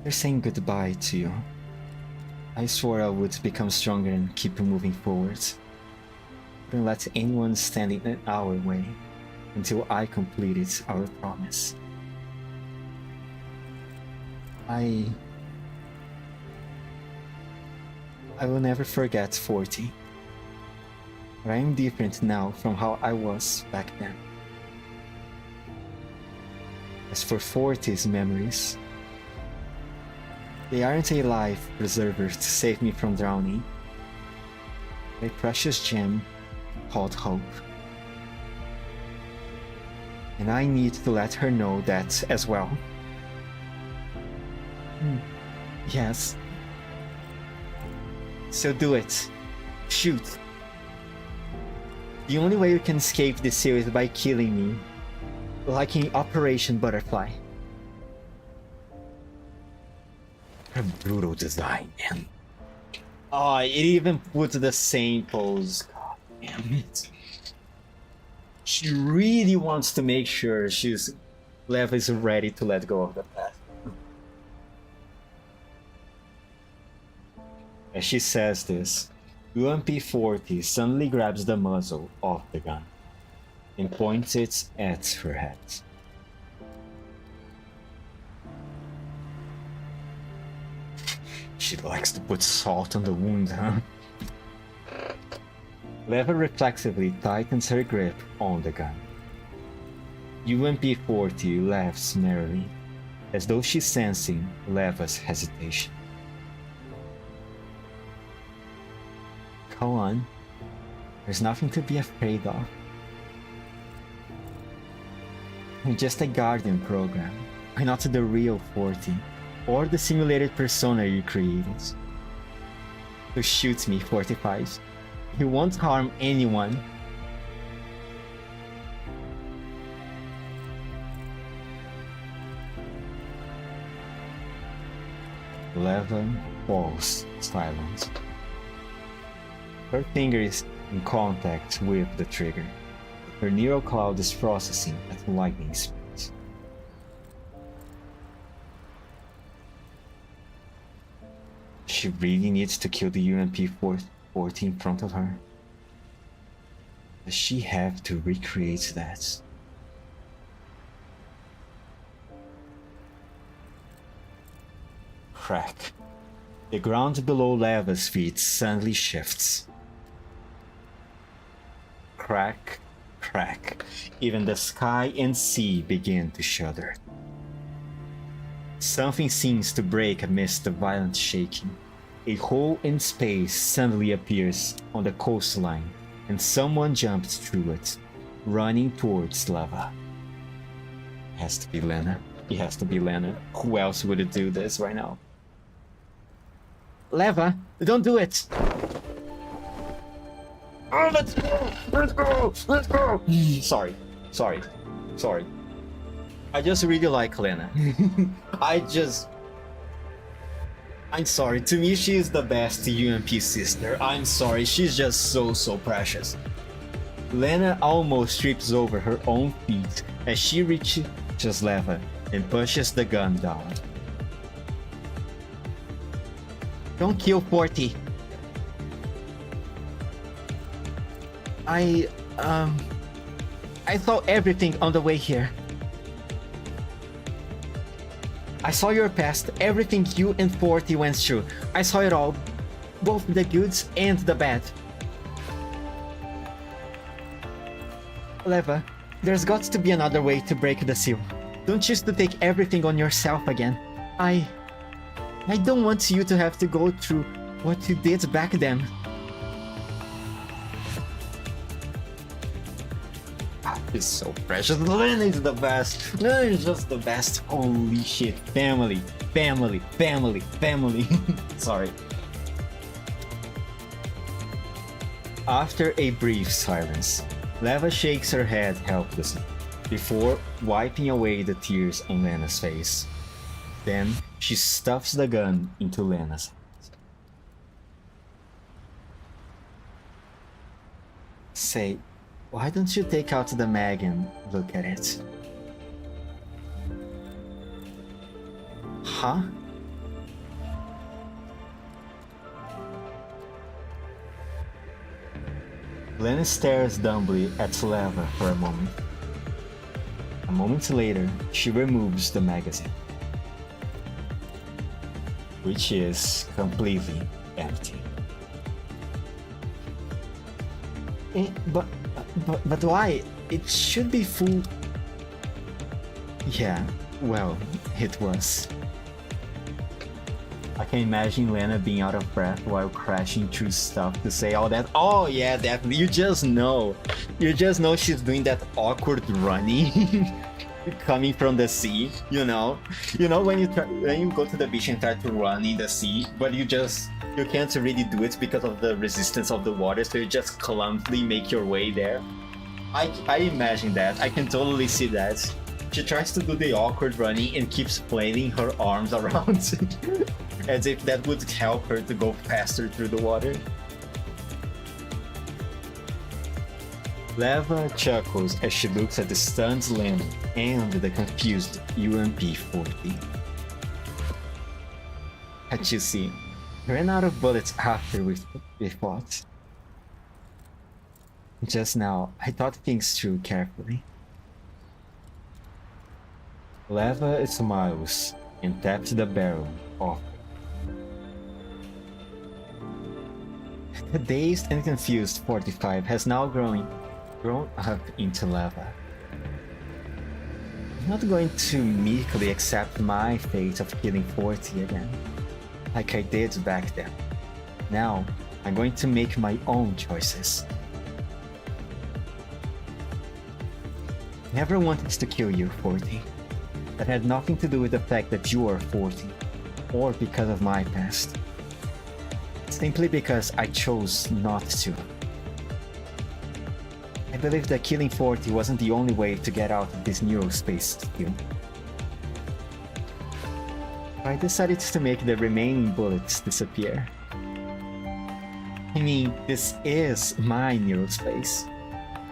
They're saying goodbye to you. I swore I would become stronger and keep moving forwards. Wouldn't let anyone stand in our way until I completed our promise. I will never forget 40. But I am different now from how I was back then. As for 40's memories, they aren't a life preserver to save me from drowning. A precious gem called hope. And I need to let her know that as well. Yes. So do it. Shoot. The only way you can escape this series is by killing me. Like in Operation Butterfly. A brutal design, man. Oh, it even puts the same pose. God damn it. She really wants to make sure Lev is ready to let go of the past. As she says this, UMP-40 suddenly grabs the muzzle of the gun and points it at her head. She likes to put salt on the wound, huh? Leva reflexively tightens her grip on the gun. UMP-40 laughs merrily, as though she's sensing Leva's hesitation. Go on. There's nothing to be afraid of. I'm just a guardian program. I'm not the real 40, or the simulated persona you created. So shoot me, 45. You won't harm anyone. Leva falls silent. Her finger is in contact with the trigger. Her neural cloud is processing at lightning speed. She really needs to kill the UMP-40 in front of her. Does she have to recreate that? Crack. The ground below Leva's feet suddenly shifts. Crack, crack. Even the sky and sea begin to shudder. Something seems to break amidst the violent shaking. A hole in space suddenly appears on the coastline, and someone jumps through it, running towards Leva. It has to be Lena. It has to be Lena. Who else would do this right now? Leva, don't do it! Oh, let's go! Let's go! Let's go! Sorry. I just really like Lena. I'm sorry. To me, she is the best UMP sister. I'm sorry. She's just so precious. Lena almost trips over her own feet as she reaches Leva and pushes the gun down. Don't kill 40. I saw everything on the way here. I saw your past, everything you and 40 went through. I saw it all, both the goods and the bad. Leva, there's got to be another way to break the seal. Don't choose to take everything on yourself again. I don't want you to have to go through what you did back then. It's so precious. Lena is the best. Lena is just the best. Holy shit. Family. Family. Family. Family. Sorry. After a brief silence, Leva shakes her head helplessly before wiping away the tears on Lena's face. Then she stuffs the gun into Lena's hand. Say, why don't you take out the mag and look at it? Huh? Lena stares dumbly at Leva for a moment. A moment later, she removes the magazine, which is completely empty. But why? It should be full. Yeah, well, it was. I can imagine Lena being out of breath while crashing through stuff to say all that. Oh yeah, definitely. You just know she's doing that awkward running coming from the sea, you know when you go to the beach and try to run in the sea, but you can't really do it because of the resistance of the water, so you just clumsily make your way there. I imagine that. I can totally see that. She tries to do the awkward running and keeps flailing her arms around as if that would help her to go faster through the water. Leva chuckles as she looks at the stunned Lena and the confused UMP-40. Can't you see? We ran out of bullets after we fought. Just now, I thought things through carefully. Leva smiles and taps the barrel off. The dazed and confused 45 has now grown up into Leva. I'm not going to meekly accept my fate of killing 40 again, like I did back then. Now, I'm going to make my own choices. Never wanted to kill you, 40. That had nothing to do with the fact that you are 40, or because of my past. Simply because I chose not to. I believe that killing 40 wasn't the only way to get out of this neurospace field. I decided to make the remaining bullets disappear. I mean, this is my neurospace.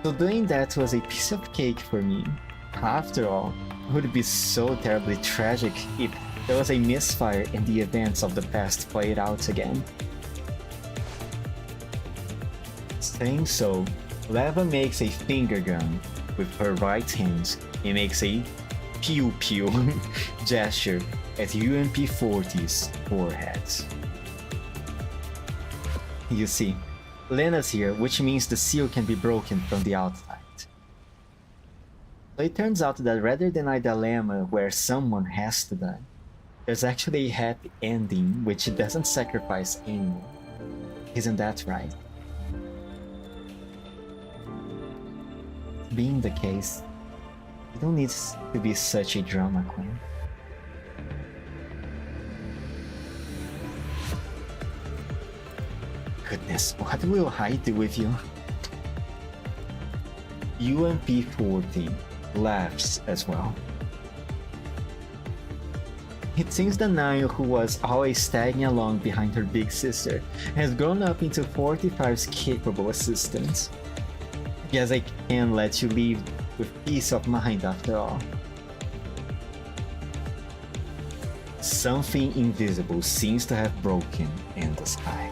So doing that was a piece of cake for me. After all, it would be so terribly tragic if there was a misfire and the events of the past played out again. Saying so, Leva makes a finger gun with her right hand and makes a pew pew gesture at UMP-40's forehead. You see, Lena's here, which means the seal can be broken from the outside. So it turns out that rather than a dilemma where someone has to die, there's actually a happy ending which doesn't sacrifice anyone. Isn't that right? Being the case, you don't need to be such a drama queen. Goodness, what will I do with you? UMP-40 laughs as well. It seems the Nile who was always tagging along behind her big sister has grown up into 45's capable assistant. Guess I can let you leave with peace of mind after all. Something invisible seems to have broken in the sky.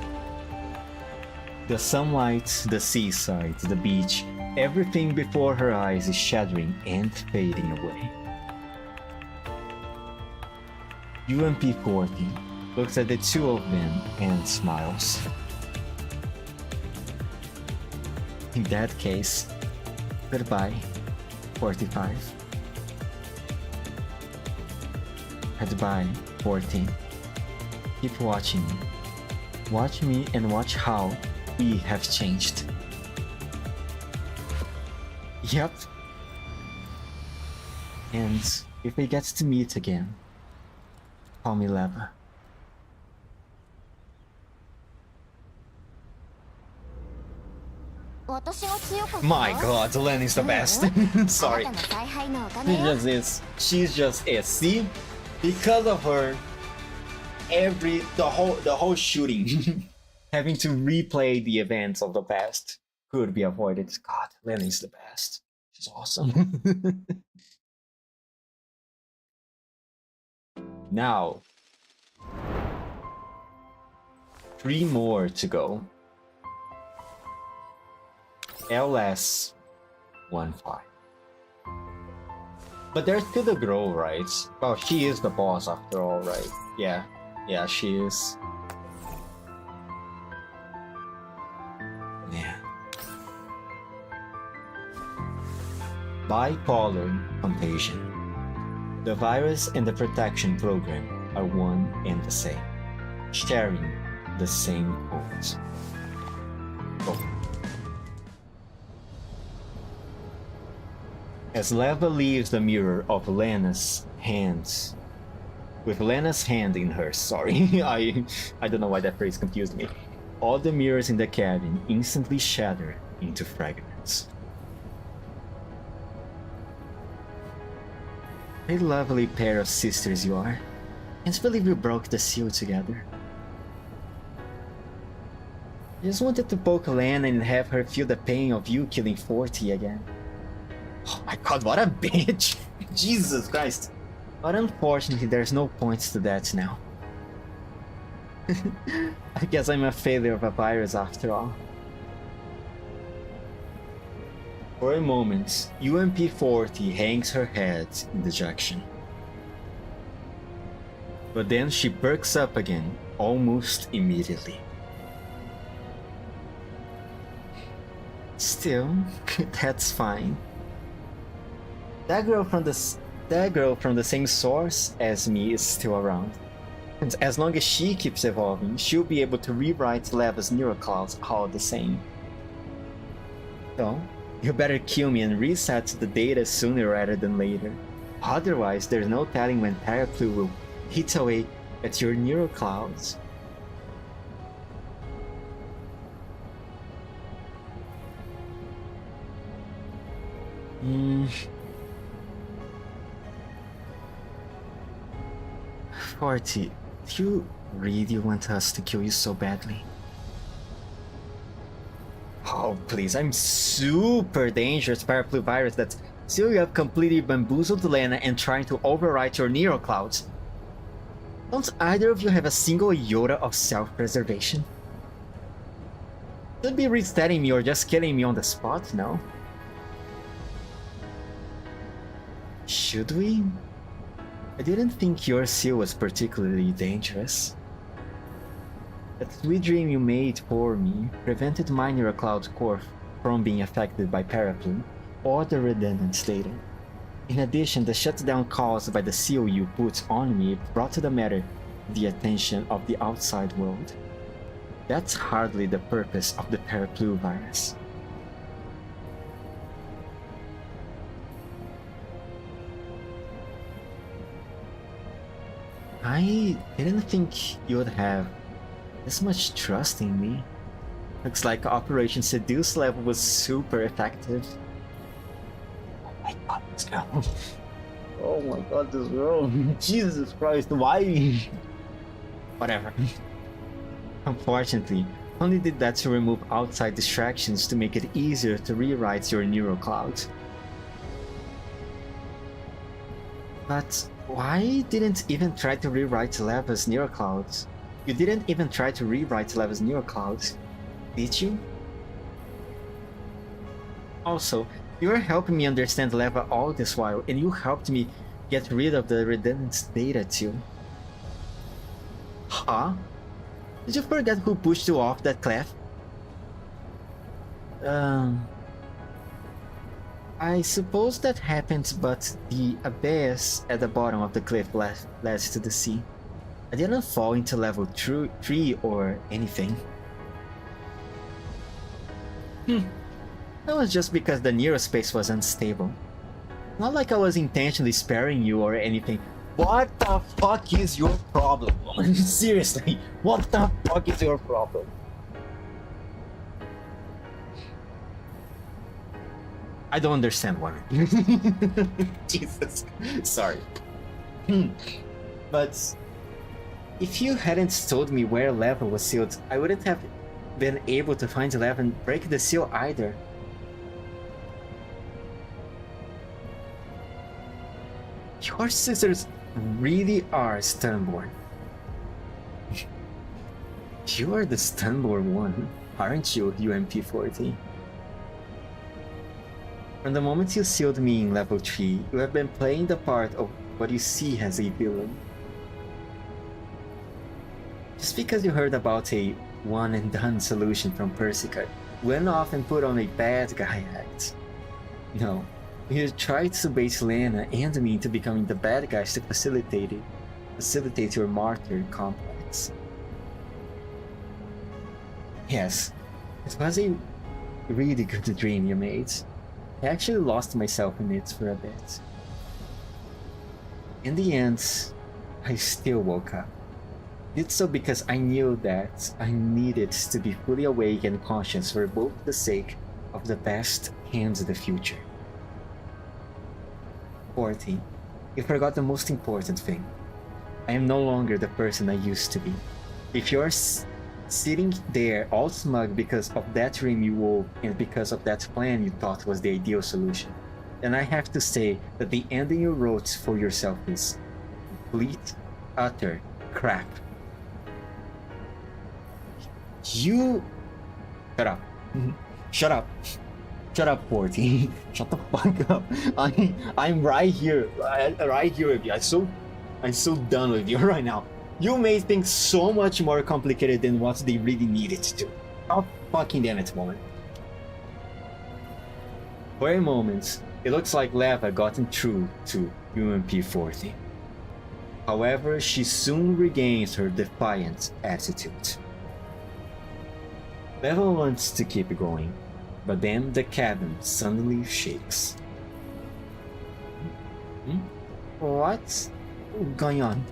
The sunlight, the seaside, the beach, everything before her eyes is shattering and fading away. UMP-40 looks at the two of them and smiles. In that case, goodbye, 45. Goodbye, 14. Keep watching me. Watch me and watch how we have changed. Yep. And if we get to meet again, call me Leva. My god, Lenny's the best. Sorry. She's just is. See? Because of her, the whole shooting having to replay the events of the past could be avoided. God, Lenny's the best. She's awesome. Now, 3 more to go. LS 15. But there's still the girl, right? Oh, she is the boss after all, right? Yeah, she is. Yeah. Bipolar contagion. The virus and the protection program are one and the same, sharing the same codes. Oh. As Leva leaves the mirror of Lena's hands, with Lena's hand in hers, sorry, I don't know why that phrase confused me, all the mirrors in the cabin instantly shatter into fragments. A lovely pair of sisters you are. Can't believe we broke the seal together. I just wanted to poke Lena and have her feel the pain of you killing 40 again. Oh my god, what a bitch! Jesus Christ! But unfortunately, there's no points to that now. I guess I'm a failure of a virus after all. For a moment, UMP-40 hangs her head in dejection. But then she perks up again, almost immediately. Still, that's fine. That girl from the same source as me is still around. And as long as she keeps evolving, she'll be able to rewrite Leva's neural clouds all the same. So, you better kill me and reset the data sooner rather than later. Otherwise, there's no telling when Paraplu will hit away at your neural clouds. Forty, do you really want us to kill you so badly? Oh please, I'm super dangerous Paraplu virus that's still you have completely bamboozled Lena and trying to overwrite your neural clouds. Don't either of you have a single iota of self-preservation? Should be resetting me or just killing me on the spot, no? Should we? I didn't think your seal was particularly dangerous. That sweet dream you made for me prevented my neural cloud core from being affected by Paraplu or the redundant data. In addition, the shutdown caused by the seal you put on me brought to the matter the attention of the outside world. That's hardly the purpose of the Paraplu virus. I didn't think you would have this much trust in me. Looks like Operation Seduce level was super effective. Oh my god, this girl. Oh my god, this girl. Jesus Christ, why? Whatever. Unfortunately, only did that to remove outside distractions to make it easier to rewrite your neural clouds. But why didn't even try to rewrite Leva's neural clouds? You didn't even try to rewrite Leva's neural clouds, did you? Also, you were helping me understand Leva all this while, and you helped me get rid of the redundant data too. Huh? Did you forget who pushed you off that cliff? I suppose that happens, but the abyss at the bottom of the cliff leads to the sea. I didn't fall into level 3 or anything. That was just because the neurospace was unstable. Not like I was intentionally sparing you or anything. What the fuck is your problem, woman? Seriously, what the fuck is your problem? I don't understand, woman. Jesus, sorry. But if you hadn't told me where Leva was sealed, I wouldn't have been able to find Leva and break the seal either. Your sisters really are Stunborn. You are the Stunborn one, aren't you, UMP-40? From the moment you sealed me in level 3, you have been playing the part of what you see as a villain. Just because you heard about a one-and-done solution from Persica, you went off and put on a bad guy act. No, you tried to bait Lena and me into becoming the bad guys to facilitate your martyr complex. Yes, it was a really good dream you made. I actually lost myself in it for a bit. In the end, I still woke up. Did so because I knew that I needed to be fully awake and conscious for both the sake of the past and the future. 40. You forgot the most important thing. I am no longer the person I used to be. If you're sitting there all smug because of that dream you woke and because of that plan you thought was the ideal solution, then I have to say that the ending you wrote for yourself is complete, utter crap. You... Shut up. Shut up. Shut up, 40. Shut the fuck up. I'm right here. Right here with you. I'm so done with you right now. You made things so much more complicated than what they really needed to do. Oh, fucking damn it, woman. For a moment, it looks like Leva gotten through to UMP-40. However, she soon regains her defiant attitude. Leva wants to keep going, but then the cabin suddenly shakes. What's going on?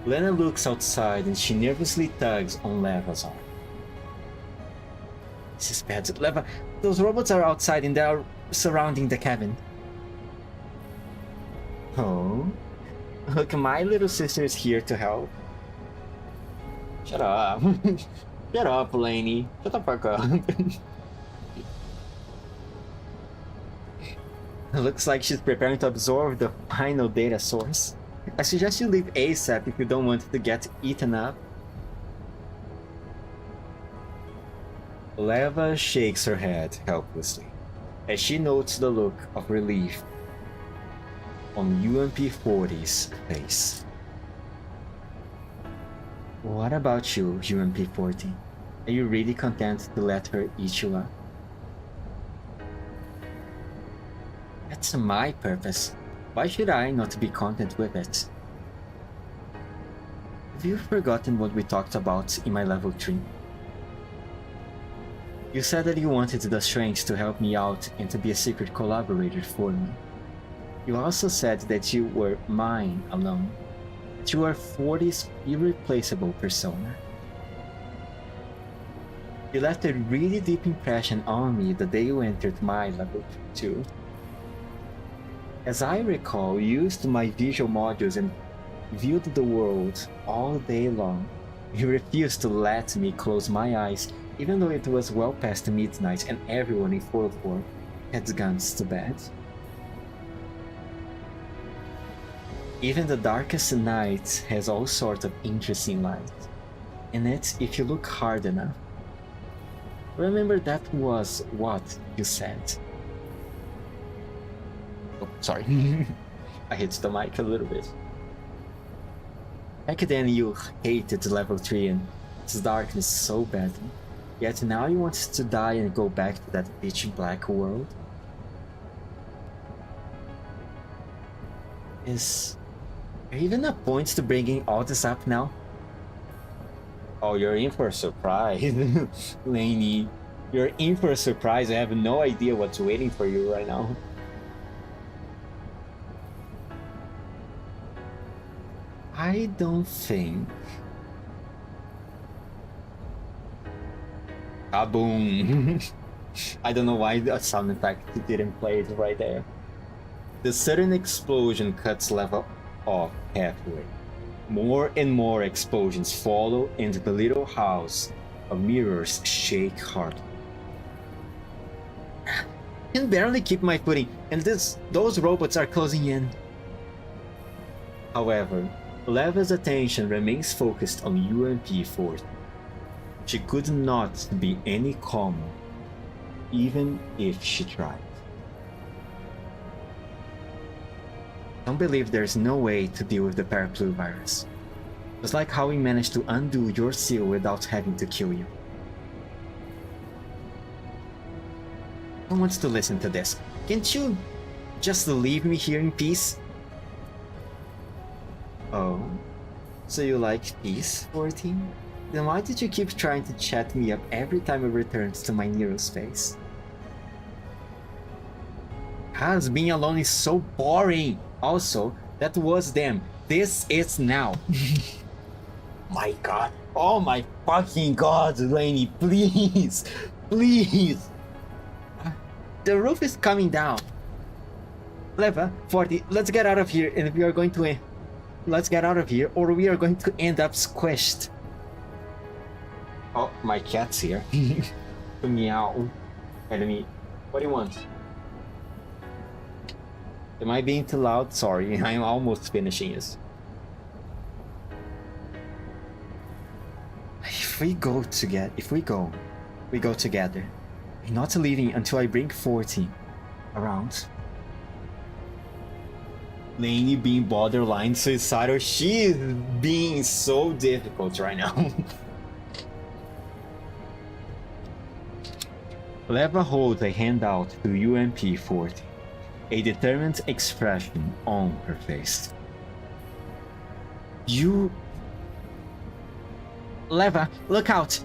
Lena looks outside and she nervously tugs on Leva's arm. This is bad. Leva, those robots are outside and they are surrounding the cabin. Oh? Look, my little sister is here to help. Shut up. Shut up, Lainey. Shut the fuck up. Looks like she's preparing to absorb the final data source. I suggest you leave ASAP if you don't want to get eaten up. Leva shakes her head helplessly as she notes the look of relief on UMP-40's face. What about you, UMP-40? Are you really content to let her eat you up? That's my purpose. Why should I not be content with it? Have you forgotten what we talked about in my level 3? You said that you wanted the strength to help me out and to be a secret collaborator for me. You also said that you were mine alone. That you are 40's irreplaceable persona. You left a really deep impression on me the day you entered my level 2. As I recall, you used my visual modules and viewed the world all day long. You refused to let me close my eyes, even though it was well past midnight and everyone in 404 had gone to bed. Even the darkest night has all sorts of interesting light in it if you look hard enough. Remember that was what you said. Oh, sorry. I hit the mic a little bit. Back then you hated level 3 and its darkness so badly. Yet now you want to die and go back to that pitch black world? Is there even a point to bringing all this up now? Oh, you're in for a surprise. Lainey, you're in for a surprise. I have no idea what's waiting for you right now. I don't think... Kaboom! I don't know why the sound effect didn't play it right there. The sudden explosion cuts level off halfway. More and more explosions follow, and the little house of mirrors shake hard. I can barely keep my footing, and those robots are closing in. However, Leva's attention remains focused on UMP-40. She could not be any calmer, even if she tried. Don't believe there's no way to deal with the paraplu virus. Just like how we managed to undo your seal without having to kill you. No one wants to listen to this. Can't you just leave me here in peace? Oh, so you like peace, 14? Then why did you keep trying to chat me up every time I returned to my Nero space? Cause being alone is so boring! Also, that was them. This is now. My god. Oh my fucking god, Lainey, please! Please! The roof is coming down. Leva, 40, let's get out of here and we are going to... Let's get out of here or we are going to end up squished. Oh, my cat's here. Meow. Enemy. What do you want? Am I being too loud? Sorry, I'm almost finishing this. If we go together, we go together. I'm not leaving until I bring 40 around. Lainey being borderline suicidal, she is being so difficult right now. Leva holds a hand out to UMP-40. A determined expression on her face. You... Leva, look out!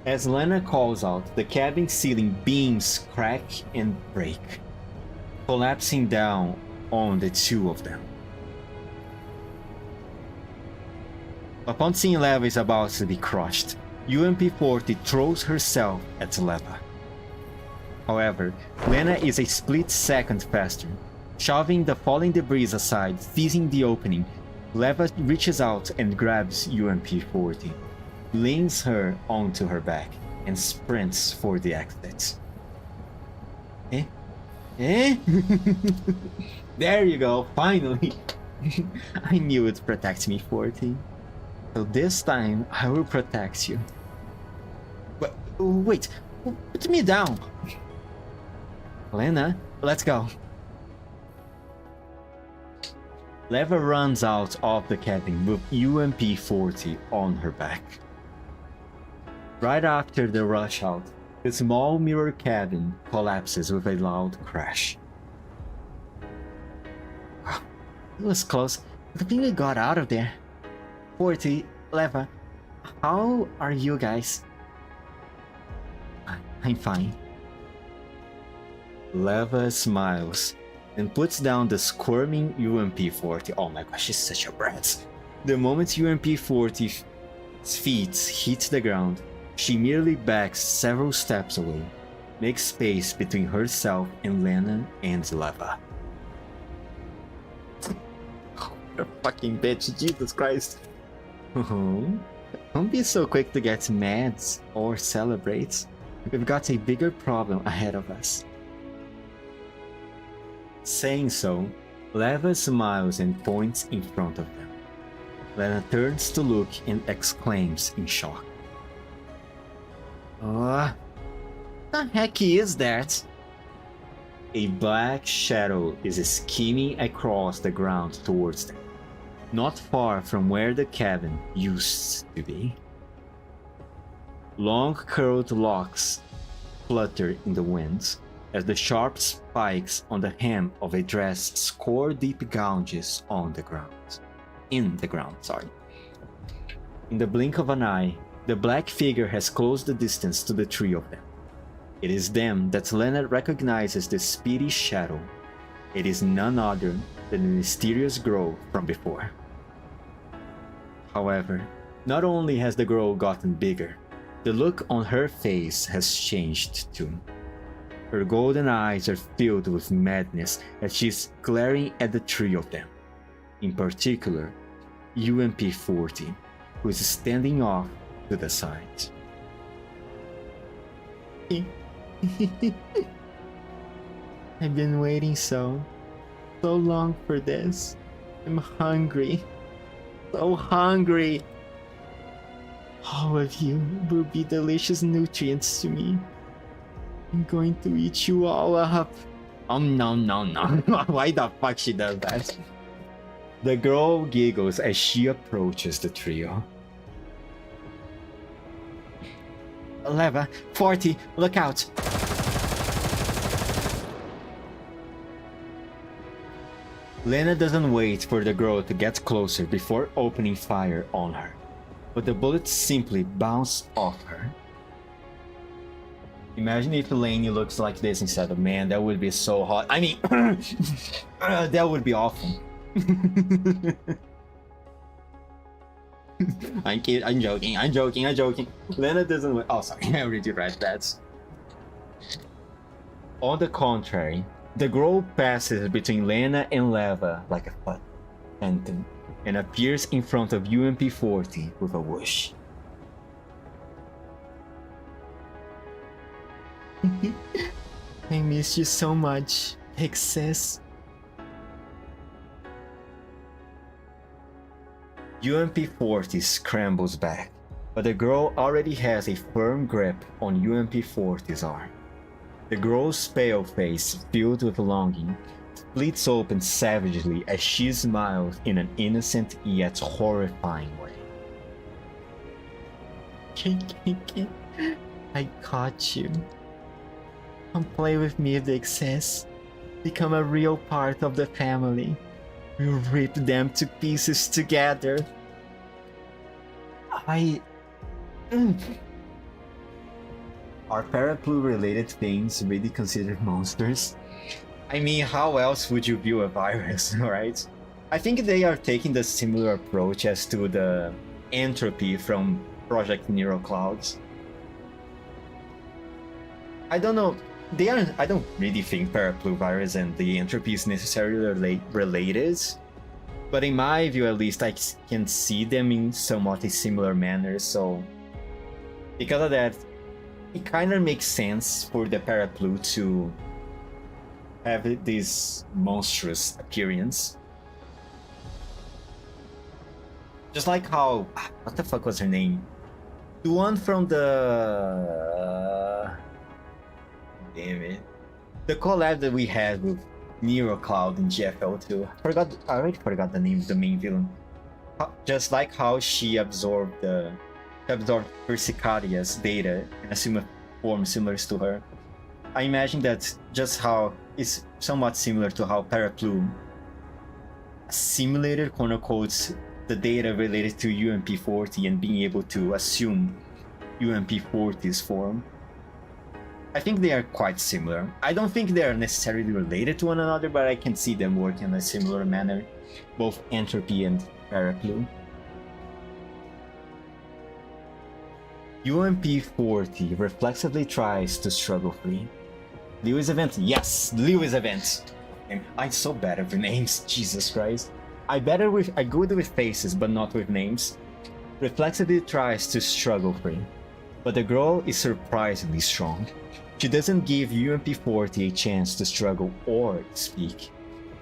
As Lena calls out, the cabin ceiling beams crack and break, collapsing down on the two of them. Upon seeing Leva is about to be crushed, UMP-40 throws herself at Leva. However, Lena is a split second faster. Shoving the falling debris aside, seizing the opening, Leva reaches out and grabs UMP-40, leans her onto her back, and sprints for the exit. Eh? Eh? There you go, finally! I knew it'd protect me, 40. So this time, I will protect you. But wait, put me down! Lena, let's go. Leva runs out of the cabin with UMP-40 on her back. Right after the rush out, the small mirror cabin collapses with a loud crash. It was close. I think we got out of there. 40, Leva, how are you guys? I'm fine. Leva smiles and puts down the squirming UMP-40. Oh my gosh, she's such a brat. The moment UMP-40's feet hit the ground, she merely backs several steps away, makes space between herself and Lena and Leva. Oh, what a fucking bitch, Jesus Christ. Don't be so quick to get mad or celebrate. We've got a bigger problem ahead of us. Saying so, Leva smiles and points in front of them. Lena turns to look and exclaims in shock. The heck is that? A black shadow is skimming across the ground towards them, not far from where the cabin used to be. Long curled locks flutter in the wind as the sharp spikes on the hem of a dress score deep gouges on the ground. In the ground. In the blink of an eye, the black figure has closed the distance to the three of them. It is them that Lena recognizes the speedy shadow. It is none other than the mysterious girl from before. However, not only has the girl gotten bigger, the look on her face has changed too. Her golden eyes are filled with madness as she's glaring at the three of them. In particular, UMP-40, who is standing off to the side. I've been waiting so long for this. I'm hungry. So hungry. All of you will be delicious nutrients to me. I'm going to eat you all up. No. Why the fuck she does that? The girl giggles as she approaches the trio. Leva, 40, look out! Lena doesn't wait for the girl to get closer before opening fire on her, but the bullets simply bounce off her. Imagine if Lainey looks like this instead of man, that would be so hot. I mean, that would be awful. I'm joking. Lena doesn't wait. Oh, sorry, I already read that. On the contrary, the girl passes between Lena and Leva like a phantom and appears in front of UMP-40 with a whoosh. I miss you so much, Pixiv. UMP-40 scrambles back, but the girl already has a firm grip on UMP-40's arm. The girl's pale face, filled with longing, splits open savagely as she smiles in an innocent yet horrifying way. I caught you. Come play with me if they exist. Become a real part of the family. We'll rip them to pieces together. Are Paraplu-related things really considered monsters? I mean, how else would you view a virus, right? I think they are taking the similar approach as to the entropy from Project Nero Clouds. I don't know. I don't really think Paraplu virus and the entropy is necessarily related, but in my view at least I can see them in somewhat a similar manner, so because of that, it kind of makes sense for the Paraplu to have this monstrous appearance. Just like how... what the fuck was her name? The one from the... damn it. The collab that we had with Nero Cloud in GFL2. I already forgot the name of the main villain. Just like how she absorbed Persicadia's data and assume a form similar to her. I imagine that just how it's somewhat similar to how Paraplu simulated, quote unquote, the data related to UMP-40 and being able to assume UMP-40's form. I think they are quite similar. I don't think they are necessarily related to one another, but I can see them working in a similar manner, both Entropy and Paraplu. UMP-40 reflexively tries to struggle free. Lewis Event, yes, Lewis Event. I'm so bad at names, Jesus Christ. I good with faces, but not with names. Reflexively tries to struggle free, but the girl is surprisingly strong. She doesn't give UMP-40 a chance to struggle or speak.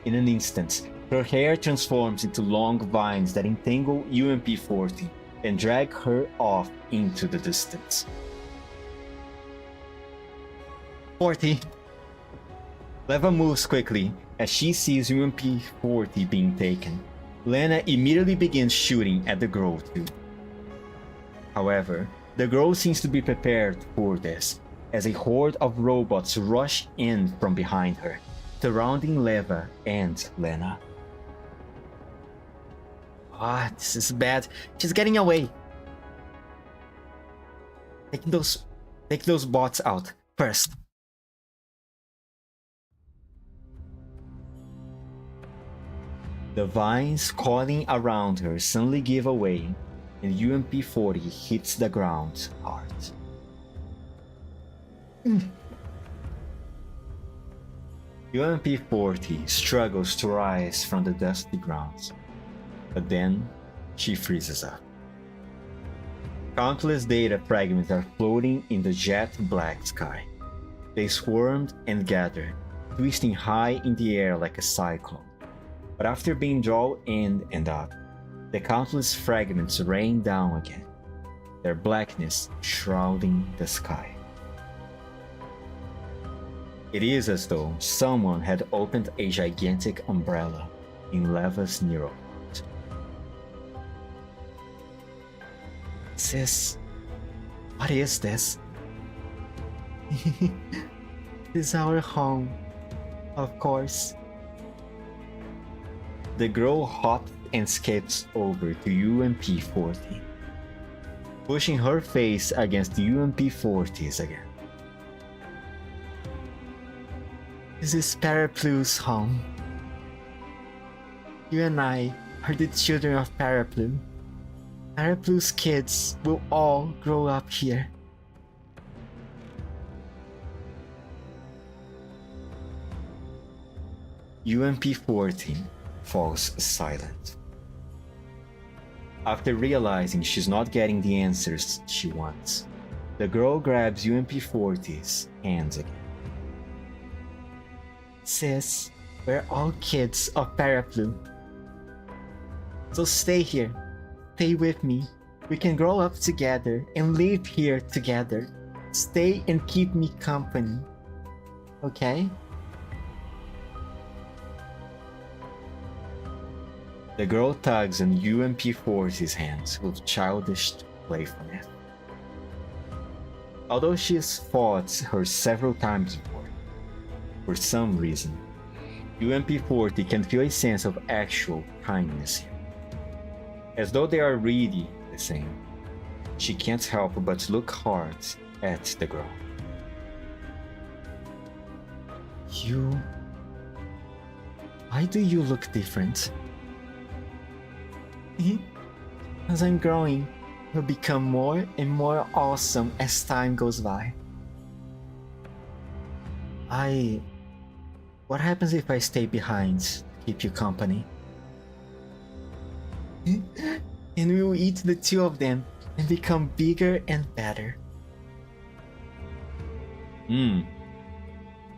In an instant, her hair transforms into long vines that entangle UMP-40 and drag her off into the distance. 40. Leva moves quickly as she sees UMP-40 being taken. Lena immediately begins shooting at the girl too. However, the girl seems to be prepared for this, as a horde of robots rush in from behind her, surrounding Leva and Lena. Ah, this is bad. She's getting away. Take those bots out first. The vines coiling around her suddenly give away, and UMP-40 hits the ground hard. UMP-40 struggles to rise from the dusty ground, but then she freezes up. Countless data fragments are floating in the jet black sky. They swarmed and gathered, twisting high in the air like a cyclone. But after being drawn in and up, the countless fragments rain down again, their blackness shrouding the sky. It is as though someone had opened a gigantic umbrella in Leva's neuroport. Sis, what is this? This is our home, of course. The girl hops and skips over to UMP-40, pushing her face against the UMP-40s again. This is Paraplu's home. You and I are the children of Paraplu. Paraplu's kids will all grow up here. UMP-40 falls silent. After realizing she's not getting the answers she wants, the girl grabs UMP-40's hands again. Sis, we're all kids of Paraplu. So stay here. Stay with me. We can grow up together and live here together. Stay and keep me company. Okay? The girl tugs on UMP-40's hands with childish playfulness. Although she has fought her several times before, for some reason, UMP-40 can feel a sense of actual kindness here. As though they are really the same, she can't help but look hard at the girl. Why do you look different? As I'm growing, you'll become more and more awesome as time goes by. What happens if I stay behind to keep you company? And we'll eat the two of them and become bigger and better.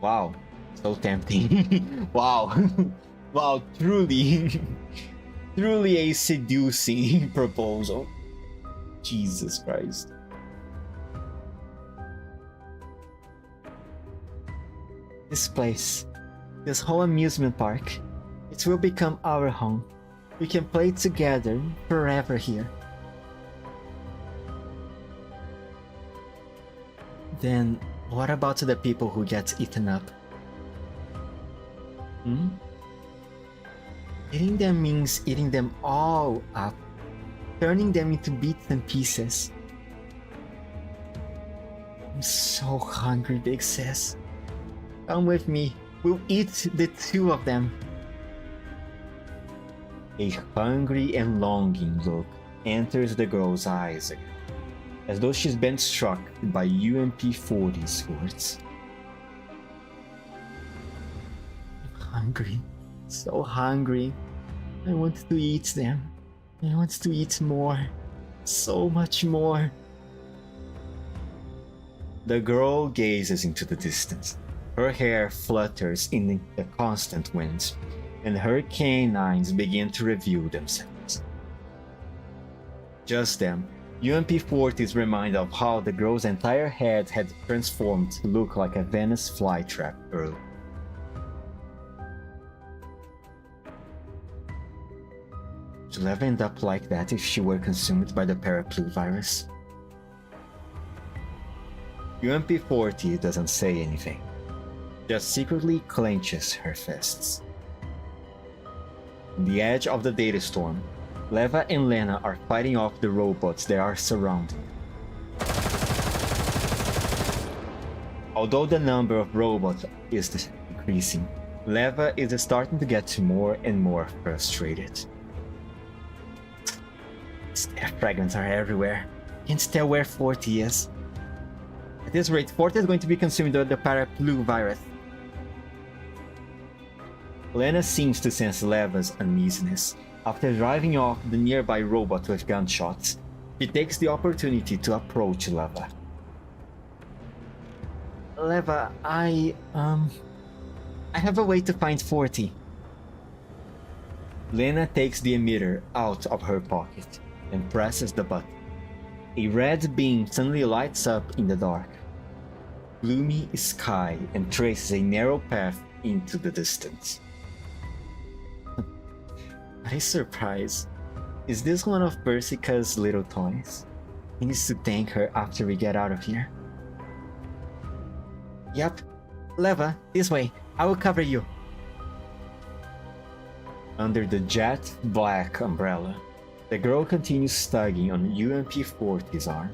Wow, so tempting. Wow. Wow, truly a seducing proposal. Jesus Christ. This place, this whole amusement park, it will become our home. We can play together forever here. Then, what about the people who get eaten up? Eating them means eating them all up, turning them into bits and pieces. I'm so hungry, Big Sis. Come with me, we'll eat the two of them. A hungry and longing look enters the girl's eyes again, as though she's been struck by UMP-40's words. I'm hungry, so hungry. I want to eat them. I want to eat more, so much more. The girl gazes into the distance. Her hair flutters in the constant winds, and her canines begin to reveal themselves. Just then, UMP-40 is reminded of how the girl's entire head had transformed to look like a Venice flytrap earlier. Should Leva end up like that if she were consumed by the paraplu virus? UMP-40 doesn't say anything, just secretly clenches her fists. On the edge of the data storm, Leva and Lena are fighting off the robots that are surrounding them. Although the number of robots is decreasing, Leva is starting to get more and more frustrated. Their fragments are everywhere. Can't tell where 40 is. At this rate, 40 is going to be consumed by the paraplu virus. Lena seems to sense Leva's uneasiness. After driving off the nearby robot with gunshots, she takes the opportunity to approach Leva. Leva, I have a way to find 40. Lena takes the emitter out of her pocket and presses the button. A red beam suddenly lights up in the dark. Gloomy sky and traces a narrow path into the distance. What a surprise. Is this one of Persica's little toys? He needs to thank her after we get out of here. Yep. Leva, this way. I will cover you. Under the jet black umbrella, the girl continues tugging on UMP-40's arm.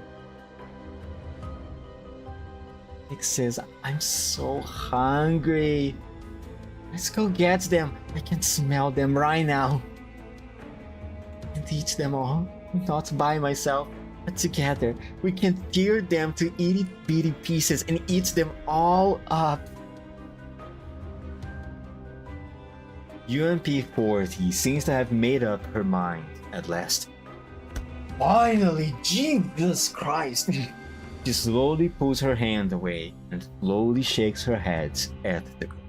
Nick says, I'm so hungry. Let's go get them. I can smell them right now. And eat them all, not by myself, but together. We can tear them to itty-bitty pieces and eat them all up. UMP-40 seems to have made up her mind at last. Finally, Jesus Christ! She slowly pulls her hand away and slowly shakes her head at the girl.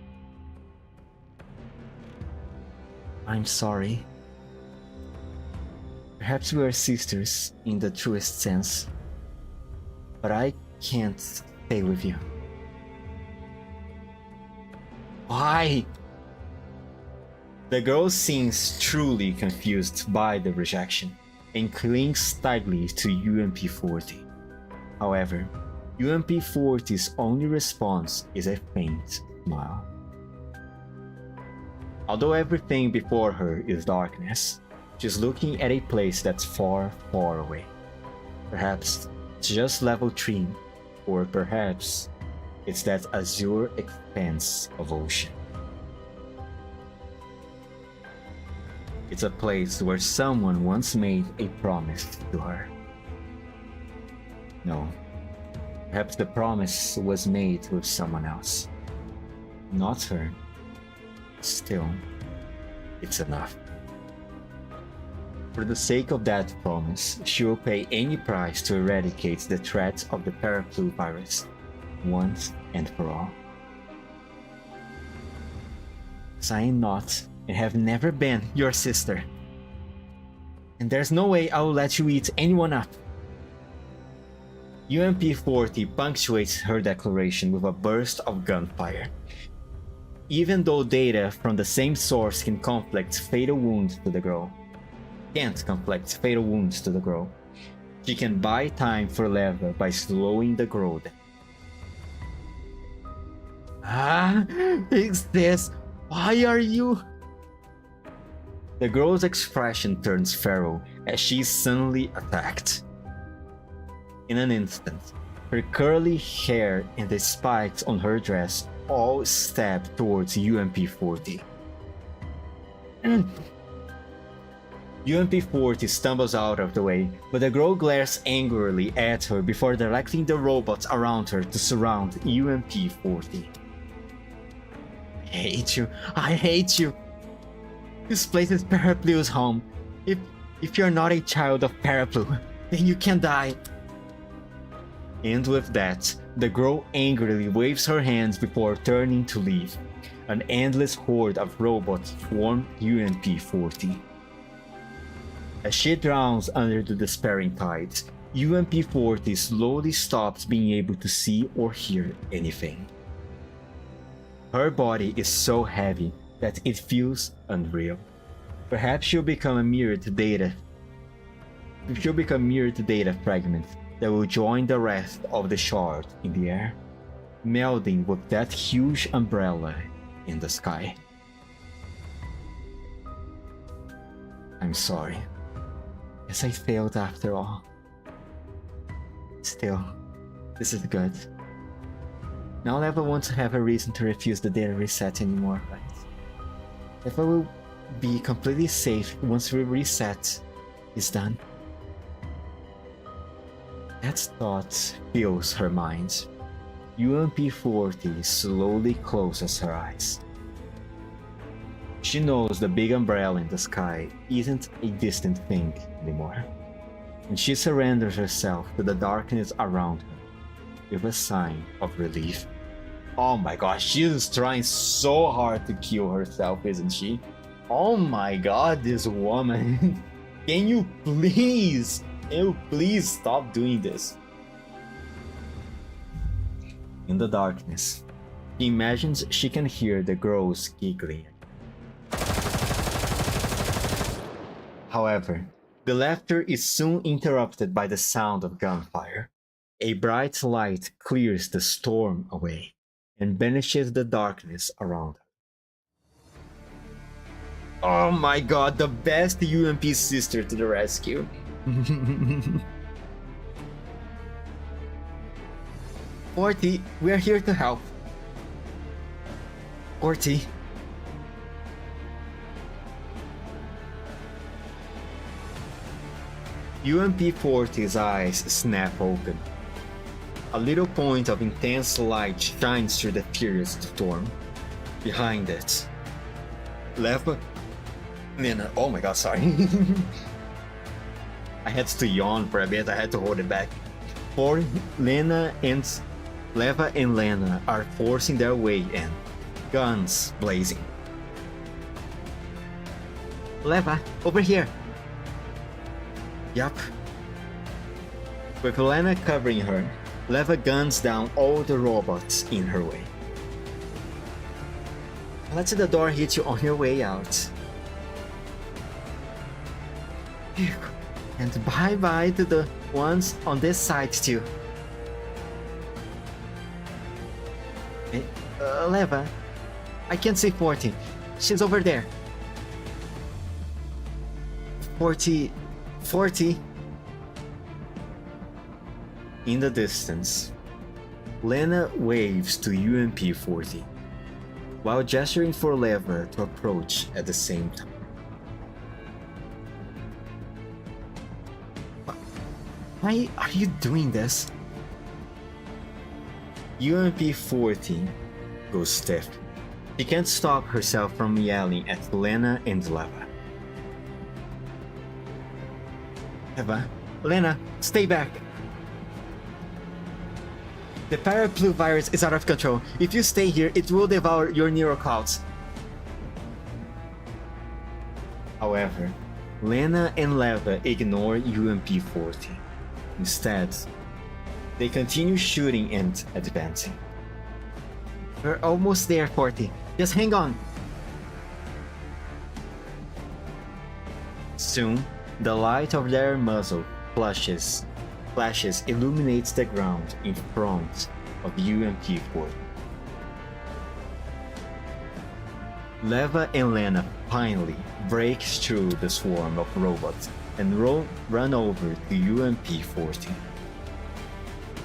I'm sorry. Perhaps we are sisters in the truest sense, but I can't stay with you. Why? The girl seems truly confused by the rejection and clings tightly to UMP-40. However, UMP-40's only response is a faint smile. Although everything before her is darkness, she's looking at a place that's far, far away. Perhaps it's just level 3, or perhaps it's that azure expanse of ocean. It's a place where someone once made a promise to her. No, perhaps the promise was made with someone else. Not her. Still, it's enough. For the sake of that promise, she will pay any price to eradicate the threat of the paraplu virus, once and for all. As I am not, and have never been, your sister. And there's no way I will let you eat anyone up. UMP-40 punctuates her declaration with a burst of gunfire. Even though data from the same source can conflict fatal wounds to the girl, she can buy time for Leva by slowing the girl down. Is this? Why are you? The girl's expression turns feral as she is suddenly attacked. In an instant, her curly hair and the spikes on her dress all stab towards UMP-40. UMP-40 stumbles out of the way, but the girl glares angrily at her before directing the robots around her to surround UMP-40. I hate you. This place is Paraplu's home. If you're not a child of Paraplu, then you can die. And with that, the girl angrily waves her hands before turning to leave, An endless horde of robots swarm UMP-40. As she drowns under the despairing tides, UMP-40 slowly stops being able to see or hear anything. Her body is so heavy that it feels unreal. Perhaps she'll become a mirrored data fragment that will join the rest of the shard in the air, melding with that huge umbrella in the sky. I'm sorry. Guess I failed after all. Still, this is good. Now Leva won't have a reason to refuse the data reset anymore, right? Leva will be completely safe once the reset is done. That thought fills her mind. UMP-40 slowly closes her eyes. She knows the big umbrella in the sky isn't a distant thing anymore, and she surrenders herself to the darkness around her with a sigh of relief. Oh my gosh, she's trying so hard to kill herself, isn't she? Oh my god, this woman. Can you please stop doing this? In the darkness, she imagines she can hear the girls giggling. However, the laughter is soon interrupted by the sound of gunfire. A bright light clears the storm away and banishes the darkness around her. Oh my god, the best UMP sister to the rescue. 40, we're here to help. 40. UMP-40's eyes snap open. A little point of intense light shines through the furious storm. Behind it, Leva, Lena, oh my god, sorry. I had to yawn for a bit, I had to hold it back. For Leva and Lena are forcing their way in, guns blazing. Leva, over here. Yup. With Lena covering her, Leva guns down all the robots in her way. Let the door hit you on your way out. Phew. And bye-bye to the ones on this side too. Hey, Leva, I can't see 40. She's over there. 40. In the distance, Lena waves to UMP-40, while gesturing for Leva to approach at the same time. Why are you doing this? UMP-40 goes stiff. She can't stop herself from yelling at Lena and Leva. Lena, stay back! The paraplu virus is out of control. If you stay here, it will devour your neural clouds. However, Lena and Leva ignore UMP-40. Instead, they continue shooting and advancing. We're almost there, 40. Just hang on. Soon, the light of their muzzle flashes illuminates the ground in front of UMP-40. Leva and Lena finally break through the swarm of robots and run over to UMP-40.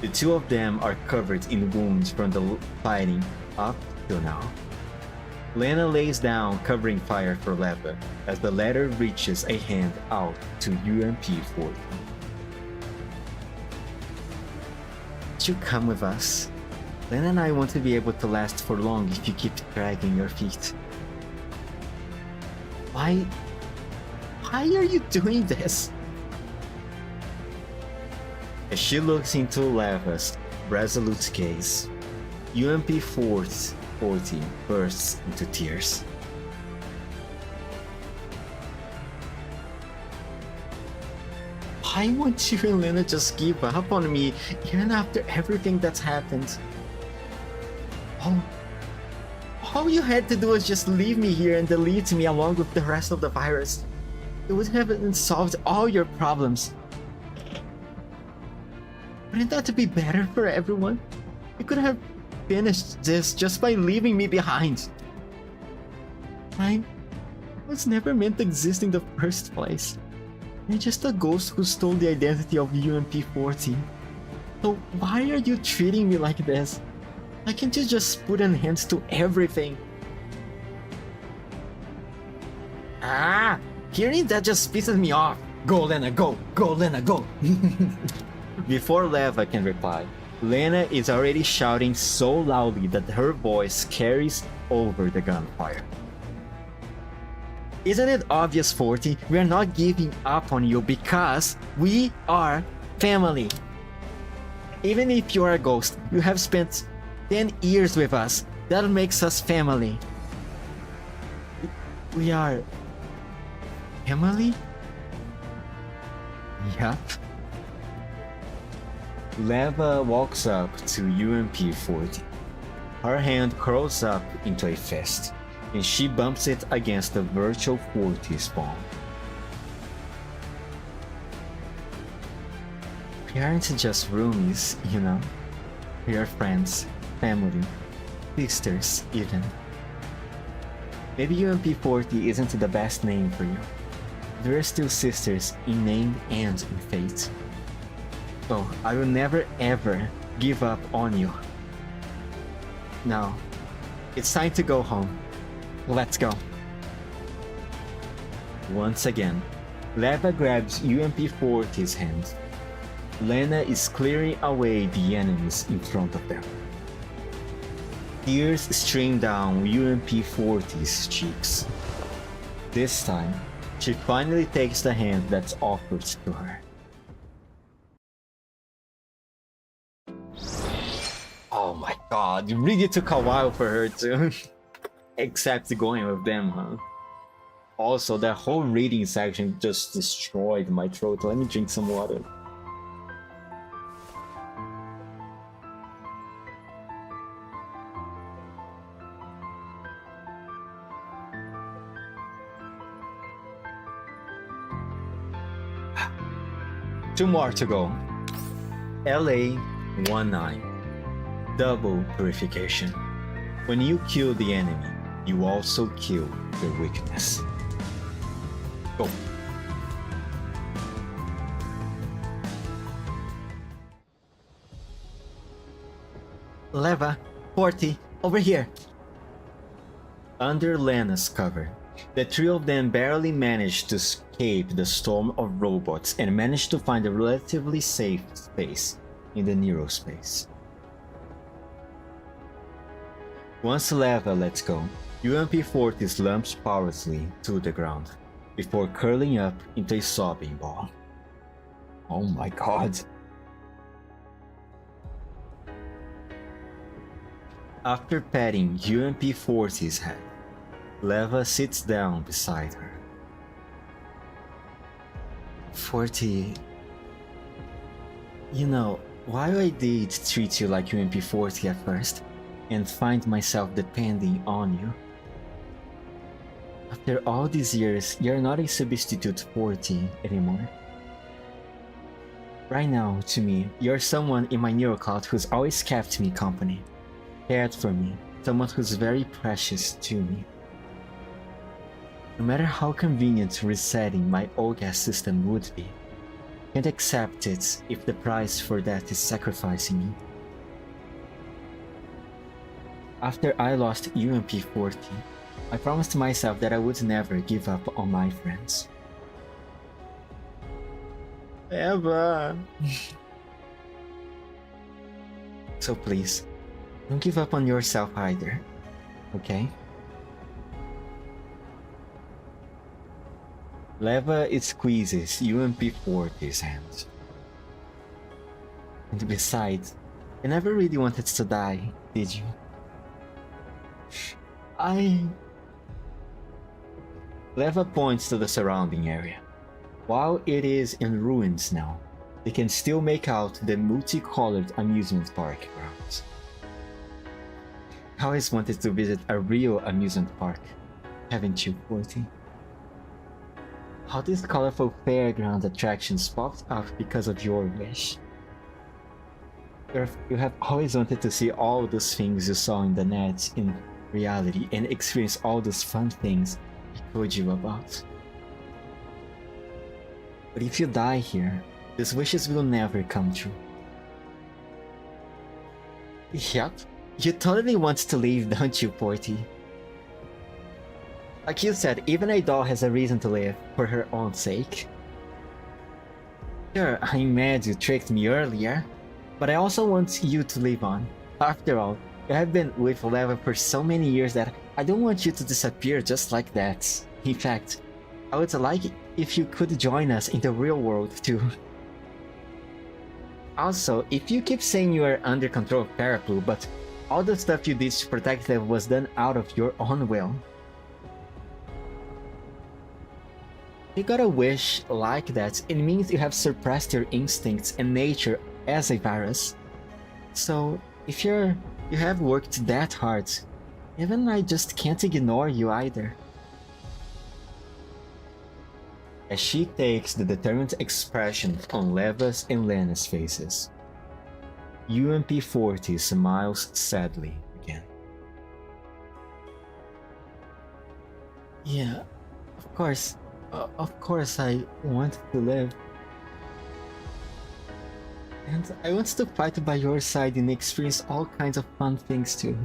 The two of them are covered in wounds from the fighting up till now. Lena lays down, covering fire for Leva as the latter reaches a hand out to UMP-40. You come with us. Lena and I want to be able to last for long if you keep dragging your feet. Why are you doing this? As she looks into Leva's resolute gaze, UMP-40 UMP-40 bursts into tears. Why won't you and Lena just give up on me even after everything that's happened? All you had to do was just leave me here and delete me along with the rest of the virus. It would have solved all your problems. Wouldn't that be better for everyone? You could have finished this just by leaving me behind. I was never meant to exist in the first place. I'm just a ghost who stole the identity of UMP-40. So why are you treating me like this? Why can't you just put an end to everything? Hearing that just pisses me off. Go, Lena, go! Go, Lena, go! Before Leva can reply, Lena is already shouting so loudly that her voice carries over the gunfire. Isn't it obvious, 40? We are not giving up on you because we are family. Even if you are a ghost, you have spent 10 years with us. That makes us family. We are... family? Yup. Leva walks up to UMP-40. Her hand curls up into a fist, and she bumps it against the virtual 40's palm. We aren't just roomies, you know. We are friends, family, sisters even. Maybe UMP-40 isn't the best name for you. We're still sisters in name and in fate. So I will never ever give up on you. Now, it's time to go home. Let's go. Once again, Leva grabs UMP-40's hand. Lena is clearing away the enemies in front of them. Tears stream down UMP-40's cheeks. This time, she finally takes the hand that's offered to her. Oh my god, it really took a while for her to accept going with them, huh? Also, that whole reading section just destroyed my throat. Let me drink some water. Two more to go. LA-19. Double purification. When you kill the enemy, you also kill their weakness. Go. Leva, 40, over here. Under Lena's cover, the three of them barely managed to escape the storm of robots and managed to find a relatively safe space in the neurospace. Once Leva lets go, UMP-40 slumps powerlessly to the ground before curling up into a sobbing ball. Oh my god. After patting UMP-40's head, Leva sits down beside her. 40... You know, while I did treat you like UMP-40 at first, and find myself depending on you, after all these years, you're not a substitute 40 anymore. Right now, to me, you're someone in my neurocloud who's always kept me company, cared for me, someone who's very precious to me. No matter how convenient resetting my old gas system would be, I can't accept it if the price for that is sacrificing me. After I lost UMP-40, I promised myself that I would never give up on my friends. Ever. So please, don't give up on yourself either, okay? Leva squeezes UMP-40's hand. And besides, you never really wanted to die, did you? Leva points to the surrounding area. While it is in ruins now, they can still make out the multicolored amusement park grounds. I always wanted to visit a real amusement park, haven't you, Forty? How these colorful fairground attractions popped up because of your wish. You have always wanted to see all those things you saw in the net in reality and experience all those fun things I told you about. But if you die here, these wishes will never come true. Yep, you totally want to leave, don't you, Porty? Like you said, even a doll has a reason to live, for her own sake. Sure, I'm mad you tricked me earlier, but I also want you to live on. After all, you have been with Leva for so many years that I don't want you to disappear just like that. In fact, I would like it if you could join us in the real world too. Also, if you keep saying you are under control of Paraplu, but all the stuff you did to protect them was done out of your own will. You got a wish like that, it means you have suppressed your instincts and nature as a virus. So, if you have worked that hard, even I just can't ignore you either. As she takes the determined expression on Leva's and Lena's faces, UMP-40 smiles sadly again. Yeah, of course I want to live. And I want to fight by your side and experience all kinds of fun things too.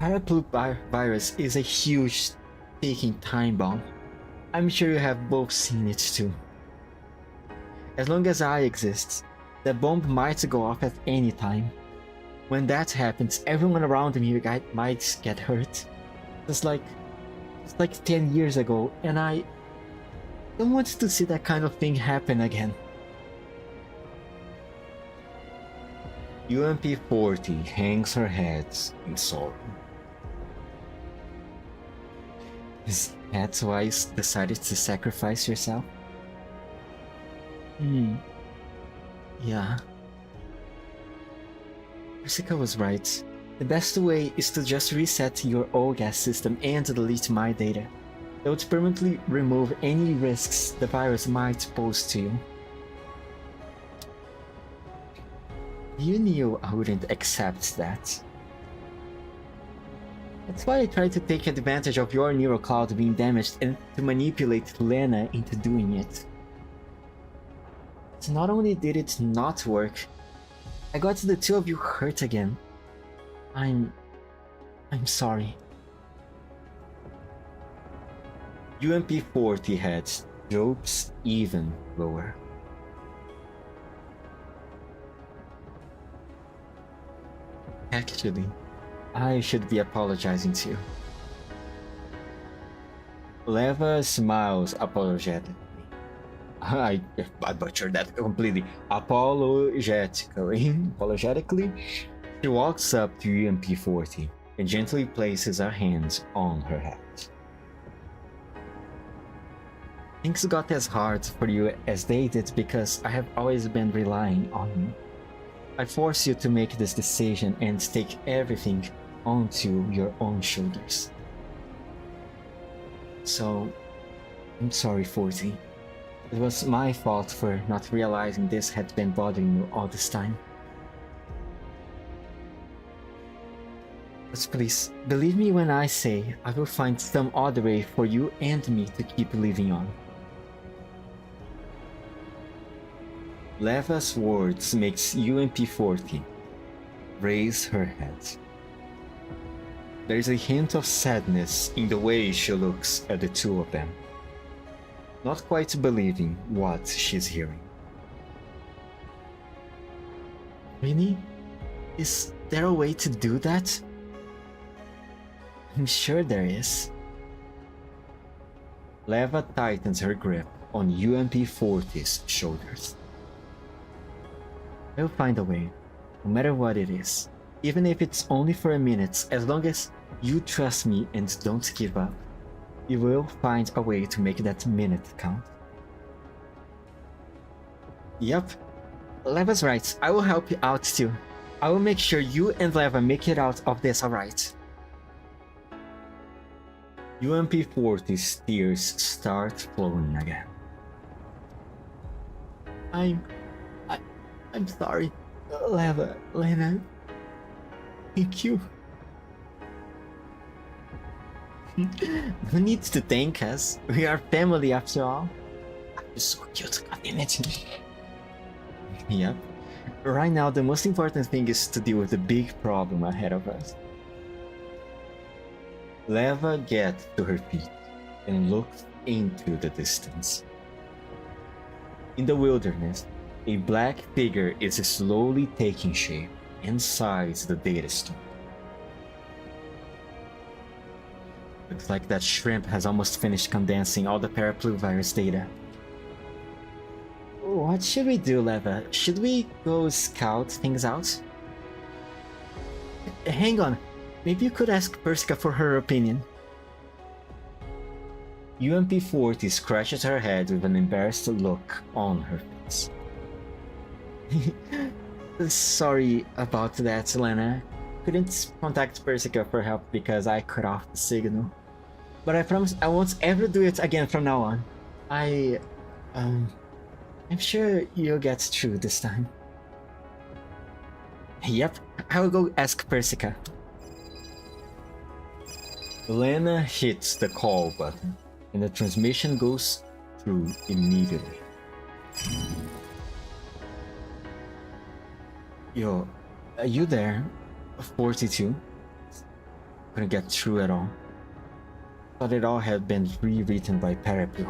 Paraplu virus is a huge ticking time bomb. I'm sure you have both seen it too. As long as I exist, the bomb might go off at any time. When that happens, everyone around me might get hurt. It's like 10 years ago, and I don't want to see that kind of thing happen again. UMP-40 hangs her head in sorrow. Is that why you decided to sacrifice yourself? Yeah. Jessica was right. The best way is to just reset your OGAS system and delete my data. That would permanently remove any risks the virus might pose to you. You knew I wouldn't accept that. That's why I tried to take advantage of your neural cloud being damaged and to manipulate Lena into doing it. But not only did it not work, I got the two of you hurt again. I'm sorry. UMP-40 head droops even lower. Actually, I should be apologizing to you. Leva smiles apologetically. I butchered that completely. Apologetically, she walks up to UMP-40 and gently places her hands on her head. Things got as hard for you as they did because I have always been relying on you. I force you to make this decision and take everything onto your own shoulders. So, I'm sorry, 40. It was my fault for not realizing this had been bothering you all this time. But please, believe me when I say I will find some other way for you and me to keep living on. Leva's words makes UMP-40 raise her head. There is a hint of sadness in the way she looks at the two of them, not quite believing what she's hearing. Really? Is there a way to do that? I'm sure there is. Leva tightens her grip on UMP-40's shoulders. I'll find a way. No matter what it is, even if it's only for a minute, as long as you trust me and don't give up, you will find a way to make that minute count. Yep, Leva's right. I will help you out too. I will make sure you and Leva make it out of this alright. UMP-40's tears start flowing again. I'm sorry, Leva, Lena. Thank you. No need to thank us. We are family after all. You're so cute, God damn it. Yep. Right now, the most important thing is to deal with the big problem ahead of us. Leva gets to her feet and looks into the distance. In the wilderness, a black figure is slowly taking shape inside the data store. Looks like that shrimp has almost finished condensing all the parapluvirus data. What should we do, Leva? Should we go scout things out? Hang on, maybe you could ask Persica for her opinion. UMP-40 scratches her head with an embarrassed look on her face. Sorry about that, Lena. Couldn't contact Persica for help because I cut off the signal. But I promise I won't ever do it again from now on. I'm sure you'll get through this time. Yep, I will go ask Persica. Lena hits the call button, and the transmission goes through immediately. Yo, are you there? 42? Couldn't get through at all. Thought it all had been rewritten by Paraplu.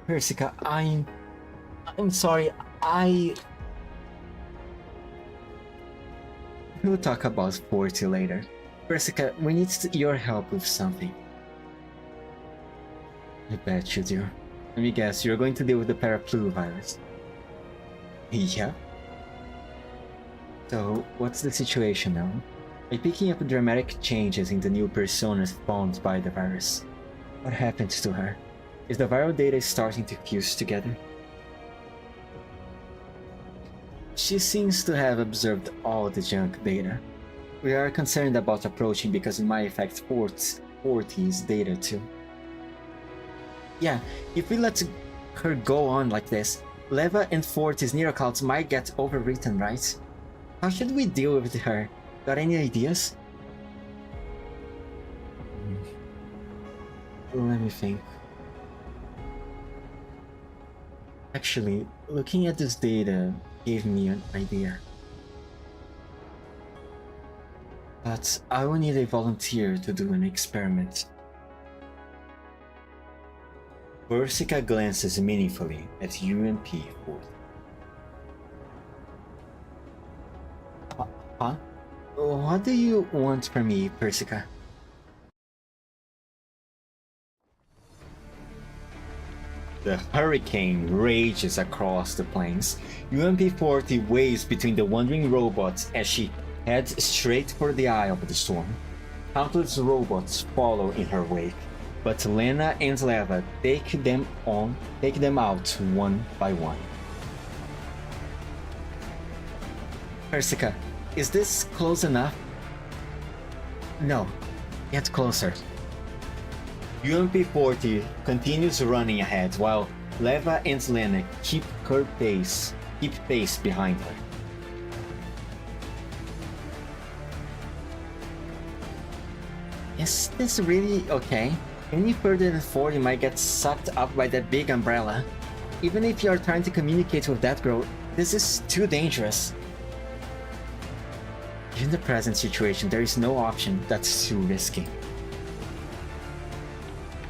Persica, I'm sorry, We'll talk about 40 later. Persica, we need your help with something. I bet you do. Let me guess, you're going to deal with the parapluvirus. Yeah? So, what's the situation now? I'm picking up dramatic changes in the new persona spawned by the virus. What happened to her? Is the viral data starting to fuse together? She seems to have observed all the junk data. We are concerned about approaching because it might affect 40's data too. Yeah, if we let her go on like this, Leva and 40's neuroclouds might get overwritten, right? How should we deal with her? Got any ideas? Let me think. Actually, looking at this data gave me an idea. But I will need a volunteer to do an experiment. Persica glances meaningfully at UMP-40. Huh? What do you want from me, Persica? The hurricane rages across the plains. UMP-40 waves between the wandering robots as she heads straight for the eye of the storm. Countless robots follow in her wake, but Lena and Leva take them out one by one. Persica, is this close enough? No, get closer. UMP-40 continues running ahead while Leva and Lena keep pace behind her. Is this really okay? Any further than 40 might get sucked up by that big umbrella. Even if you are trying to communicate with that girl, this is too dangerous. In the present situation, there is no option that's too risky.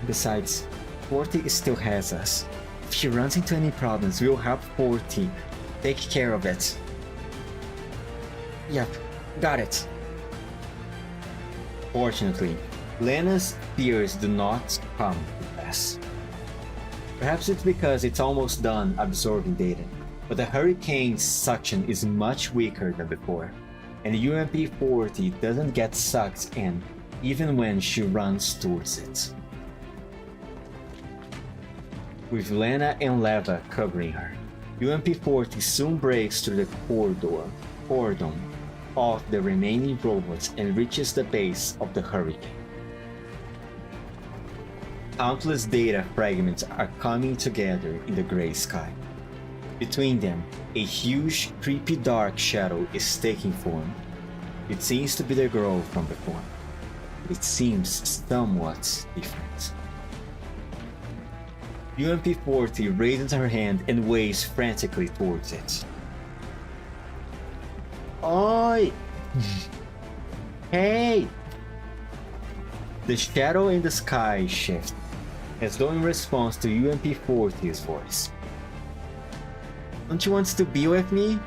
Besides, 40 still has us. If she runs into any problems, we'll help 40 take care of it. Yep, got it. Fortunately, Lena's fears do not come to pass. Perhaps it's because it's almost done absorbing data, but the hurricane's suction is much weaker than before, and the UMP-40 doesn't get sucked in even when she runs towards it. With Lena and Leva covering her, UMP-40 soon breaks through the cordon of the remaining robots and reaches the base of the hurricane. Countless data fragments are coming together in the gray sky. Between them, a huge, creepy dark shadow is taking form. It seems to be the girl from before. It seems somewhat different. UMP-40 raises her hand and waves frantically towards it. Oi! Hey! The shadow in the sky shifts, as though in response to UMP-40's voice. Don't you want to be with me?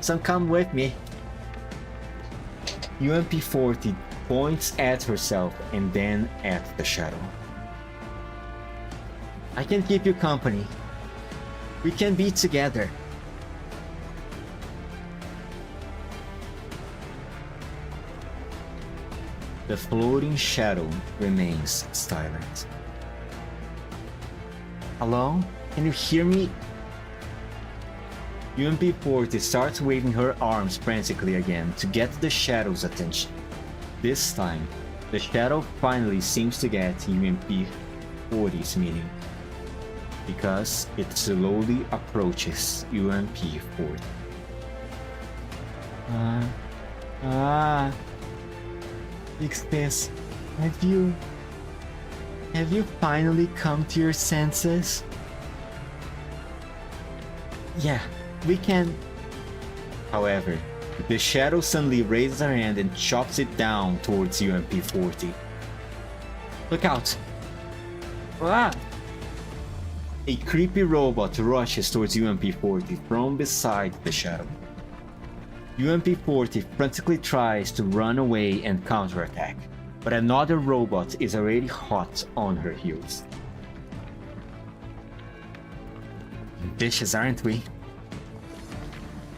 Some come with me. UMP-40 points at herself and then at the shadow. I can keep you company. We can be together. The floating shadow remains silent. Hello? Can you hear me? UMP-40 starts waving her arms frantically again to get the shadow's attention. This time, the shadow finally seems to get UMP-40's meaning, because it slowly approaches UMP-40. Express, have you finally come to your senses? Yeah, we can. However, the shadow suddenly raises her hand and chops it down towards UMP-40. Look out! Ah! A creepy robot rushes towards UMP-40 from beside the shadow. UMP-40 frantically tries to run away and counterattack, but another robot is already hot on her heels. Ambitious, aren't we?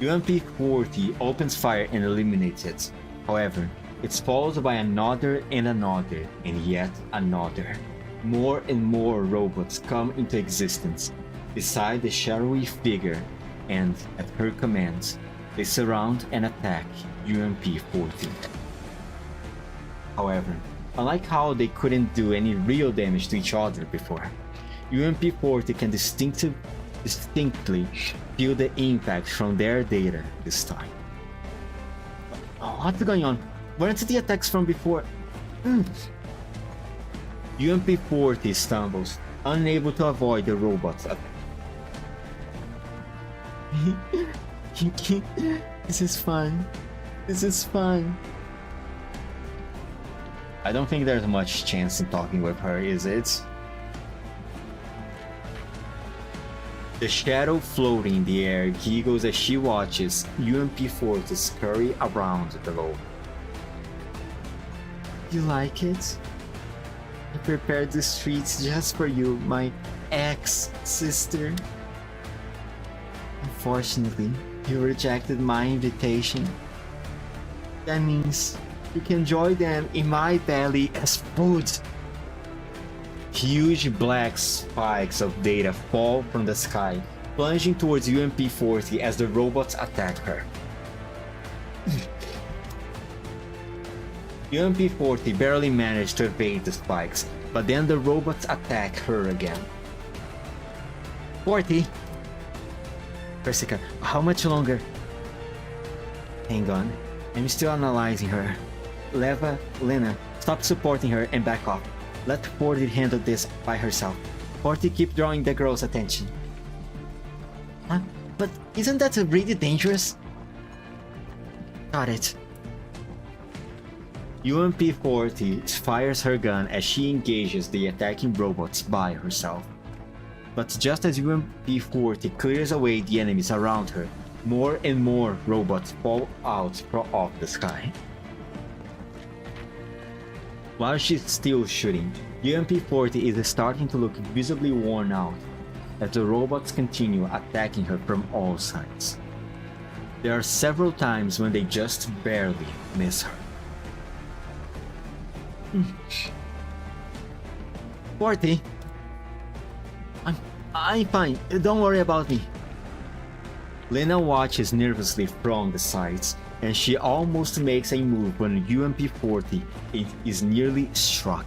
UMP-40 opens fire and eliminates it. However, it's followed by another and another and yet another. More and more robots come into existence beside the shadowy figure, and at her command, they surround and attack UMP-40. However, unlike how they couldn't do any real damage to each other before, UMP-40 can distinctly feel the impact from their data this time. What's going on? Weren't the attacks from before? UMP-40 stumbles, unable to avoid the robot's attack. This is fun. This is fun. I don't think there's much chance in talking with her, is it? The shadow floating in the air giggles as she watches UMP-40 scurry around below. You like it? I prepared the streets just for you, my ex-sister. Unfortunately, you rejected my invitation. That means you can enjoy them in my belly as food. Huge black spikes of data fall from the sky, plunging towards UMP-40 as the robots attack her. UMP-40 barely managed to evade the spikes, but then the robots attack her again. 40! Persica, how much longer? Hang on, I'm still analyzing her. Lena, stop supporting her and back off. Let 40 handle this by herself. 40, keep drawing the girl's attention. Huh? But isn't that really dangerous? Got it. UMP-40 fires her gun as she engages the attacking robots by herself. But just as UMP-40 clears away the enemies around her, more and more robots fall out of the sky. While she's still shooting, UMP-40 is starting to look visibly worn out as the robots continue attacking her from all sides. There are several times when they just barely miss her. 40? I'm fine, don't worry about me. Lena watches nervously from the sides, and she almost makes a move when UMP-40 is nearly struck.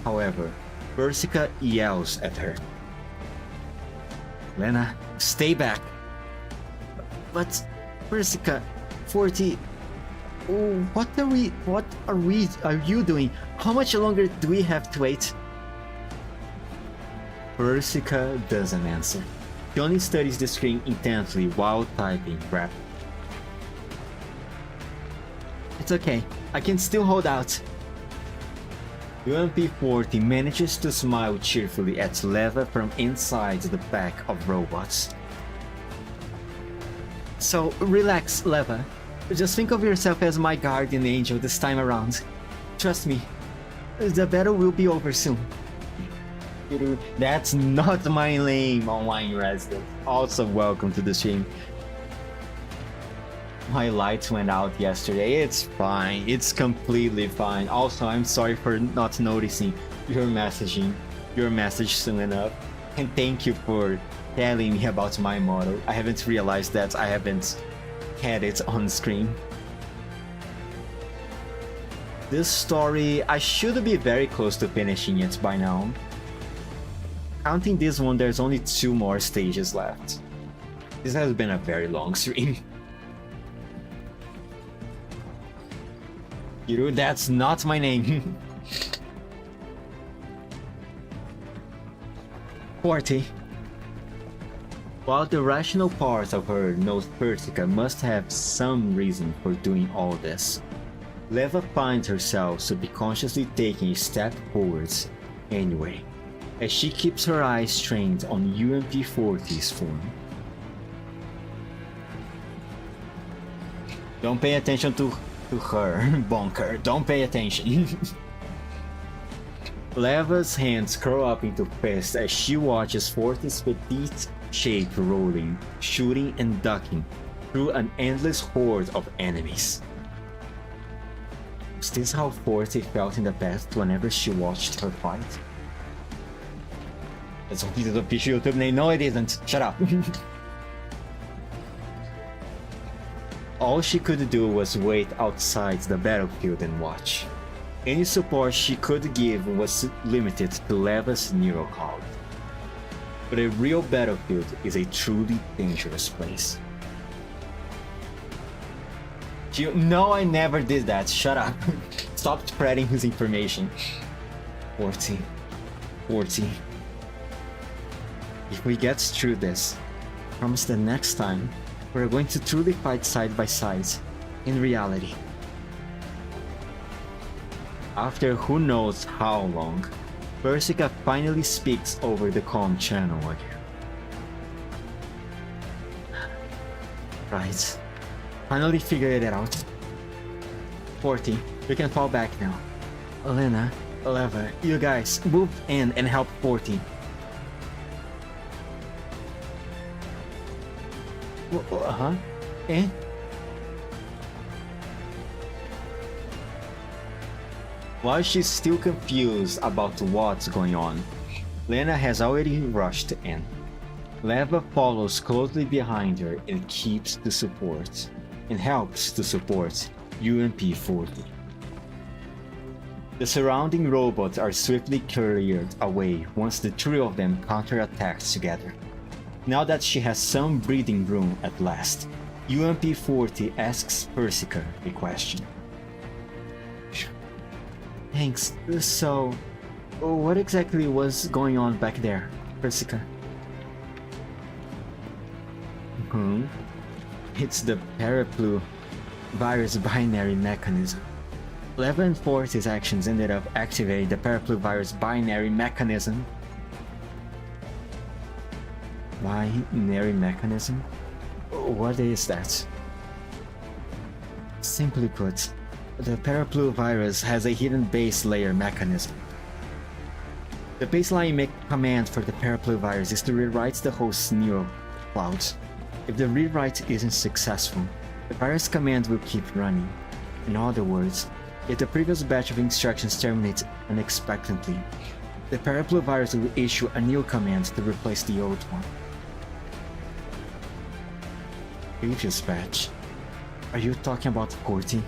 However, Persica yells at her. Lena, stay back. But Persica, 40, what are you doing? How much longer do we have to wait? Persica doesn't answer. She only studies the screen intensely while typing rapidly. It's okay, I can still hold out. UMP-40 manages to smile cheerfully at Leva from inside the pack of robots. So, relax, Leva. Just think of yourself as my guardian angel this time around. Trust me, the battle will be over soon. That's not my name, online resident. Also, welcome to the stream. My lights went out yesterday. It's fine. It's completely fine. Also, I'm sorry for not noticing your message soon enough. And thank you for telling me about my model. I haven't realized that I haven't had it on screen. This story, I should be very close to finishing it by now. Counting this one, there's only 2 more stages left. This has been a very long stream. Kiru, that's not my name. 40. While the rational part of her knows Persica must have some reason for doing all this, Leva finds herself subconsciously taking a step forwards anyway, as she keeps her eyes trained on UMP-40's form. Don't pay attention to her, Bonker. Don't pay attention. Leva's hands curl up into fists as she watches 40's petite shape rolling, shooting and ducking through an endless horde of enemies. Was this how 40 felt in the past whenever she watched her fight? That's only the official YouTube name. No, it isn't. Shut up. All she could do was wait outside the battlefield and watch. Any support she could give was limited to Leva's neural code. But a real battlefield is a truly dangerous place. No, I never did that. Shut up. Stop spreading his information. 40. If we get through this, I promise the next time we're going to truly fight side by side, in reality. After who knows how long, Persica finally speaks over the comm channel again. Right. Finally figured it out. 40, we can fall back now. Elena, Leva, you guys, move in and help 40. Eh? While she's still confused about what's going on, Lena has already rushed in. Leva follows closely behind her and helps to support UMP-40. The surrounding robots are swiftly cleared away once the 3 of them counterattack together. Now that she has some breathing room at last, UMP-40 asks Persica a question. Thanks. So, what exactly was going on back there, Persica? It's the Paraplu virus binary mechanism. Leva and 40's actions ended up activating the Paraplu virus binary mechanism. Binary mechanism? What is that? Simply put, The Paraplu virus has a hidden base layer mechanism. The baseline command for the Paraplu virus is to rewrite the host's neural clouds. If the rewrite isn't successful, the virus command will keep running. In other words, if the previous batch of instructions terminates unexpectedly, the Paraplu virus will issue a new command to replace the old one. Previous batch? Are you talking about 40?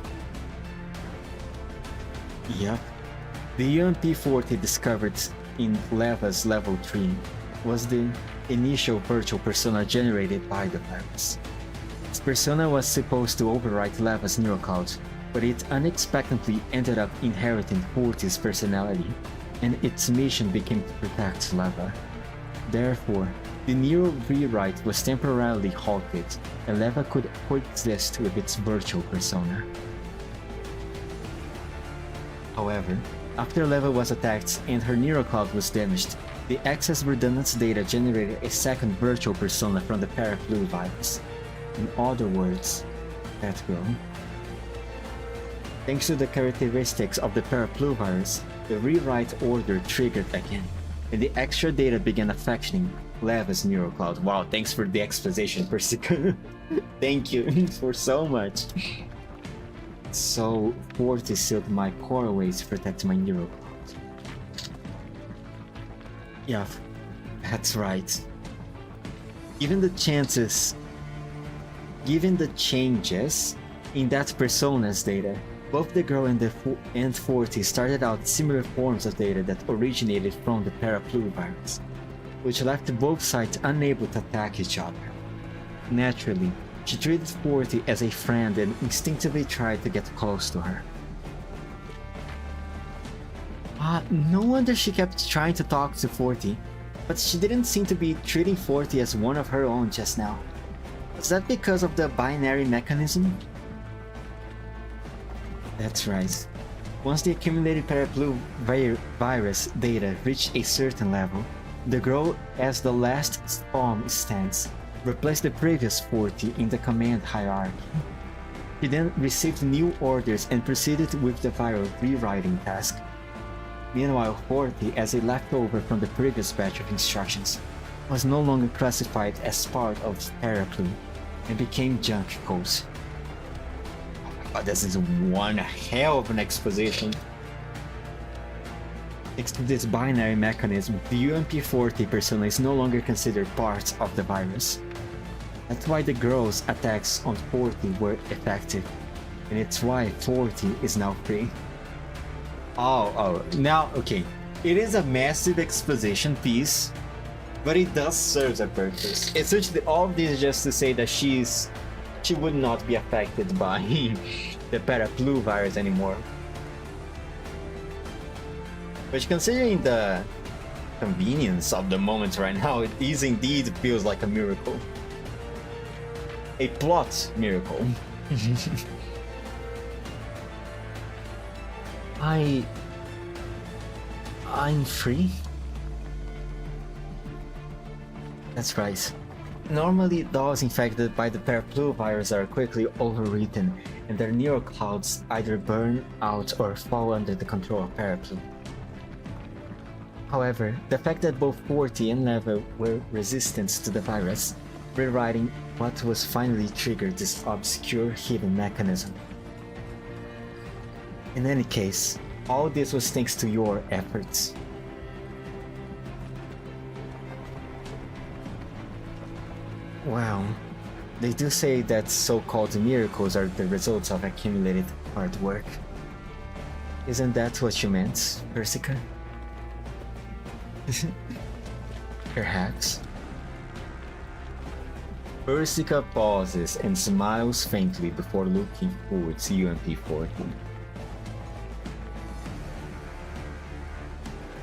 Yep. The UMP-40 discovered in Leva's level 3 was the initial virtual persona generated by the virus. This persona was supposed to overwrite Leva's neural cloud, but it unexpectedly ended up inheriting 40's personality, and its mission became to protect Leva. Therefore, the neural rewrite was temporarily halted, and Leva could coexist with its virtual persona. However, after Leva was attacked and her neural cloud was damaged, the excess redundant data generated a second virtual persona from the Paraplu virus. In other words, that girl. Thanks to the characteristics of the Paraplu virus, the rewrite order triggered again, and the extra data began affecting Leva's neural cloud. Wow, thanks for the exposition, Persica. Thank you for so much. So, 40 sealed my core away to protect my neural cloud. Yeah, that's right. Given the changes in that persona's data, both the girl and 40 started out similar forms of data that originated from the Paraplu virus, which left both sides unable to attack each other. Naturally, she treated 40 as a friend and instinctively tried to get close to her. No wonder she kept trying to talk to 40, but she didn't seem to be treating 40 as one of her own just now. Was that because of the binary mechanism? That's right. Once the accumulated Paraplu virus data reached a certain level, the girl, as the last spawn stands, replaced the previous 40 in the command hierarchy. He then received new orders and proceeded with the viral rewriting task. Meanwhile, 40, as a leftover from the previous batch of instructions, was no longer classified as part of Paraplu and became junk codes. Oh, this is one hell of an exposition. Thanks to this binary mechanism, the UMP-40 persona is no longer considered part of the virus. That's why the girl's attacks on 40 were effective, and it's why 40 is now free. Now, okay. It is a massive exposition piece, but it does serve a purpose. Essentially, all of this is just to say that she would not be affected by the Paraplu virus anymore. Which, considering the convenience of the moment right now, it is indeed feels like a miracle. A plot miracle. I'm free? That's right. Normally, those infected by the Paraplu virus are quickly overwritten, and their neural clouds either burn out or fall under the control of Paraplu. However, the fact that both 40 and Leva were resistant to the virus, rewriting what was finally triggered this obscure hidden mechanism. In any case, all this was thanks to your efforts. Wow, they do say that so-called miracles are the results of accumulated hard work. Isn't that what you meant, Persica? Perhaps. Persica pauses and smiles faintly before looking towards UMP-40.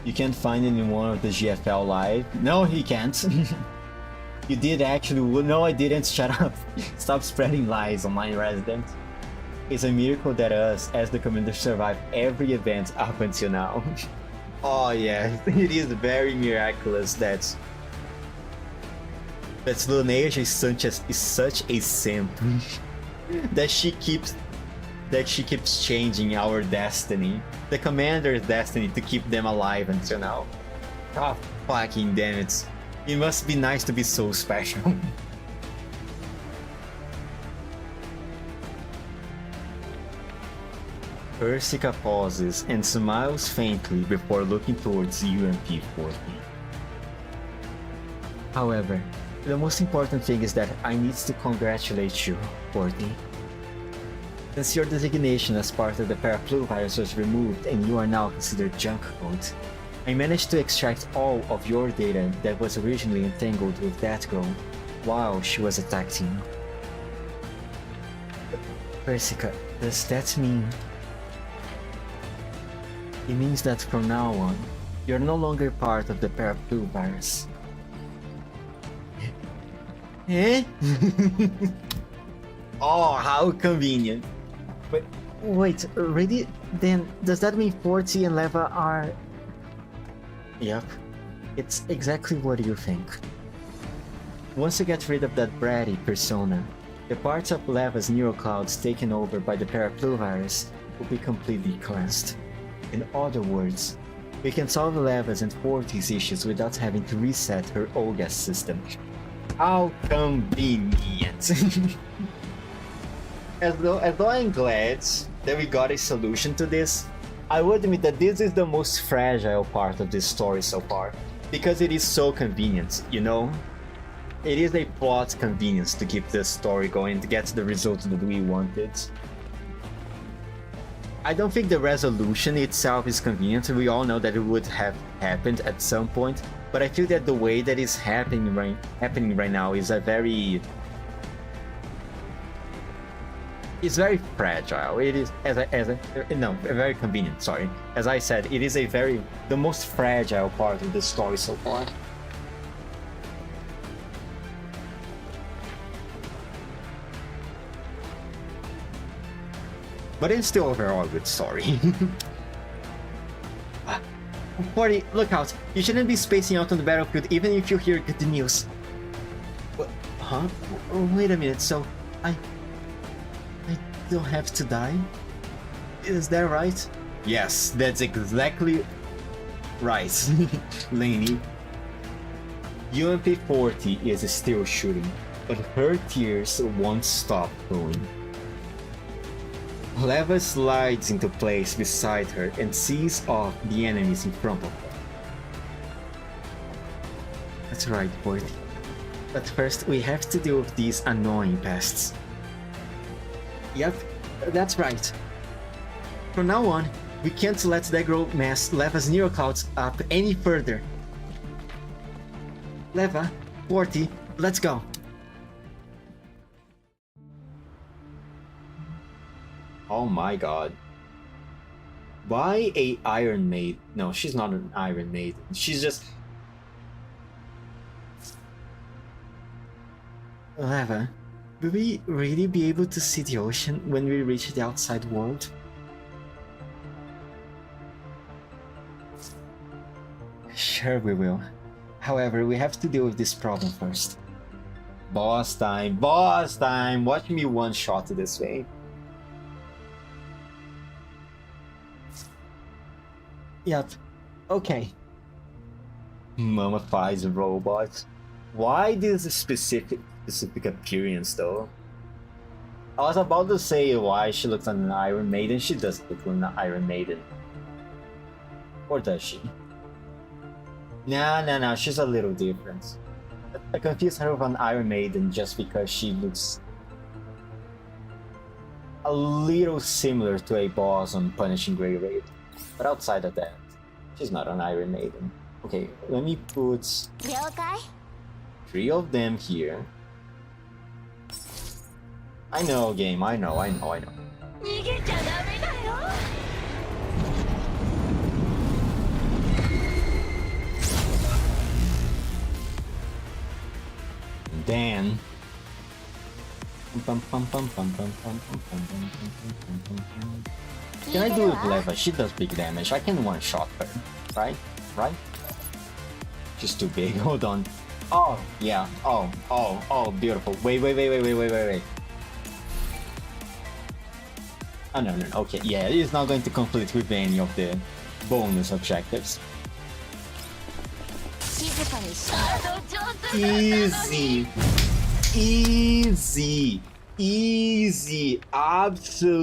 You can't find it in one of the GFL live? No, he can't. You did actually. No, I didn't. Shut up. Stop spreading lies, online resident. It's a miracle that us, as the commander, survived every event up until now. Oh yeah, it is very miraculous that Luneja is such a simp that she keeps that she keeps changing our destiny, the commander's destiny, to keep them alive until now. God fucking damn it. It must be nice to be so special. Persica pauses and smiles faintly before looking towards UMP-40. However, the most important thing is that I need to congratulate you, 40. Since your designation as part of the Paraplu virus was removed and you are now considered junk code, I managed to extract all of your data that was originally entangled with that girl while she was attacking you. Persica, does that mean... It means that from now on, you're no longer part of the Paraplu virus. Eh? Oh, how convenient. Wait, really? Then does that mean 40 and Leva are... Yep, it's exactly what you think. Once you get rid of that bratty persona, the parts of Leva's neural clouds taken over by the Paraplu virus will be completely cleansed. In other words, we can solve Leva's and 40's issues without having to reset her OGAS system. How convenient! As though I'm glad that we got a solution to this, I would admit that this is the most fragile part of this story so far, because it is so convenient, you know? It is a plot convenience to keep this story going, to get the result that we wanted. I don't think the resolution itself is convenient. We all know that it would have happened at some point, but I feel that the way that is happening right now is it's very fragile. It is very convenient. Sorry, as I said, it is the most fragile part of the story so far. But it's still overall a good story. 40, look out! You shouldn't be spacing out on the battlefield even if you hear good news. What? Huh? Wait a minute, so I don't have to die? Is that right? Yes, that's exactly right, Lainey. UMP-40 is still shooting, but her tears won't stop flowing. Leva slides into place beside her and sees off the enemies in front of her. That's right, 40. But first, we have to deal with these annoying pests. Yep, that's right. From now on, we can't let that girl mess Leva's neural clouds up any further. Leva, 40, let's go. Oh my god. Why a Iron Maiden? No, she's not an Iron Maiden. She's just... Leva, will we really be able to see the ocean when we reach the outside world? Sure we will. However, we have to deal with this problem first. Boss time, boss time! Watch me one-shot this way. Yep, okay. Mummifies robots. Why this specific appearance though? I was about to say why she looks like an Iron Maiden. She does look like an Iron Maiden. Or does she? Nah, she's a little different. I confuse her with an Iron Maiden just because she looks a little similar to a boss on Punishing Grey Raid. But outside of that, she's not an Iron Maiden. Okay, let me put 3 of them here. I know, game, I know. And then... Can I do it with Leva? She does big damage. I can one-shot her, right? Right? She's too big. Hold on. Oh, yeah. Oh, beautiful. Wait. Oh, no. Okay, yeah, it's not going to complete with any of the bonus objectives. 静かにし Easy. Easy. Easy. Absolutely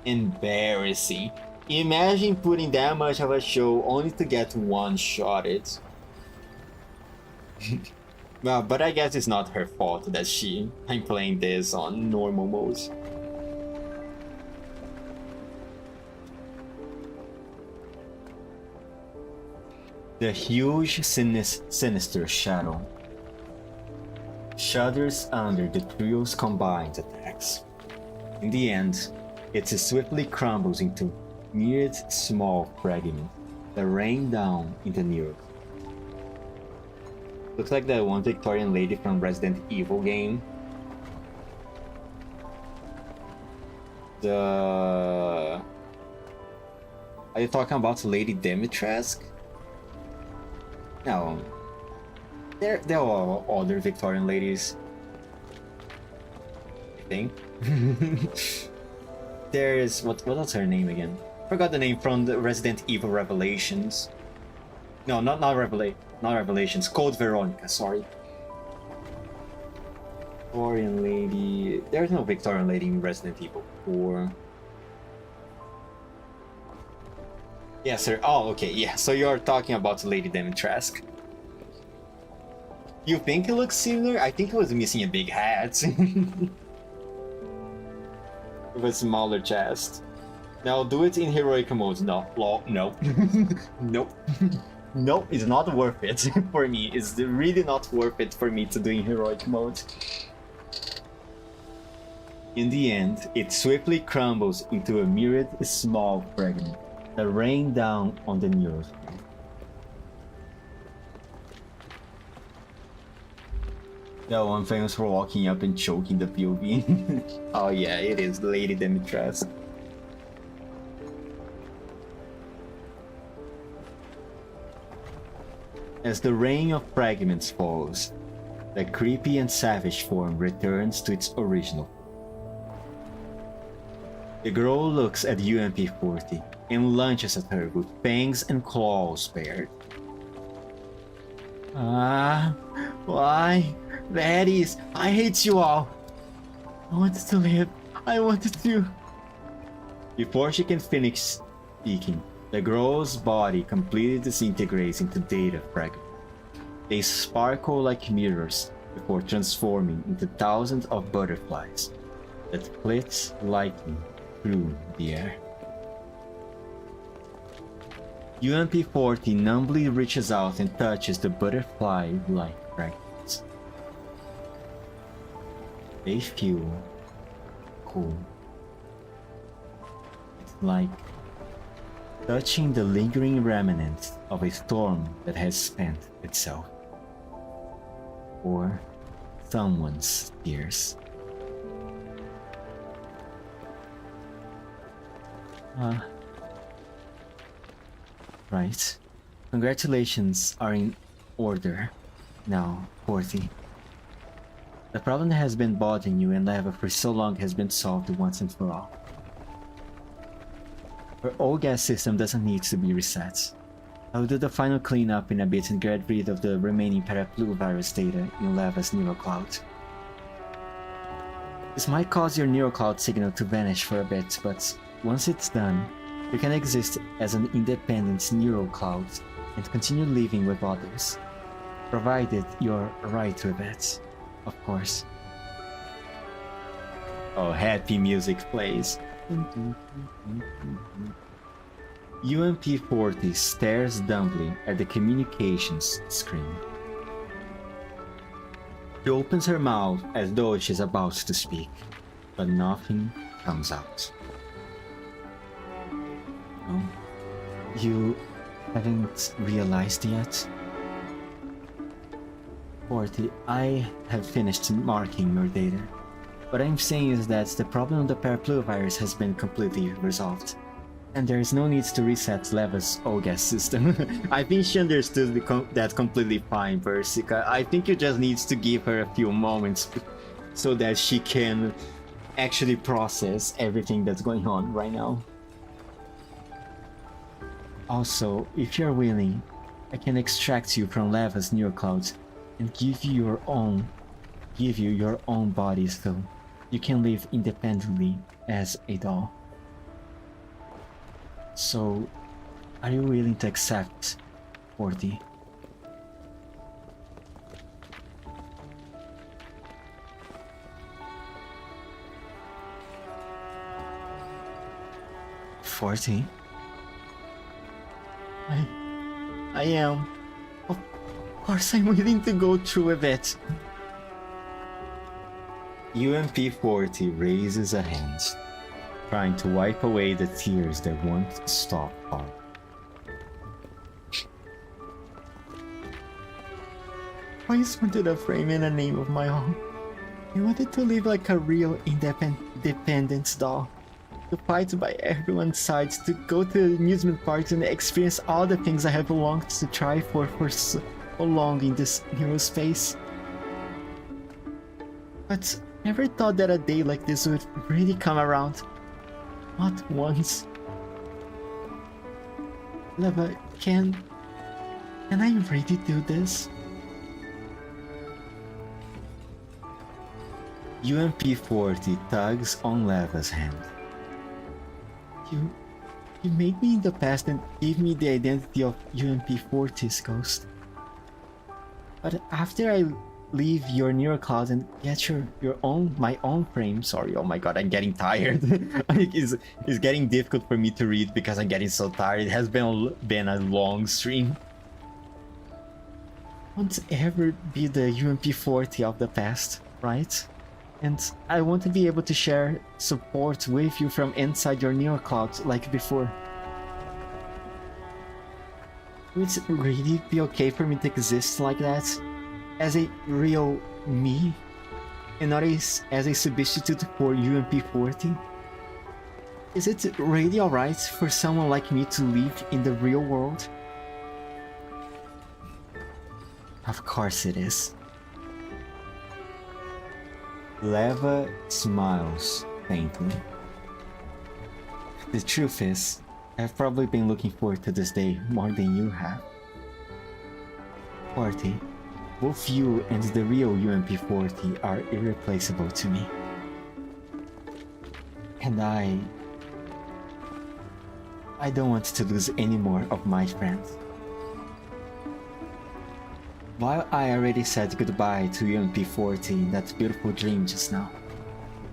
embarrassing. Imagine putting that much of a show only to get one-shotted. Well, but I guess it's not her fault that I'm playing this on normal mode. The huge sinister shadow shudders under the trio's combined attacks. In the end, it swiftly crumbles into myriad small fragments that rain down in the near. Looks like that one Victorian lady from Resident Evil game. Are you talking about Lady Dimitrescu? No. There are other Victorian ladies. I think. There's what was her name again? Forgot the name from the Resident Evil Revelations. No, not Revelations. Code Veronica. Sorry. Victorian lady. There's no Victorian lady in Resident Evil 4. Yes, sir. Oh, okay. Yeah. So you're talking about Lady Dimitrescu. You think it looks similar? I think it was missing a big hat. With a smaller chest. Now do it in heroic mode. No. No. Nope. Nope, it's not worth it for me. It's really not worth it for me to do in heroic mode. In the end, it swiftly crumbles into a myriad small fragments that rain down on the nearest. That one famous for walking up and choking the POV. Oh yeah, it is Lady Dimitrescu. As the rain of fragments falls, the creepy and savage form returns to its original. The girl looks at UMP-40 and lunges at her with fangs and claws bared. Why? Baddies, I hate you all. I wanted to live. I wanted to. Before she can finish speaking, the girl's body completely disintegrates into data fragments. They sparkle like mirrors before transforming into thousands of butterflies that flit lightning through the air. UMP-40 numbly reaches out and touches the butterfly-like fragments. They feel cool. It's like touching the lingering remnants of a storm that has spent itself. Or someone's tears. Right. Congratulations are in order now, 40. The problem that has been bothering you and Lava for so long has been solved once and for all. Our old gas system doesn't need to be reset. I'll do the final cleanup in a bit and get rid of the remaining parapluvirus data in Lava's neurocloud. This might cause your neurocloud signal to vanish for a bit, but once it's done, you can exist as an independent neurocloud and continue living with others, provided you're right with it, of course. Oh, happy music plays. UMP-40 stares dumbly at the communications screen. She opens her mouth as though she's about to speak, but nothing comes out. Oh, you haven't realized yet? 40, I have finished marking your data. What I'm saying is that the problem of the parapluvirus has been completely resolved. And there is no need to reset Leva's OGAS system. I think she understood that completely fine, Persica. I think you just need to give her a few moments so that she can actually process everything that's going on right now. Also, if you're willing, I can extract you from Lava's neuroclouds and give you your own body so you can live independently as a doll. So, are you willing to accept 40? I am. Of course I'm willing to go through with it. UMP-40 raises a hand, trying to wipe away the tears that once stopped falling. I just wanted a frame and a name of my own. I wanted to live like a real independent doll. To fight by everyone's sides, to go to amusement parks and experience all the things I have longed to try for so long in this hero space. But never thought that a day like this would really come around. Not once. Leva, can I really do this? UMP-40 tugs on Leva's hand. You made me in the past and gave me the identity of UMP-40's ghost. But after I leave your neurocloud and get my own frame, sorry, oh my god, I'm getting tired. It's getting difficult for me to read because I'm getting so tired. It has been a long stream. I won't ever be the UMP-40 of the past, right? And I want to be able to share support with you from inside your neurocloud like before. Would it really be okay for me to exist like that? As a real me? And not as a substitute for UMP-40? Is it really alright for someone like me to live in the real world? Of course it is. Leva smiles faintly. The truth is, I've probably been looking forward to this day more than you have. 40, both you and the real UMP-40 are irreplaceable to me. And I don't want to lose any more of my friends. While I already said goodbye to UMP-40 in that beautiful dream just now,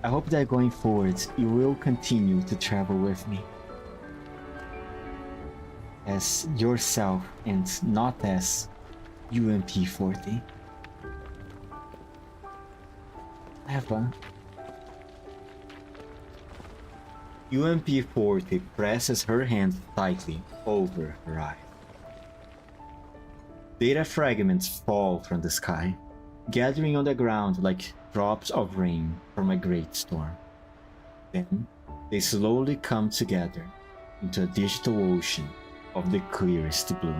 I hope that going forward you will continue to travel with me. As yourself and not as UMP-40. Eva. UMP-40 presses her hand tightly over her eye. Data fragments fall from the sky, gathering on the ground like drops of rain from a great storm. Then, they slowly come together into a digital ocean of the clearest blue.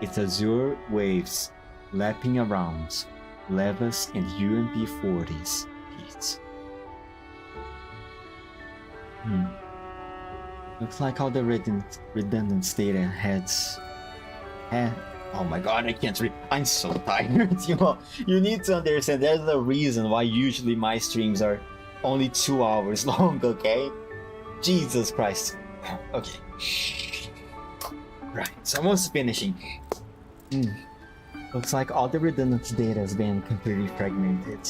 Its azure waves lapping around Leva's and UMP-40's feet. Looks like all the redundant data heads. Oh my god, I can't read. I'm so tired. You need to understand there's a reason why usually my streams are only 2 hours long, okay? Jesus Christ. Okay. Right, it's almost finishing. Looks like all the redundant data has been completely fragmented.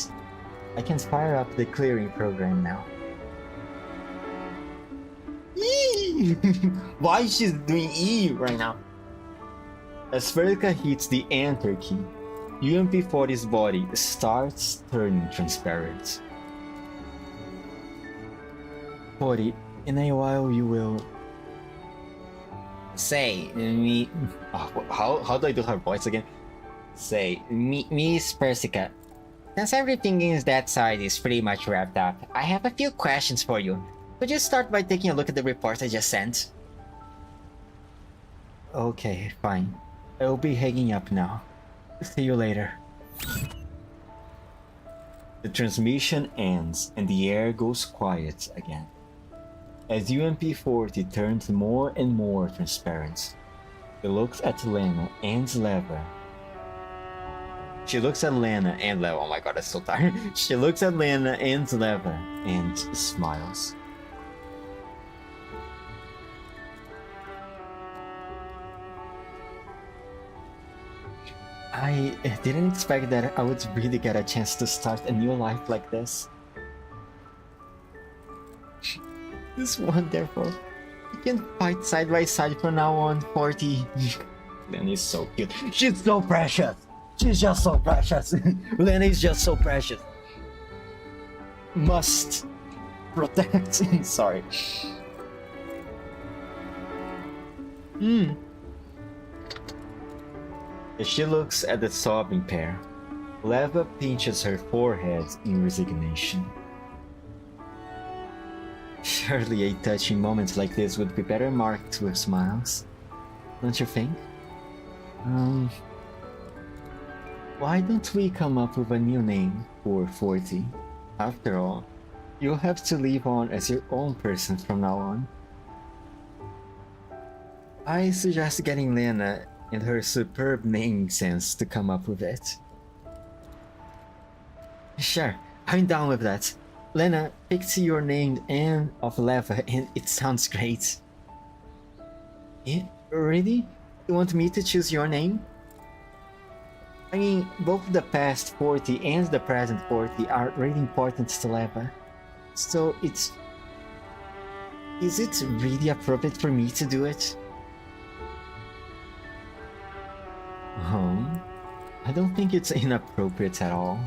I can fire up the clearing program now. Why is she doing E right now? As Vertica hits the enter key, UMP-40's body starts turning transparent. 40, in a while you will... Say, me... how do I do her voice again? Say, Miss Persica, since everything in that side is pretty much wrapped up, I have a few questions for you. Could you start by taking a look at the report I just sent? Okay, fine. I'll be hanging up now. See you later. The transmission ends and the air goes quiet again. As UMP-40 turns more and more transparent, she looks at Lena and Leva. Oh my god, I'm so tired. She looks at Lena and Leva and smiles. I didn't expect that I would really get a chance to start a new life like this. It's wonderful. We can fight side by side from now on, 40. Lena is so cute. She's so precious. She's just so precious. Lena is just so precious. Must protect. Sorry. As she looks at the sobbing pair, Leva pinches her forehead in resignation. Surely a touching moment like this would be better marked with smiles, don't you think? Why don't we come up with a new name for 40? After all, you'll have to live on as your own person from now on. I suggest getting Lena and her superb naming sense to come up with it. Sure, I'm down with that. Lena, Pixie your name and of Leva and it sounds great. Eh? Really? You want me to choose your name? I mean, both the past 40 and the present 40 are really important to Leva. So is it really appropriate for me to do it? I don't think it's inappropriate at all.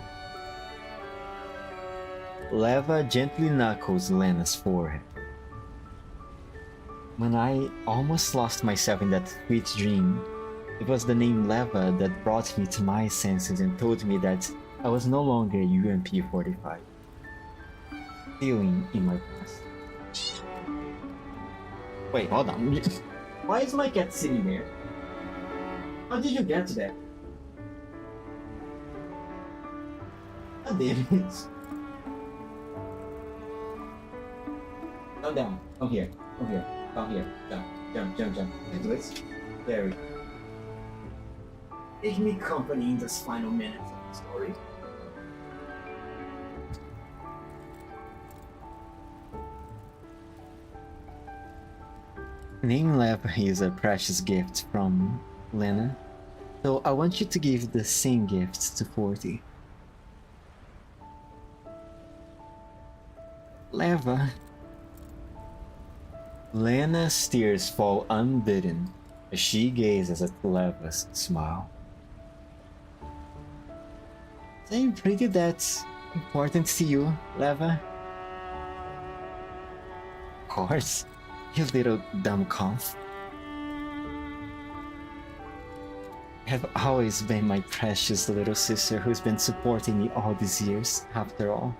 Leva gently knuckles Lena's forehead. When I almost lost myself in that sweet dream, it was the name Leva that brought me to my senses and told me that I was no longer UMP-45. Feeling in my past. Wait, hold on. Why is my cat sitting there? How did you get to that? God damn it. Calm down. Come here. Come here. Come here. Jump. Jump. Jump. Jump. Do it. There we go. Take me company in this final minute of the story. Name Leva is a precious gift from Lena, so I want you to give the same gift to 40. Leva. Lena's tears fall unbidden as she gazes at Leva's smile. Is it really that important to you, Leva? Of course, you little dumb conf. You have always been my precious little sister who's been supporting me all these years, after all.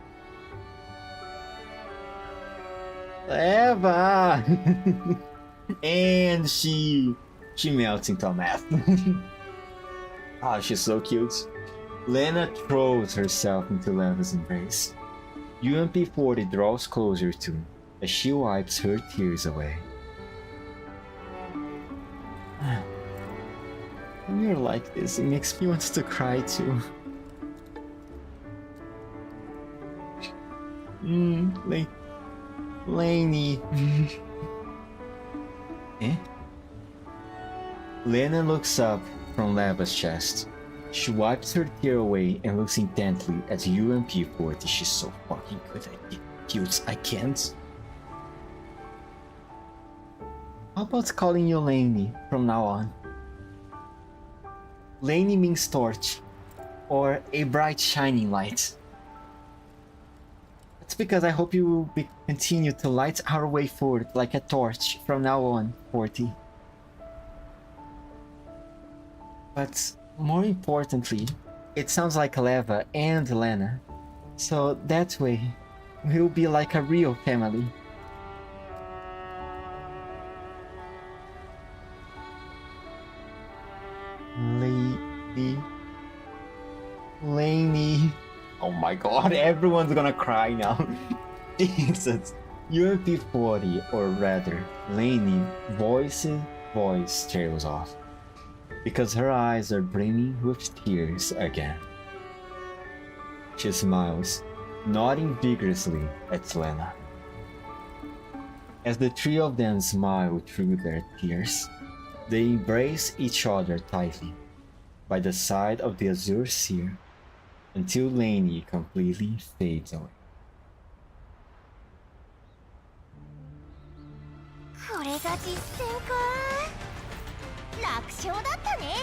Leva! And she melts into a mess. Ah, she's so cute. Lena throws herself into Leva's embrace. UMP-40 draws closer too, as she wipes her tears away. When you're like this, it makes me want to cry too. Lainey. Eh? Lena looks up from Leva's chest. She wipes her tear away and looks intently at UMP-40. She's so fucking good at cute. I can't. How about calling you Lainey from now on? Lainey means torch, or a bright shining light. That's because I hope you will continue to light our way forward like a torch from now on, 40. But more importantly, it sounds like Leva and Lena, so that way we'll be like a real family. Lainey. Oh my my god, everyone's gonna cry now. Jesus. Your P40, or rather, Lainey, voice trails off. Because her eyes are brimming with tears again. She smiles, nodding vigorously at Lena. As the three of them smile through their tears, they embrace each other tightly by the side of the azure sea until Lainey completely fades away. これが実戦か。楽勝だったね。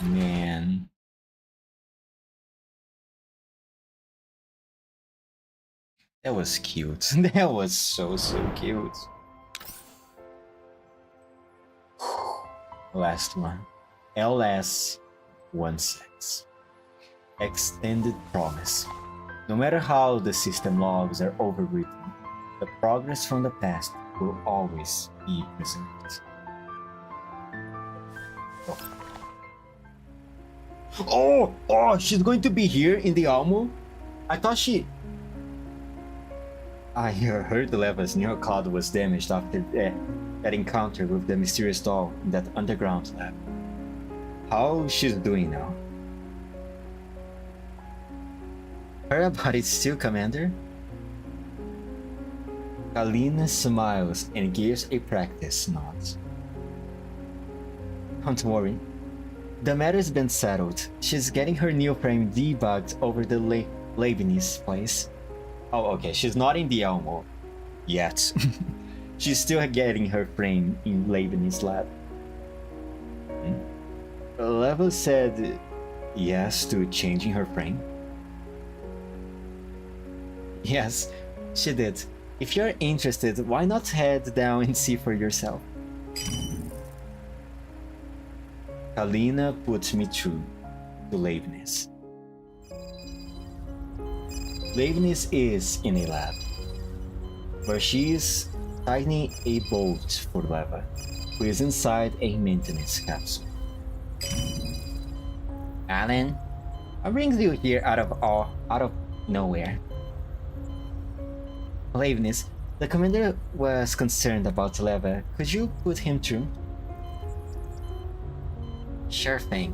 Man. That was cute. That was so cute. Last one. LS16. Extended Promise. No matter how the system logs are overwritten, the progress from the past will always be preserved. Oh, she's going to be here in the Almo? I thought she... I heard the Leva's neural cloud was damaged after that encounter with the mysterious doll in that underground lab. How she's doing now? Heard about it still, Commander? Kalina smiles and gives a practice nod. Don't worry. The matter's been settled. She's getting her new frame debugged over the Leibniz place. Oh, okay, she's not in the Elmo yet. She's still getting her frame in Leibniz lab. Leva said yes to changing her frame. Yes, she did. If you're interested, why not head down and see for yourself? Kalina puts me through to Leibniz. Leibniz is in a lab, where she is tightening a bolt for Leva, who is inside a maintenance capsule. Alan, what brings you here out of nowhere? Leibniz, the commander was concerned about Leva. Could you put him through? Sure thing.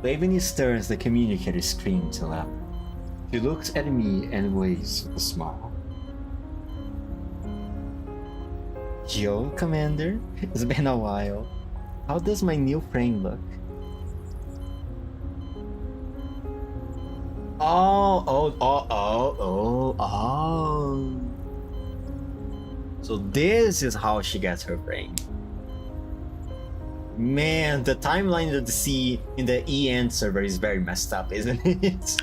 Leibniz turns the communicator screen to Leva. She looks at me and waves with a smile. Yo, Commander, it's been a while. How does my new frame look? Oh. So this is how she gets her frame. Man, the timeline that the see in the EN server is very messed up, isn't it?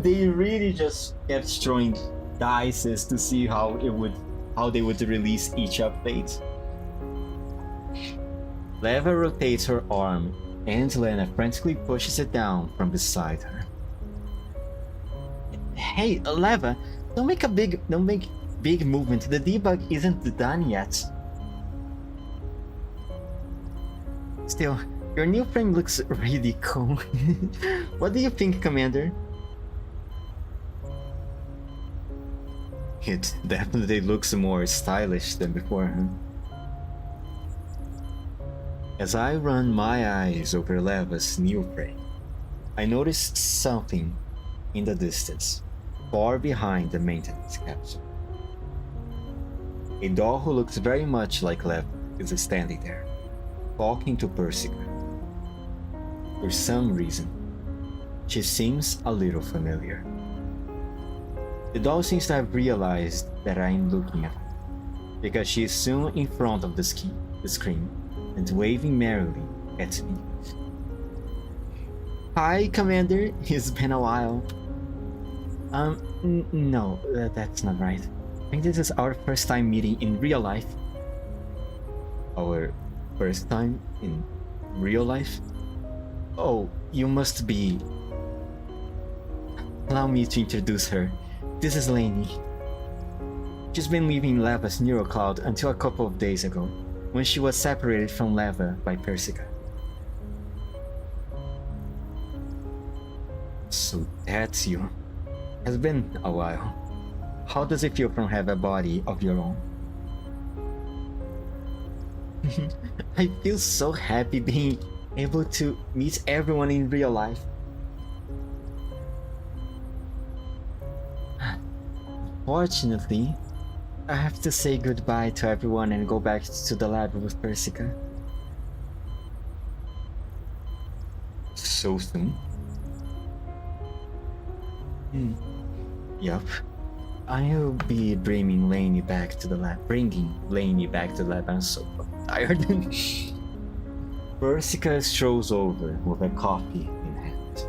They really just kept throwing dices to see how they would release each update. Leva rotates her arm, and Lena frantically pushes it down from beside her. Hey, Leva, don't make big movement. The debug isn't done yet. Still, your new frame looks really cool. What do you think, Commander? It definitely looks more stylish than before, huh? As I run my eyes over Leva's new frame, I notice something in the distance, far behind the maintenance capsule. A doll who looks very much like Leva is standing there, talking to Persica. For some reason, she seems a little familiar. The doll seems to have realized that I am looking at her, because she is soon in front of the screen and waving merrily at me. Hi, Commander. It's been a while. No, that's not right. I think this is our first time meeting in real life. Our first time in real life? Oh, you must be... Allow me to introduce her. This is Lainey. She's been leaving Leva's neural cloud until a couple of days ago, when she was separated from Leva by Persica. So that's you. Has been a while. How does it feel from have a body of your own? I feel so happy being able to meet everyone in real life. Fortunately, I have to say goodbye to everyone and go back to the lab with Persica. So soon? Yup. I'll be bringing Lainey back to the lab. I'm so tired. Persica strolls over with a coffee in hand.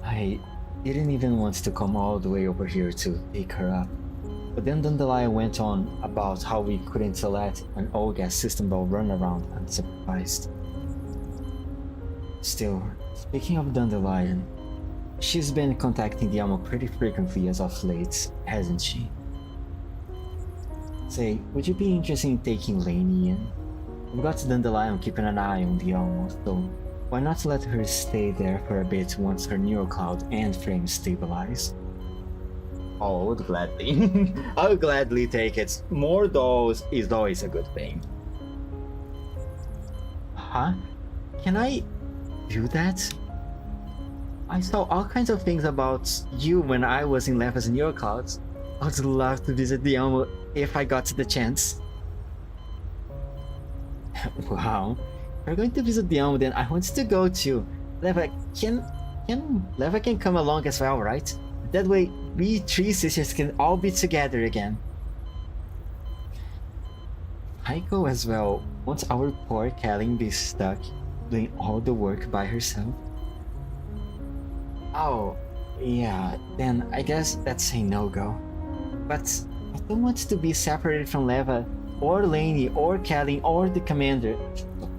I didn't even want to come all the way over here to pick her up. But then Dandelion went on about how we couldn't let an old gas system ball run around unsupervised. Still, speaking of Dandelion, she's been contacting the Elmo pretty frequently as of late, hasn't she? Say, would you be interested in taking Lainey in? We've got Dandelion keeping an eye on the Elmo, so why not let her stay there for a bit once her neurocloud and frame stabilize? Oh, I would gladly. I would gladly take it. More dolls is always a good thing. Huh? Can I do that? I saw all kinds of things about you when I was in Leva's neuroclouds. I'd love to visit the Elmo if I got the chance. Wow. If we're going to visit the Elmo, then I want to go too. Leva can come along as well, right? That way, we three sisters can all be together again. I go as well. Won't our poor Kaling be stuck doing all the work by herself? Oh, yeah, then I guess that's a no-go. But I don't want to be separated from Leva, or Lainey, or Kaling, or the commander.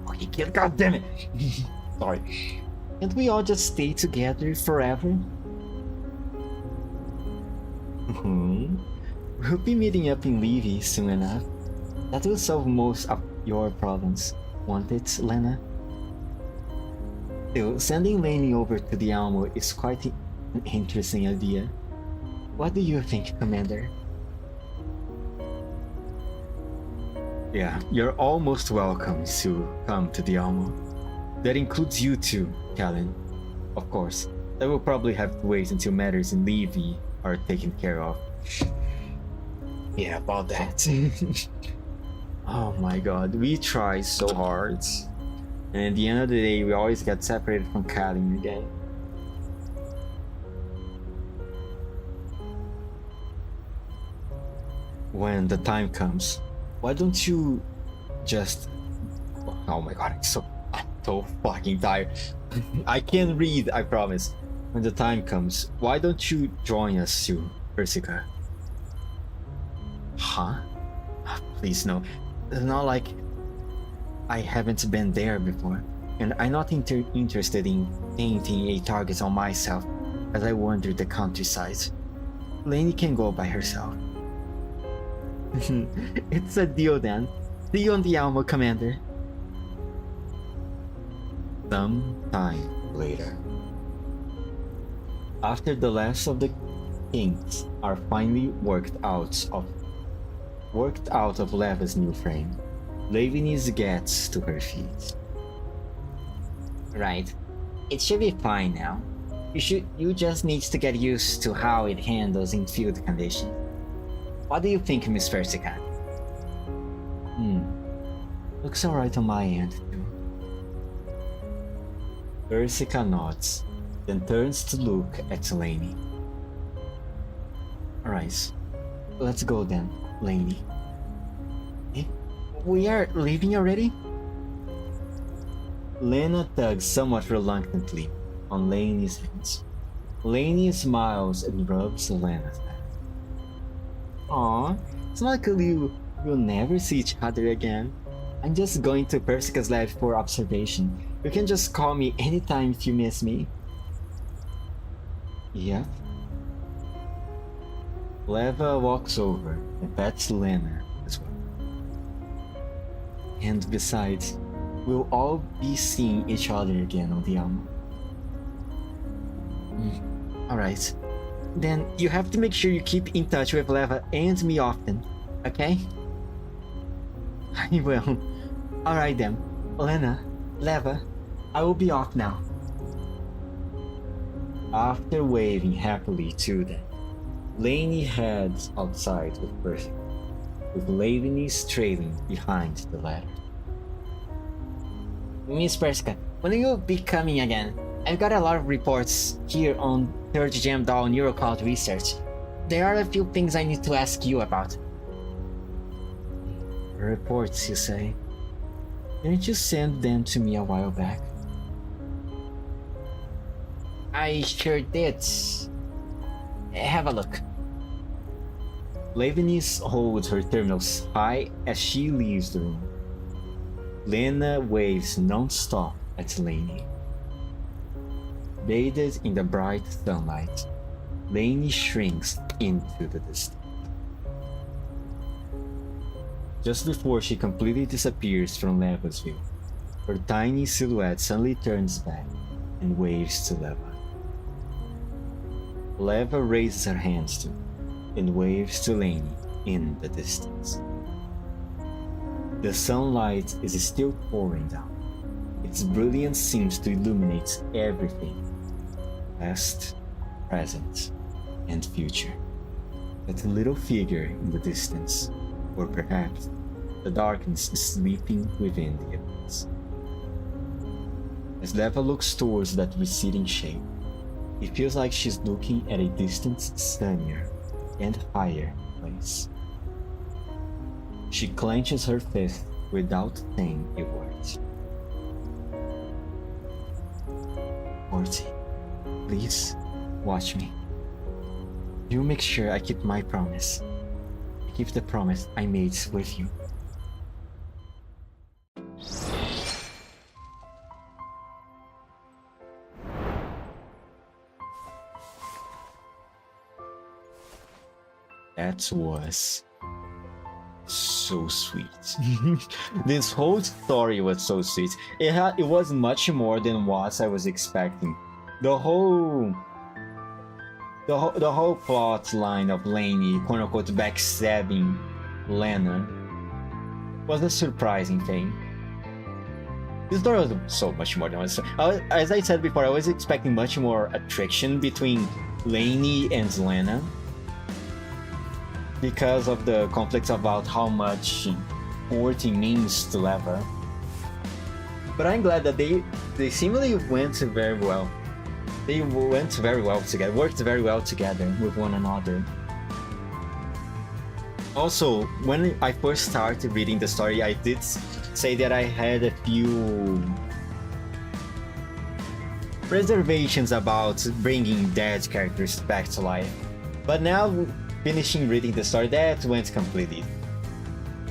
Okay, kid, god damn it! Sorry. Can't we all just stay together forever? We'll be meeting up in Levy soon enough. That will solve most of your problems, won't it, Lena? Still, sending Lainey over to the Elmo is quite an interesting idea. What do you think, Commander? Yeah, you're almost welcome to come to the Elmo. That includes you too, Callan. Of course, that will probably have to wait until matters in Levy are taken care of. Yeah, about that. Oh my god, we try so hard. And at the end of the day, we always get separated from Kaling again. When the time comes, why don't you just... Oh my god, I'm so fucking tired. I can't read, I promise. When the time comes, why don't you join us too, Persica? Huh? Please no. It's not like I haven't been there before, and I'm not interested in painting a target on myself as I wander the countryside. Lainey can go by herself. It's a deal then. See you on the Elmo, Commander. Some time later. After the last of the kinks are finally worked out of Leva's new frame, Lavinis gets to her feet. Right. It should be fine now. You just need to get used to how it handles in field conditions. What do you think, Miss Persica? Looks alright on my end too. Persica nods, then turns to look at Lainey. Alright, let's go then, Lainey. Eh? We are leaving already? Lena tugs somewhat reluctantly on Lainey's hands. Lainey smiles and rubs Lena's hand. Aw, it's not like we'll never see each other again. I'm just going to Persica's lab for observation. You can just call me anytime if you miss me. Yep. Leva walks over and pets Lena as well. And besides, we'll all be seeing each other again on the Elmo. Alright. Then you have to make sure you keep in touch with Leva and me often, okay? I will. Alright then. Lena, Leva, I will be off now. After waving happily to them, Lainey heads outside with Percy, with Lainey trailing behind the ladder. Miss Perska, when will you be coming again? I've got a lot of reports here on 3rd Gem Doll Neurocloud research. There are a few things I need to ask you about. Reports, you say? Didn't you send them to me a while back? I sure did. Have a look. Leibniz holds her terminals high as she leaves the room. Lena waves non-stop at Lainey. Bathed in the bright sunlight, Lainey shrinks into the distance. Just before she completely disappears from Leva's view, her tiny silhouette suddenly turns back and waves to Leva. Leva raises her hands to and waves to Lainey in the distance. The sunlight is still pouring down. Its brilliance seems to illuminate everything, past, present, and future. That little figure in the distance, or perhaps the darkness is sleeping within the abyss. As Leva looks towards that receding shape, it feels like she's looking at a distant, sunnier, and higher place. She clenches her fist without saying a word. Morty, please watch me. You make sure I keep my promise. I keep the promise I made with you. That was so sweet. This whole story was so sweet. It was much more than what I was expecting. The whole plot line of Lainey, quote unquote, backstabbing Lena was a surprising thing. This story was so much more than as I said before, I was expecting much more attraction between Lainey and Lena, because of the conflicts about how much porting means to Leva. But I'm glad that they seemingly went very well. They went very well together, worked very well together with one another. Also, when I first started reading the story, I did say that I had a few reservations about bringing dead characters back to life. But now, finishing reading the story, that went completely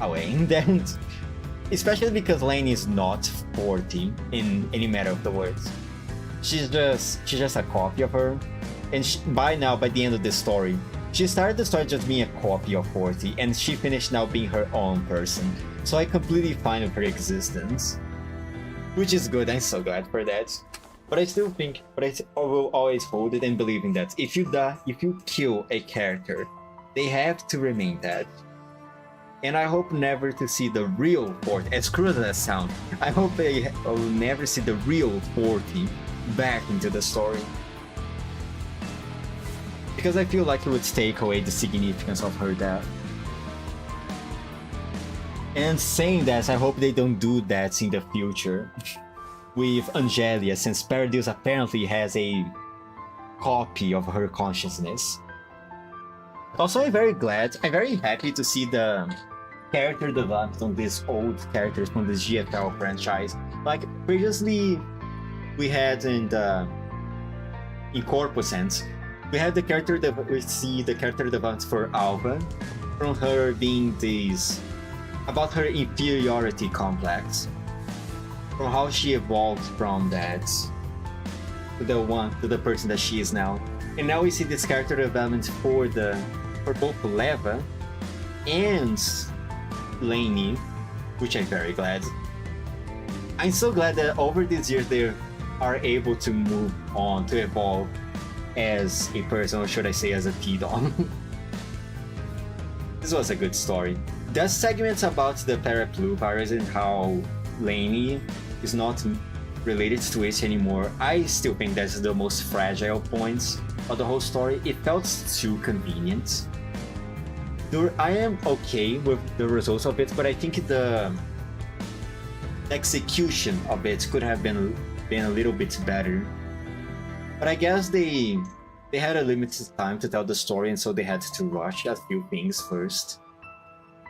away. Then, especially because Lainey is not 40 in any matter of the words. She's just a copy of her, and by the end of this story, she started the story just being a copy of 40, and she finished now being her own person. So I completely fine with her existence, which is good. I'm so glad for that. But I still think, I will always hold it and believe in that if you kill a character, they have to remain dead. And I hope never to see the real 40, as cruel as that sounds, I hope they will never see the real 40 back into the story. Because I feel like it would take away the significance of her death. And saying that, I hope they don't do that in the future with Angelia, since Paradise apparently has a copy of her consciousness. Also, I'm very happy to see the character development on these old characters from the GFL franchise. Like previously, we had in Corposence, we had the character that we see the character development for Alva, from her being about her inferiority complex, from how she evolved from that to the person that she is now. And now we see this character development for both Leva and Lainey, which I'm very glad. I'm so glad that over these years they are able to move on, to evolve as a person, or should I say as a T-Dom. This was a good story. The segments about the Paraplu virus and how Lainey is not related to it anymore, I still think that's the most fragile points of the whole story. It felt too convenient. I am okay with the results of it, but I think the execution of it could have been a little bit better. But I guess they had a limited time to tell the story, and so they had to rush a few things first.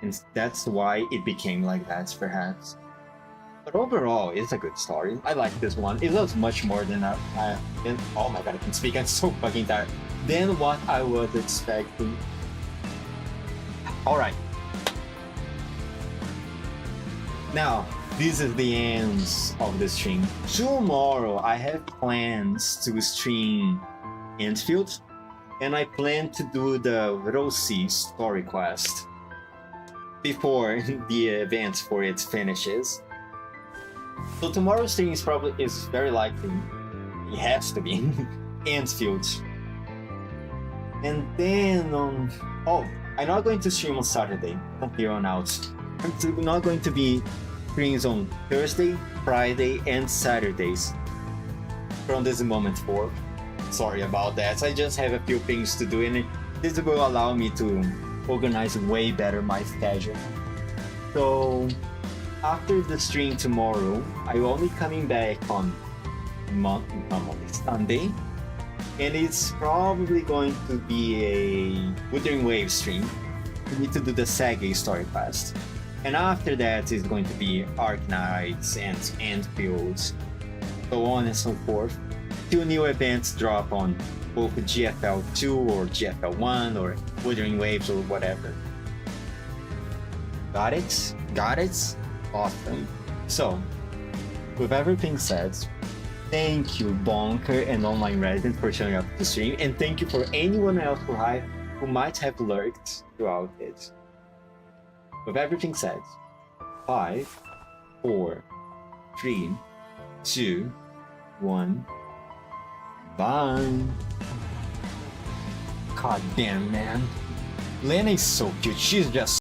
And that's why it became like that, perhaps. But overall, it's a good story. I like this one. It was much more than oh my god, I can speak. I'm so fucking tired. Than what I was expecting. Alright. Now, this is the end of the stream. Tomorrow, I have plans to stream Enfield, and I plan to do the Rossi story quest before the event for it finishes. So tomorrow's stream is very likely, it has to be, Enfield. And then I'm not going to stream on Saturday from here on out. I'm not going to be streams on Thursday, Friday, and Saturdays from this moment forth. Sorry about that. I just have a few things to do, and this will allow me to organize way better my schedule. So after the stream tomorrow, I'm only coming back on Sunday, and it's probably going to be a Wuthering Wave stream. We need to do the Sage story quest, and after that is going to be Arc Knights and Enfields, so on and so forth. 2 new events drop on both GFL2 or GFL1 or Wuthering Waves or whatever. Got it? Got it? Awesome. So, with everything said, thank you Bonker and Online Resident for showing up to stream, and thank you for anyone else who might have lurked throughout it. With everything said, 5, 4, 3, 2, 1, bye. God damn, man. Lena is so cute. She's just